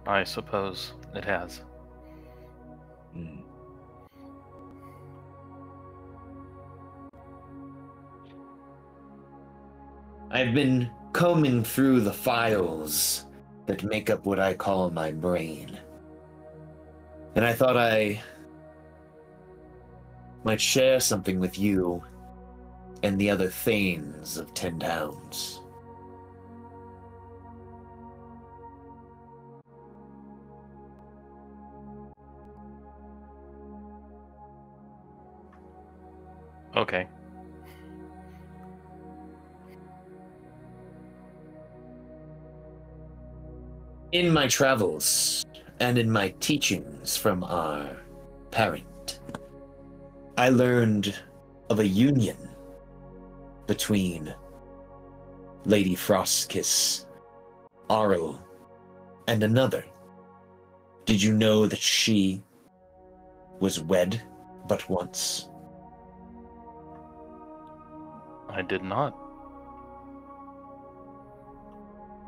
I suppose it has. I've been combing through the files that make up what I call my brain. And I thought I might share something with you and the other Thanes of 10 Towns. Okay. In my travels and in my teachings from our parent, I learned of a union between Lady Frostkiss, Auril, and another. Did you know that she was wed but once? I did not.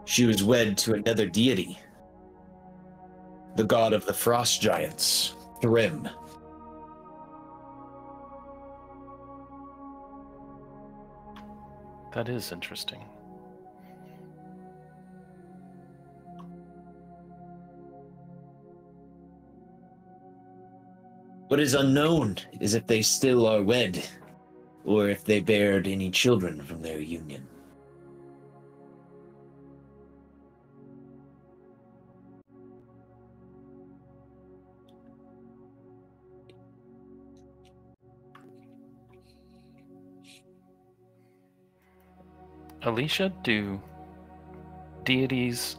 She was wed to another deity, the god of the frost giants, Rime. That is interesting. What is unknown is if they still are wed, or if they bared any children from their union. Alicia, do deities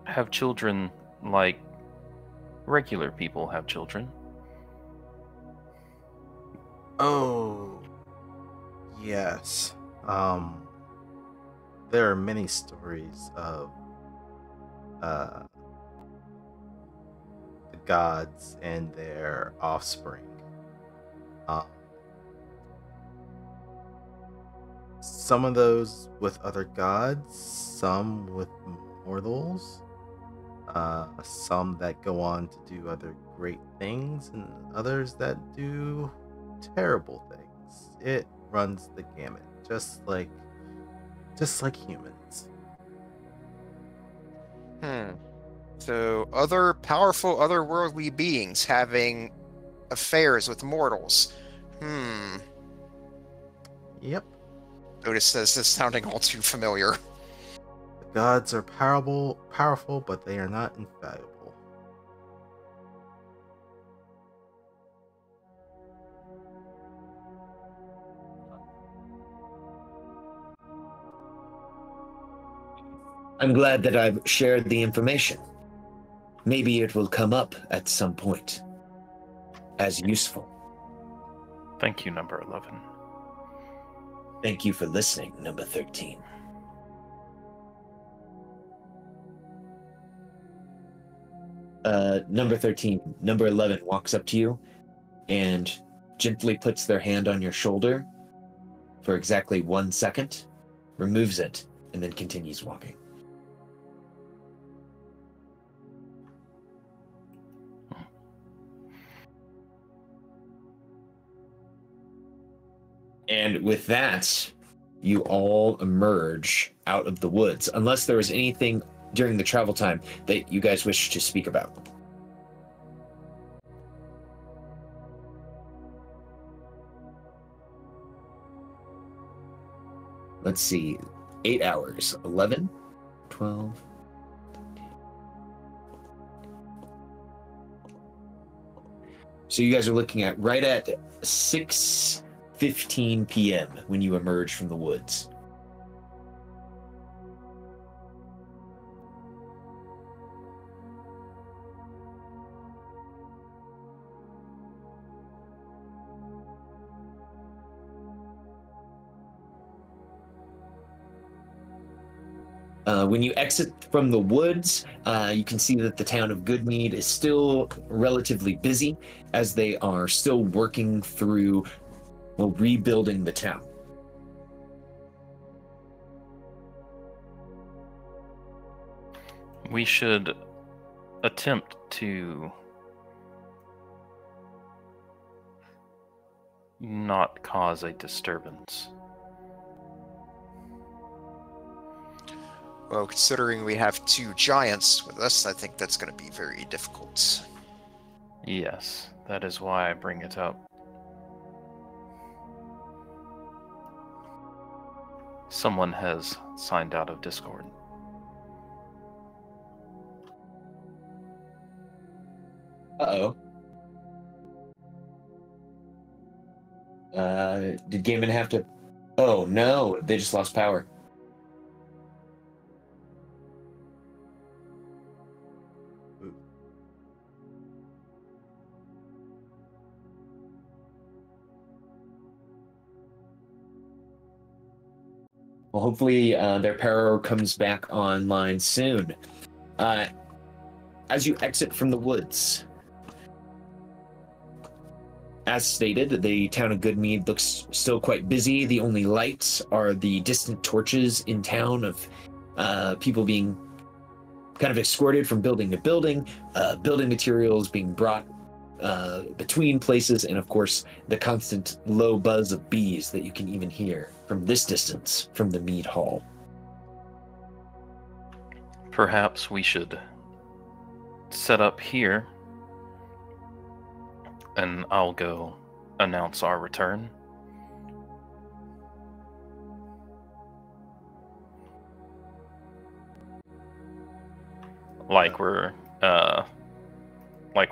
have children like regular people have children? Oh, yes. There are many stories of the gods and their offspring. Some of those with other gods, some with mortals, some that go on to do other great things, and others that do terrible things. It runs the gamut, just like humans. So other powerful, otherworldly beings having affairs with mortals. Yep. Otis says this sounding all too familiar. The gods are powerful, but they are not infallible. I'm glad that I've shared the information. Maybe it will come up at some point as useful. Thank you, number 11. Thank you for listening, number 13. Number 13, number 11 walks up to you and gently puts their hand on your shoulder for exactly 1 second, removes it, and then continues walking. And with that, you all emerge out of the woods, unless there was anything during the travel time that you guys wish to speak about. Let's see, 8 hours, 11, 12. So you guys are looking at right at 6:15 p.m. when you emerge from the woods. When you exit from the woods, you can see that the town of Goodmead is still relatively busy as they are still working through, well, rebuilding the town. We should attempt to not cause a disturbance. Well, considering we have 2 giants with us, I think that's going to be very difficult. Yes, that is why I bring it up. Someone has signed out of Discord. Uh-oh. Did Gaiman have to... Oh, no, they just lost power. Well, hopefully their power comes back online soon. As you exit from the woods, as stated, the town of Goodmead looks still quite busy. The only lights are the distant torches in town of people being kind of escorted from building to building, building materials being brought between places, and of course the constant low buzz of bees that you can even hear from this distance from the mead hall. Perhaps we should set up here, and I'll go announce our return. Like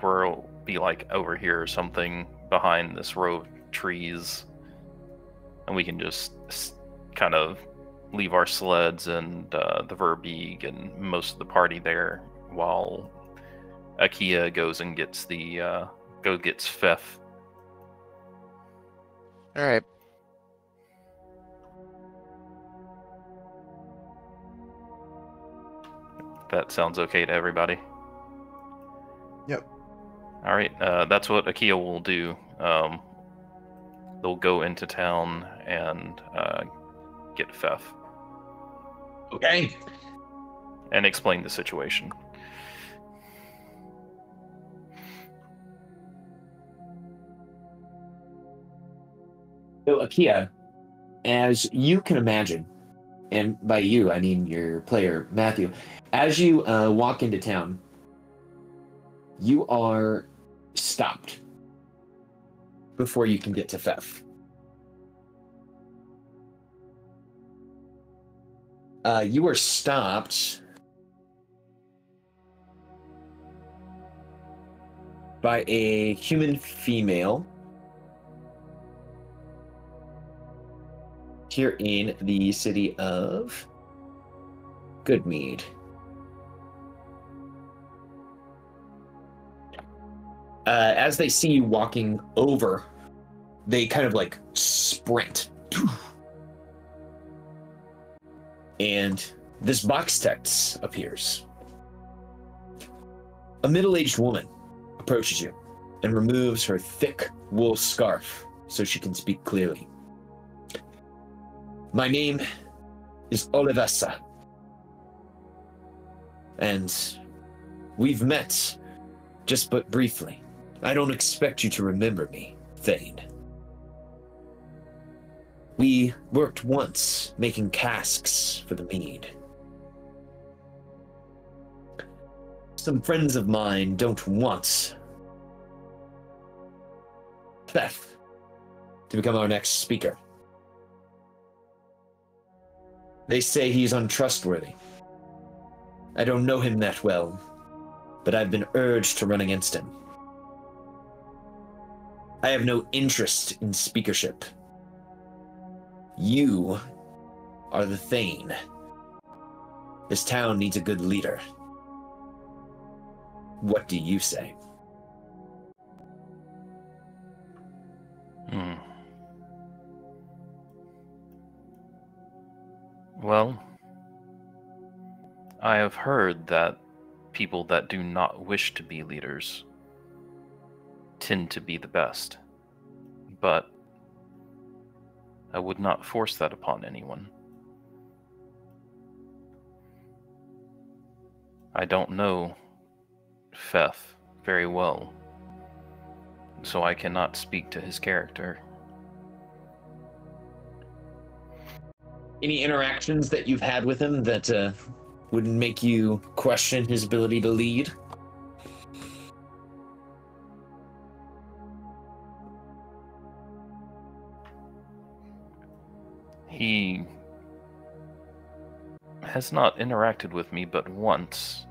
we'll be like over here or something behind this row of trees, and we can just kind of leave our sleds and the Verbeeg and most of the party there while Akia goes and gets the gets Fef. All right. That sounds okay to everybody. Yep. All right, that's what Akia will do. They'll go into town and get Fef. Okay. And explain the situation. So, Akia, as you can imagine, and by you, I mean your player, Matthew, as you walk into town, you are stopped before you can get to Fef. You are stopped by a human female here in the city of Goodmead. As they see you walking over, they kind of like sprint. And this box text appears. A middle-aged woman approaches you and removes her thick wool scarf so she can speak clearly. My name is Olivessa, and we've met just but briefly. I don't expect you to remember me, Thane. We worked once making casks for the mead. Some friends of mine don't want Theth to become our next speaker. They say he's untrustworthy. I don't know him that well, but I've been urged to run against him. I have no interest in speakership. You are the Thane. This town needs a good leader. What do you say? Well, I have heard that people that do not wish to be leaders tend to be the best, but I would not force that upon anyone. I don't know Feth very well, so I cannot speak to his character. Any interactions that you've had with him that would make you question his ability to lead? He has not interacted with me, but once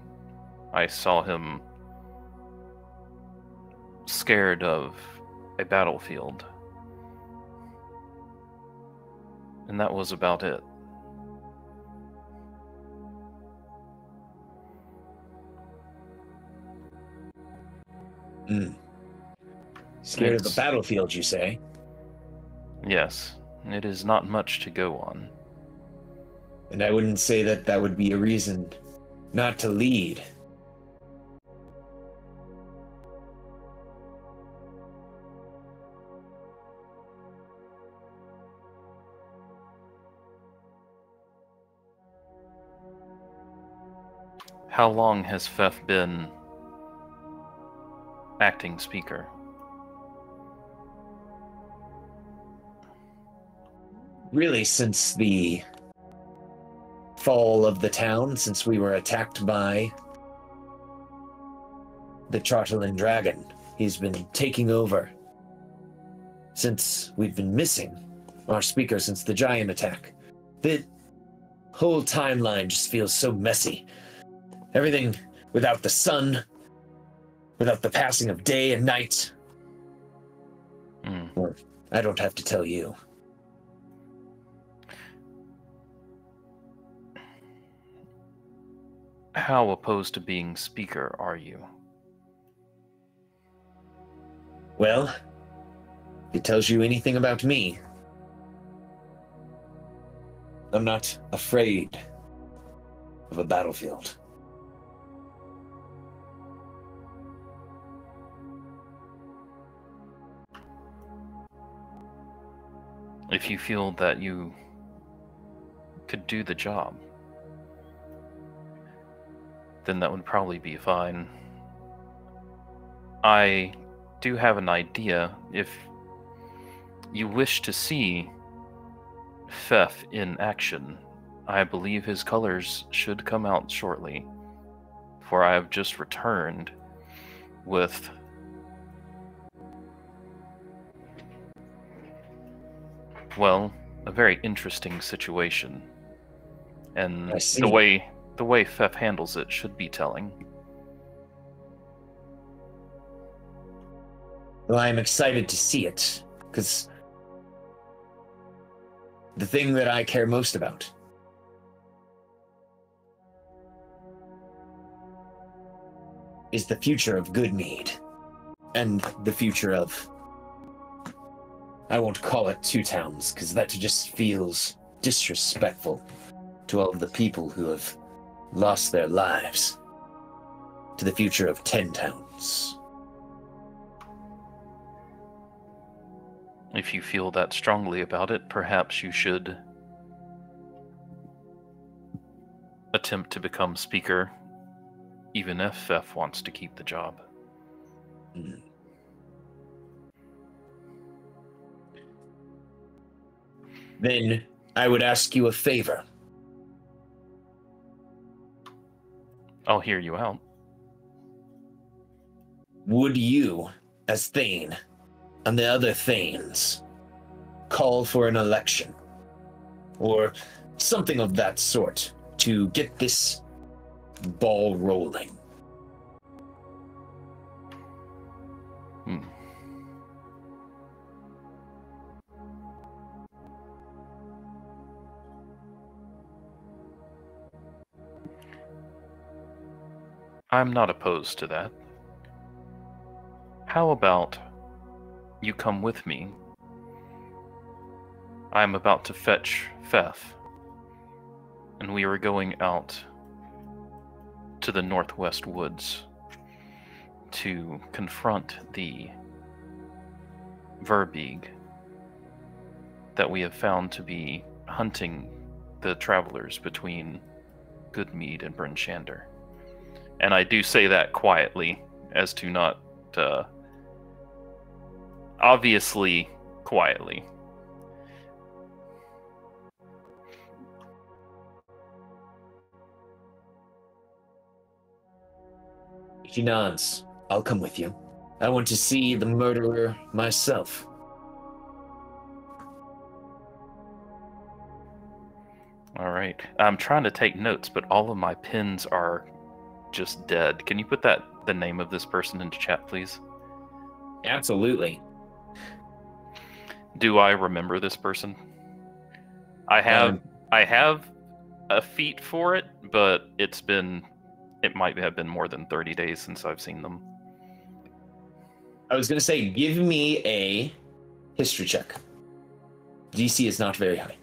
I saw him scared of a battlefield. And that was about it. Scared of the battlefield, you say? Yes, it is not much to go on. And I wouldn't say that that would be a reason not to lead. How long has Feth been acting speaker? Really, since the fall of the town, since we were attacked by the Chartland Dragon. He's been taking over since we've been missing our speaker since the giant attack. The whole timeline just feels so messy. Everything without the sun, without the passing of day and night. Well, I don't have to tell you. How opposed to being speaker are you? Well, if it tells you anything about me, I'm not afraid of a battlefield. If you feel that you could do the job, then that would probably be fine. I do have an idea. If you wish to see Feth in action, I believe his colors should come out shortly, for I have just returned with well, a very interesting situation. And the way Feth handles it should be telling. Well, I'm excited to see it, because the thing that I care most about is the future of Goodmead, and the future of, I won't call it Two Towns, because that just feels disrespectful to all of the people who have lost their lives, to the future of 10 Towns. If you feel that strongly about it, perhaps you should attempt to become speaker, even if Feth wants to keep the job. Then I would ask you a favor. I'll hear you out. Would you, as Thane, and the other Thanes, call for an election? Or something of that sort to get this ball rolling? I'm not opposed to that. How about you come with me? I'm about to fetch Feth, and we are going out to the northwest woods to confront the Verbeeg that we have found to be hunting the travelers between Goodmead and Bryn Shander. And I do say that quietly, as to not, obviously quietly. She nods. I'll come with you. I want to see the murderer myself. All right. I'm trying to take notes, but all of my pins are just dead. Can you put the name of this person into chat, please? Absolutely. Do I remember this person? I have a feat for it, but it might have been more than 30 days since I've seen them. I was going to say, give me a history check. DC is not very high.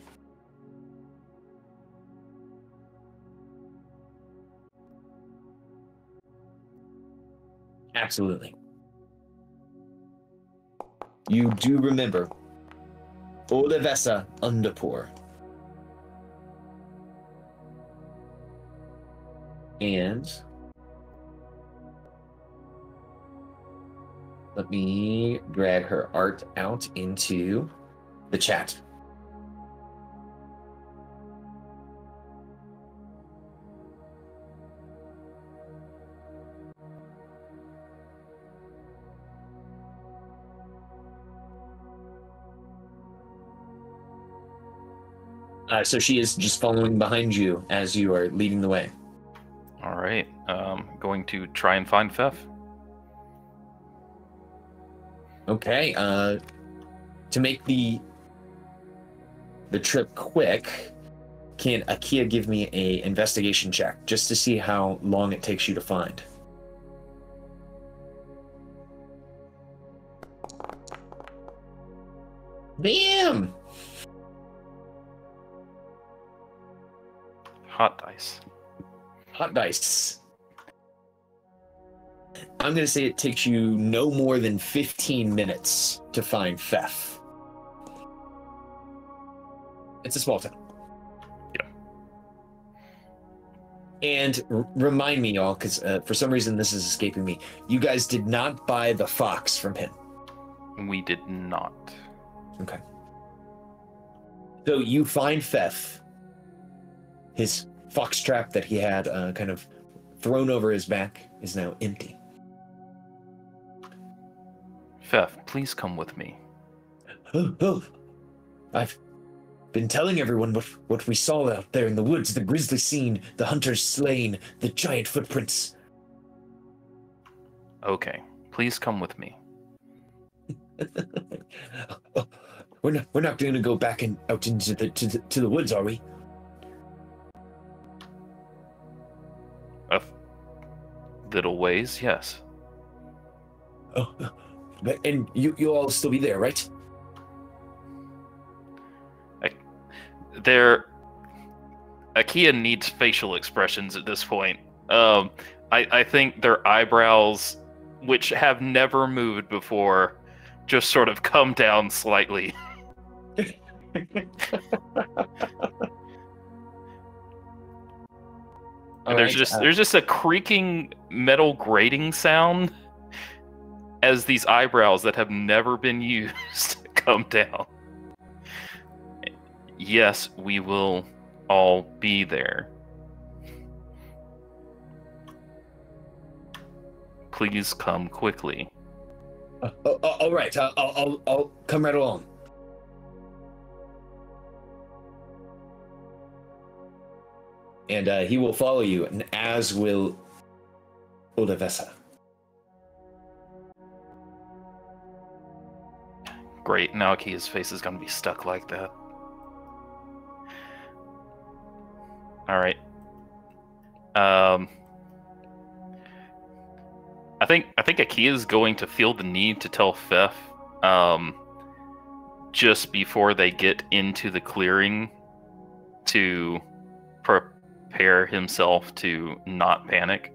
Absolutely. You do remember Olivessa Underpour. And let me drag her art out into the chat. So she is just following behind you as you are leading the way. All right. Going to try and find Fef. Okay. To make the trip quick, can Akia give me a investigation check just to see how long it takes you to find? Bam! Hot dice. Hot dice. I'm going to say it takes you no more than 15 minutes to find Fef. It's a small town. Yeah. And remind me, y'all, because for some reason this is escaping me. You guys did not buy the fox from him. We did not. Okay. So you find Fef. His fox trap that he had kind of thrown over his back is now empty. Fef, please come with me. Oh, I've been telling everyone what we saw out there in the woods, the grisly scene, the hunters slain, the giant footprints. Okay, please come with me. We're not going to go back out into the woods, are we? A little ways, yes. Oh, and you'll all still be there, right? Akia needs facial expressions at this point. I think their eyebrows, which have never moved before, just sort of come down slightly. There's just a creaking metal grating sound as these eyebrows that have never been used come down. yes, we will all be there. Please come quickly. All right, I'll come right along. And he will follow you, and as will Odavessa. Great, now Akia's face is going to be stuck like that. Alright. I think Akia's going to feel the need to tell Fef just before they get into the clearing to prepare himself to not panic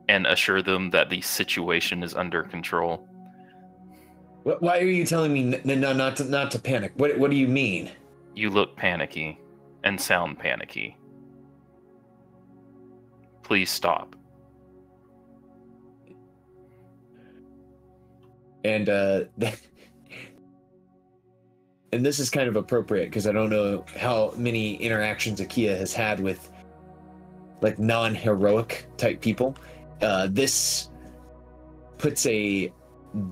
and assure them that the situation is under control. Why are you telling me not to panic? What do you mean? You look panicky and sound panicky. Please stop. And and this is kind of appropriate because I don't know how many interactions Akia has had with like non-heroic type people. This puts a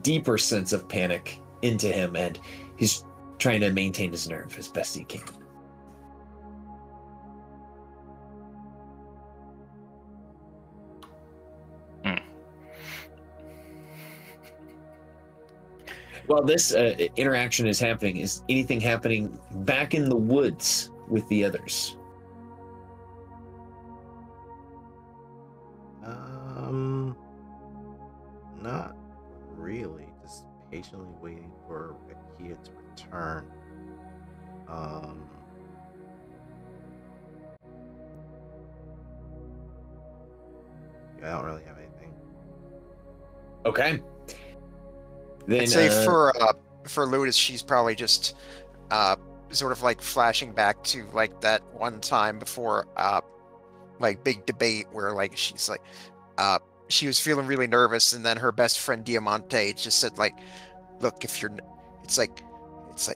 deeper sense of panic into him, and he's trying to maintain his nerve as best he can. While this interaction is happening, is anything happening back in the woods with the others? Not really. Just patiently waiting for Akia to return. Yeah, I don't really have anything. Okay. Then, I'd say for Ludus, she's probably just sort of like flashing back to like that one time before like big debate where like she's like she was feeling really nervous, and then her best friend Diamante just said like, look, if you're it's like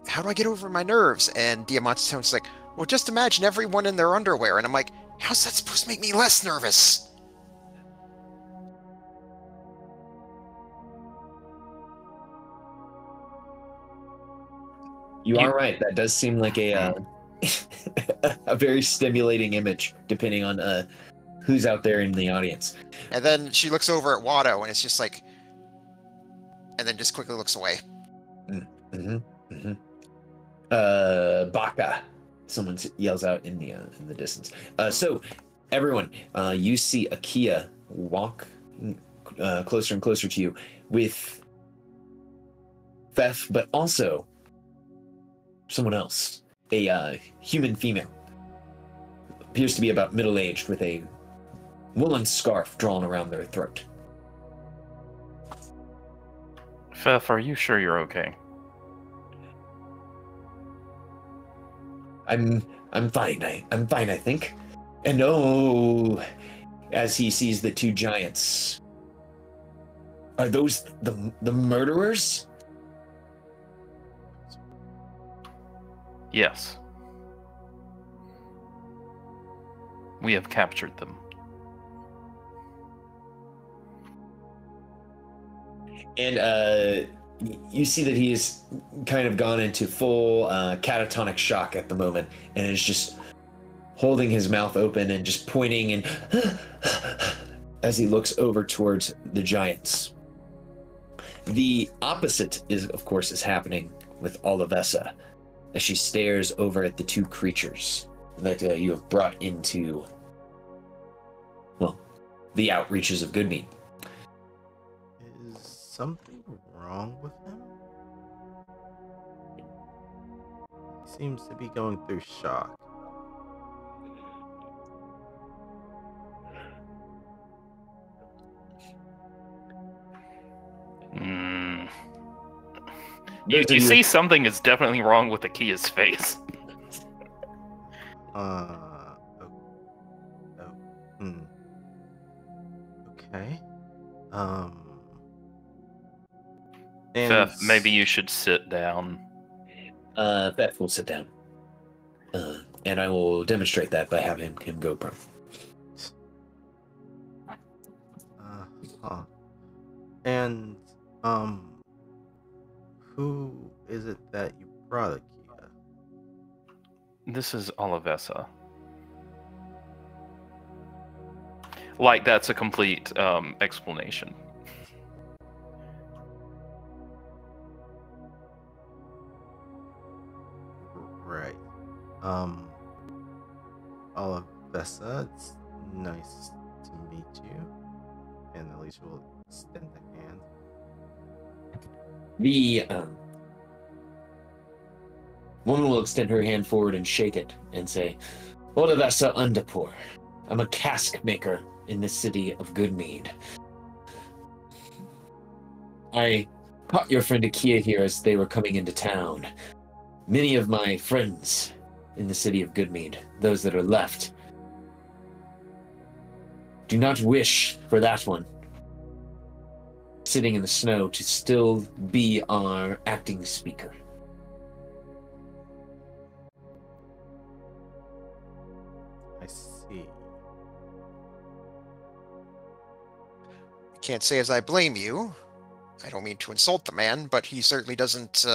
how do I get over my nerves? And Diamante's tone's like, well, just imagine everyone in their underwear. And I'm like, how's that supposed to make me less nervous? You are right. That does seem like a a very stimulating image, depending on who's out there in the audience. And then she looks over at Watto, and it's just like, and then just quickly looks away. Baka, someone yells out in the distance. So, everyone, you see Akia walk closer and closer to you with Fef, but also someone else, a human female. Appears to be about middle-aged with a woolen scarf drawn around their throat. Fef, are you sure you're okay? I'm fine. I'm fine, I think. And oh, as he sees the two giants. Are those the murderers? Yes. We have captured them. And you see that he has kind of gone into full catatonic shock at the moment, and is just holding his mouth open and just pointing and as he looks over towards the giants. The opposite of course is happening with Olivessa as she stares over at the two creatures that you have brought into, well, the outreaches of Goodmead. Is something wrong with him? He seems to be going through shock. You see something is definitely wrong with Akia's face. Okay. Fef, maybe you should sit down. Beth will sit down. And I will demonstrate that by having him go prone. And, who is it that you brought, Akia? This is Olivessa. Like that's a complete explanation. Right. Olivessa, it's nice to meet you. And Alicia will extend the hand. The woman will extend her hand forward and shake it and say, Olivessa Underpour. I'm a cask maker in the city of Goodmead. I caught your friend Akia here as they were coming into town. Many of my friends in the city of Goodmead, those that are left, do not wish for that one sitting in the snow to still be our acting speaker. I see. Can't say as I blame you. I don't mean to insult the man, but he certainly doesn't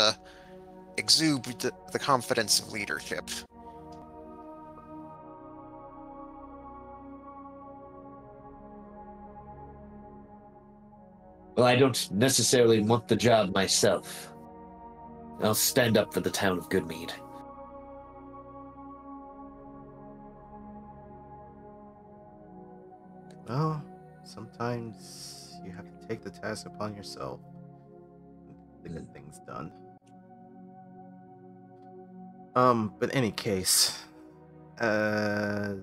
exude the confidence of leadership. Well, I don't necessarily want the job myself. I'll stand up for the town of Goodmead. Well, sometimes you have to take the task upon yourself to get things done. But in any case, well,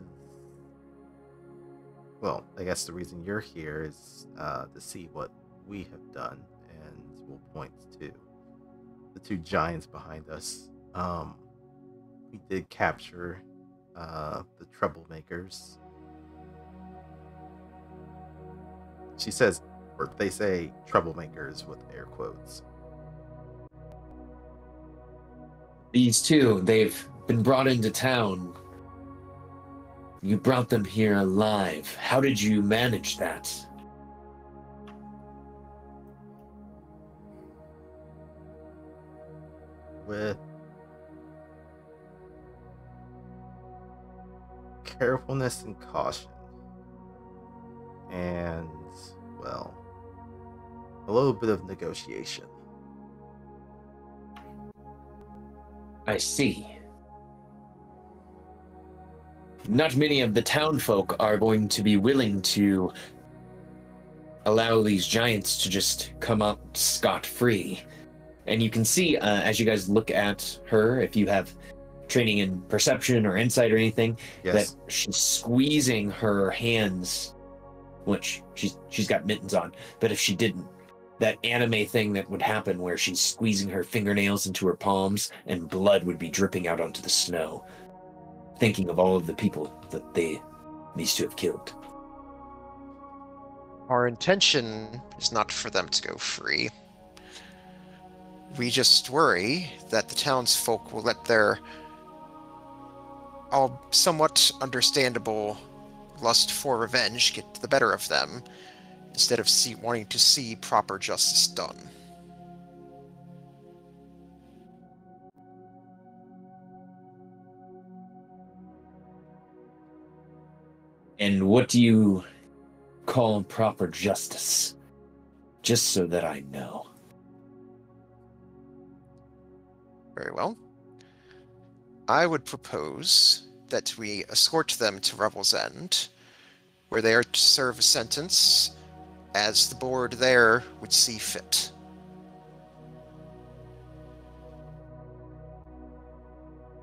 I guess the reason you're here is to see what we have done, and we'll point to the two giants behind us. We did capture the troublemakers. She says, or they say troublemakers with air quotes. These two, they've been brought into town. You brought them here alive. How did you manage that? With carefulness and caution. And, well, a little bit of negotiation. I see. Not many of the town folk are going to be willing to allow these giants to just come out scot-free. And you can see, as you guys look at her, if you have training in perception or insight or anything, Yes. that she's squeezing her hands, which she's got mittens on, but if she didn't, that anime thing that would happen where she's squeezing her fingernails into her palms and blood would be dripping out onto the snow, thinking of all of the people that these two have killed. Our intention is not for them to go free. We just worry that the townsfolk will let their somewhat understandable lust for revenge get the better of them, instead of wanting to see proper justice done. And what do you call proper justice? Just so that I know. Very well. I would propose that we escort them to Revel's End, where they are to serve a sentence as the board there would see fit.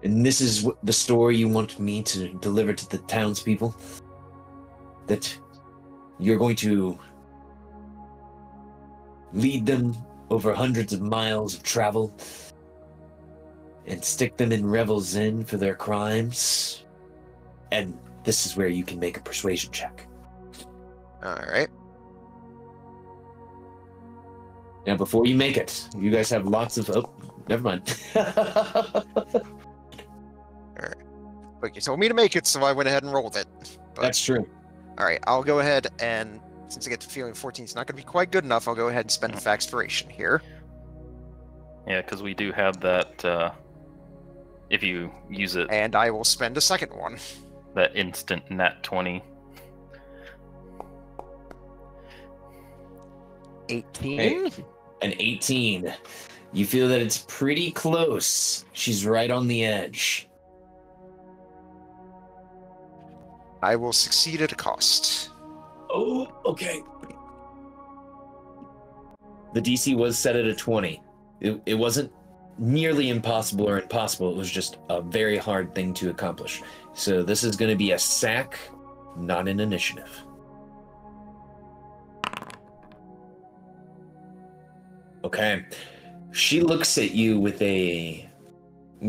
And this is the story you want me to deliver to the townspeople? That you're going to lead them over hundreds of miles of travel and stick them in Revel's Inn for their crimes? And this is where you can make a persuasion check. Alright. Now, before you make it, you guys have lots of... Oh, Never mind. But you told me to make it, so I went ahead and rolled it. But, That's true. all right, I'll go ahead and, since I get the feeling 14 is not going to be quite good enough, I'll go ahead and spend a Faxpiration here. Yeah, because we do have that, if you use it, And I will spend a second one. that instant nat 20. 18. Hey, an 18. You feel that it's pretty close. She's right on the edge. I will succeed at a cost. Oh, okay. The DC was set at a 20. It wasn't nearly impossible or impossible. It was just a very hard thing to accomplish. So this is going to be a sack, not an initiative. Okay. She looks at you with a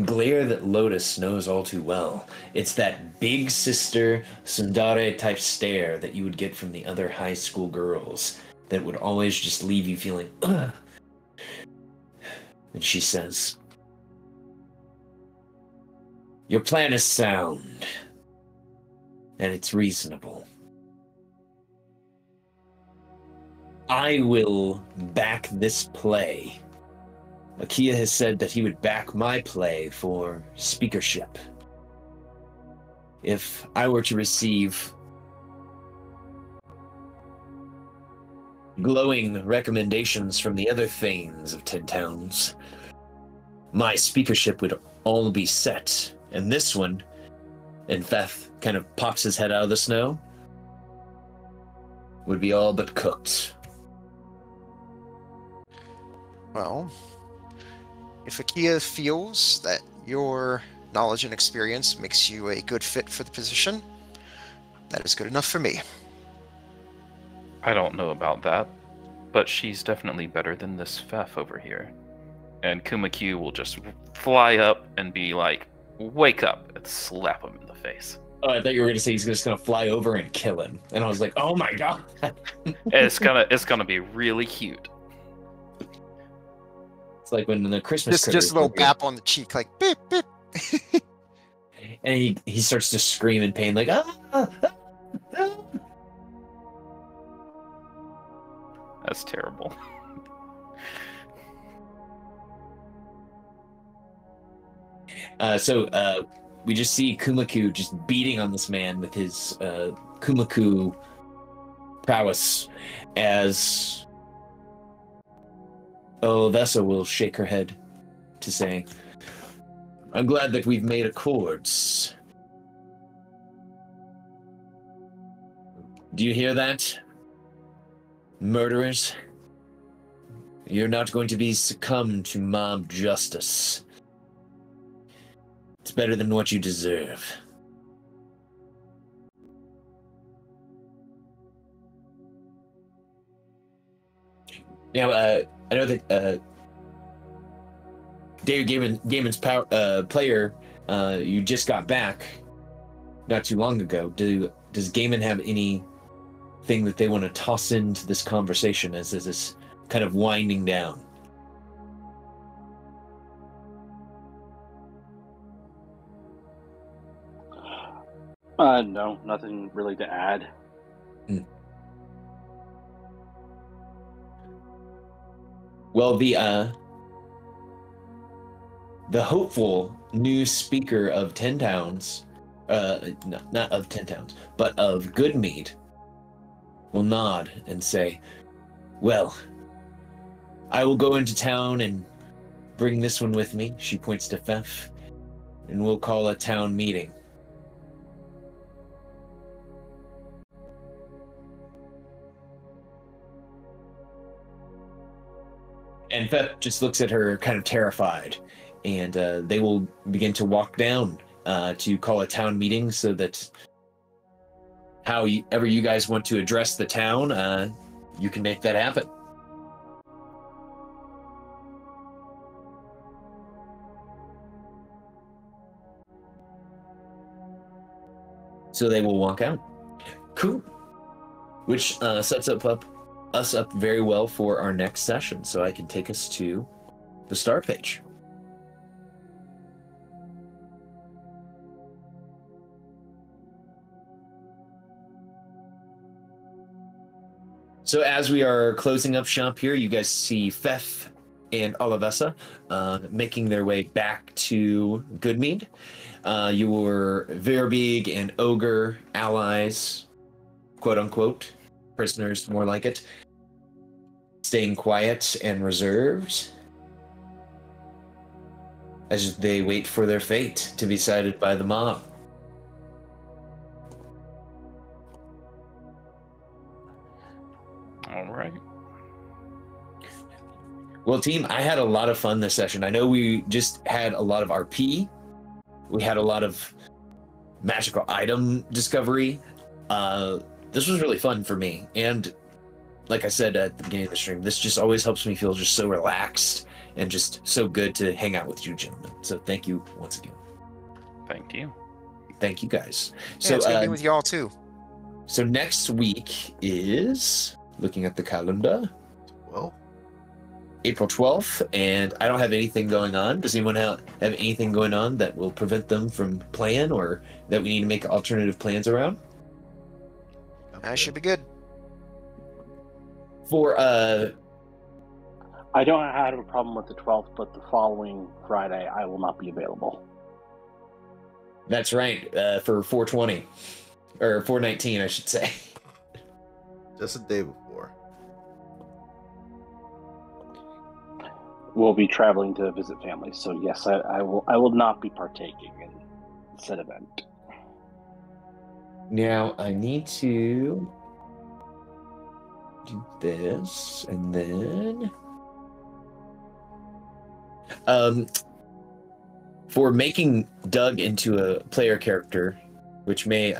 glare that Lotus knows all too well. It's that big sister Sundare type stare that you would get from the other high school girls that would always just leave you feeling, ugh. And she says, "Your plan is sound, and it's reasonable. I will back this play. Akia has said that he would back my play for speakership. If I were to receive glowing recommendations from the other thanes of 10 towns, my speakership would all be set. And this one," and Feth kind of pops his head out of the snow, "would be all but cooked." Well, if Akia feels that your knowledge and experience makes you a good fit for the position, that is good enough for me. I don't know about that, but she's definitely better than this Fef over here. And Kumakyu will just fly up and be like, "Wake up," and slap him in the face. Oh, I thought you were going to say he's just going to fly over and kill him. And I was like, oh my god. It's gonna be really cute. It's like when the Christmas Just a little critters bap on the cheek, like beep beep. and he starts to scream in pain, like, ah, ah, ah. That's terrible. So we just see Kumaku just beating on this man with his Kumaku prowess as Vessa will shake her head to say, "I'm glad that we've made accords. Do you hear that? Murderers? You're not going to be succumbed to mob justice. It's better than what you deserve." Now, I know that David Gaiman's player, you just got back not too long ago. Does Gaiman have anything that they want to toss into this conversation as this kind of winding down? No, nothing really to add. Well, the hopeful new speaker of 10 towns, no, not of 10 towns, but of Goodmead, will nod and say, "Well, I will go into town and bring this one with me," she points to Fef, "and we'll call a town meeting." And Feth just looks at her kind of terrified, and they will begin to walk down to call a town meeting so that however you guys want to address the town, you can make that happen. So they will walk out. Cool. Which sets us up very well for our next session, so I can take us to the start page. So as we are closing up shop here, you guys see Fef and Olivessa making their way back to Goodmead. Your Verbeeg and Ogre allies, quote unquote, prisoners, more like it, staying quiet and reserved as they wait for their fate to be decided by the mob. All right. Well, team, I had a lot of fun this session. I know we just had a lot of RP. We had a lot of magical item discovery. This was really fun for me. And like I said at the beginning of the stream, this just always helps me feel just so relaxed and just so good to hang out with you gentlemen. So thank you once again. Thank you. Thank you guys. Yeah, So it's gonna be with y'all too. so next week is, looking at the calendar, Well, April 12th, and I don't have anything going on. Does anyone have anything going on that will prevent them from playing, or that we need to make alternative plans around? That should be good. For I don't have a problem with the 12th, but the following Friday I will not be available. that's right, for 420 or 419, I should say. just a day before. We'll be traveling to visit family, so yes, I will not be partaking in said event. Now I need to do this, and then for making Doug into a player character, which may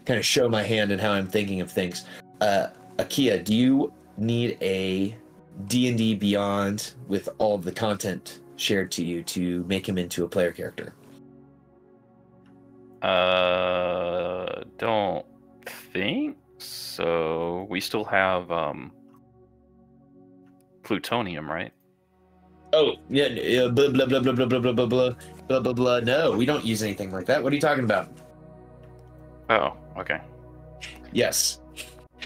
kind of show my hand and how I'm thinking of things. Akia, do you need a D&D Beyond with all of the content shared to you to make him into a player character? Don't think so. We still have plutonium, right? Oh, yeah, blah, blah, blah, blah, blah, blah, blah, blah, blah, blah, blah, blah. No, we don't use anything like that. What are you talking about? Oh, okay. Yes.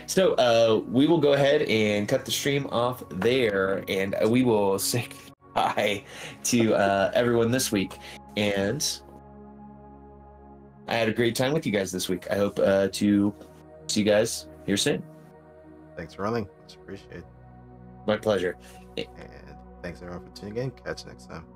So we will go ahead and cut the stream off there, and we will say hi to everyone this week. And I had a great time with you guys this week. I hope to see you guys here soon. Thanks for running. Much appreciated. My pleasure. And thanks everyone for tuning in. Catch you next time.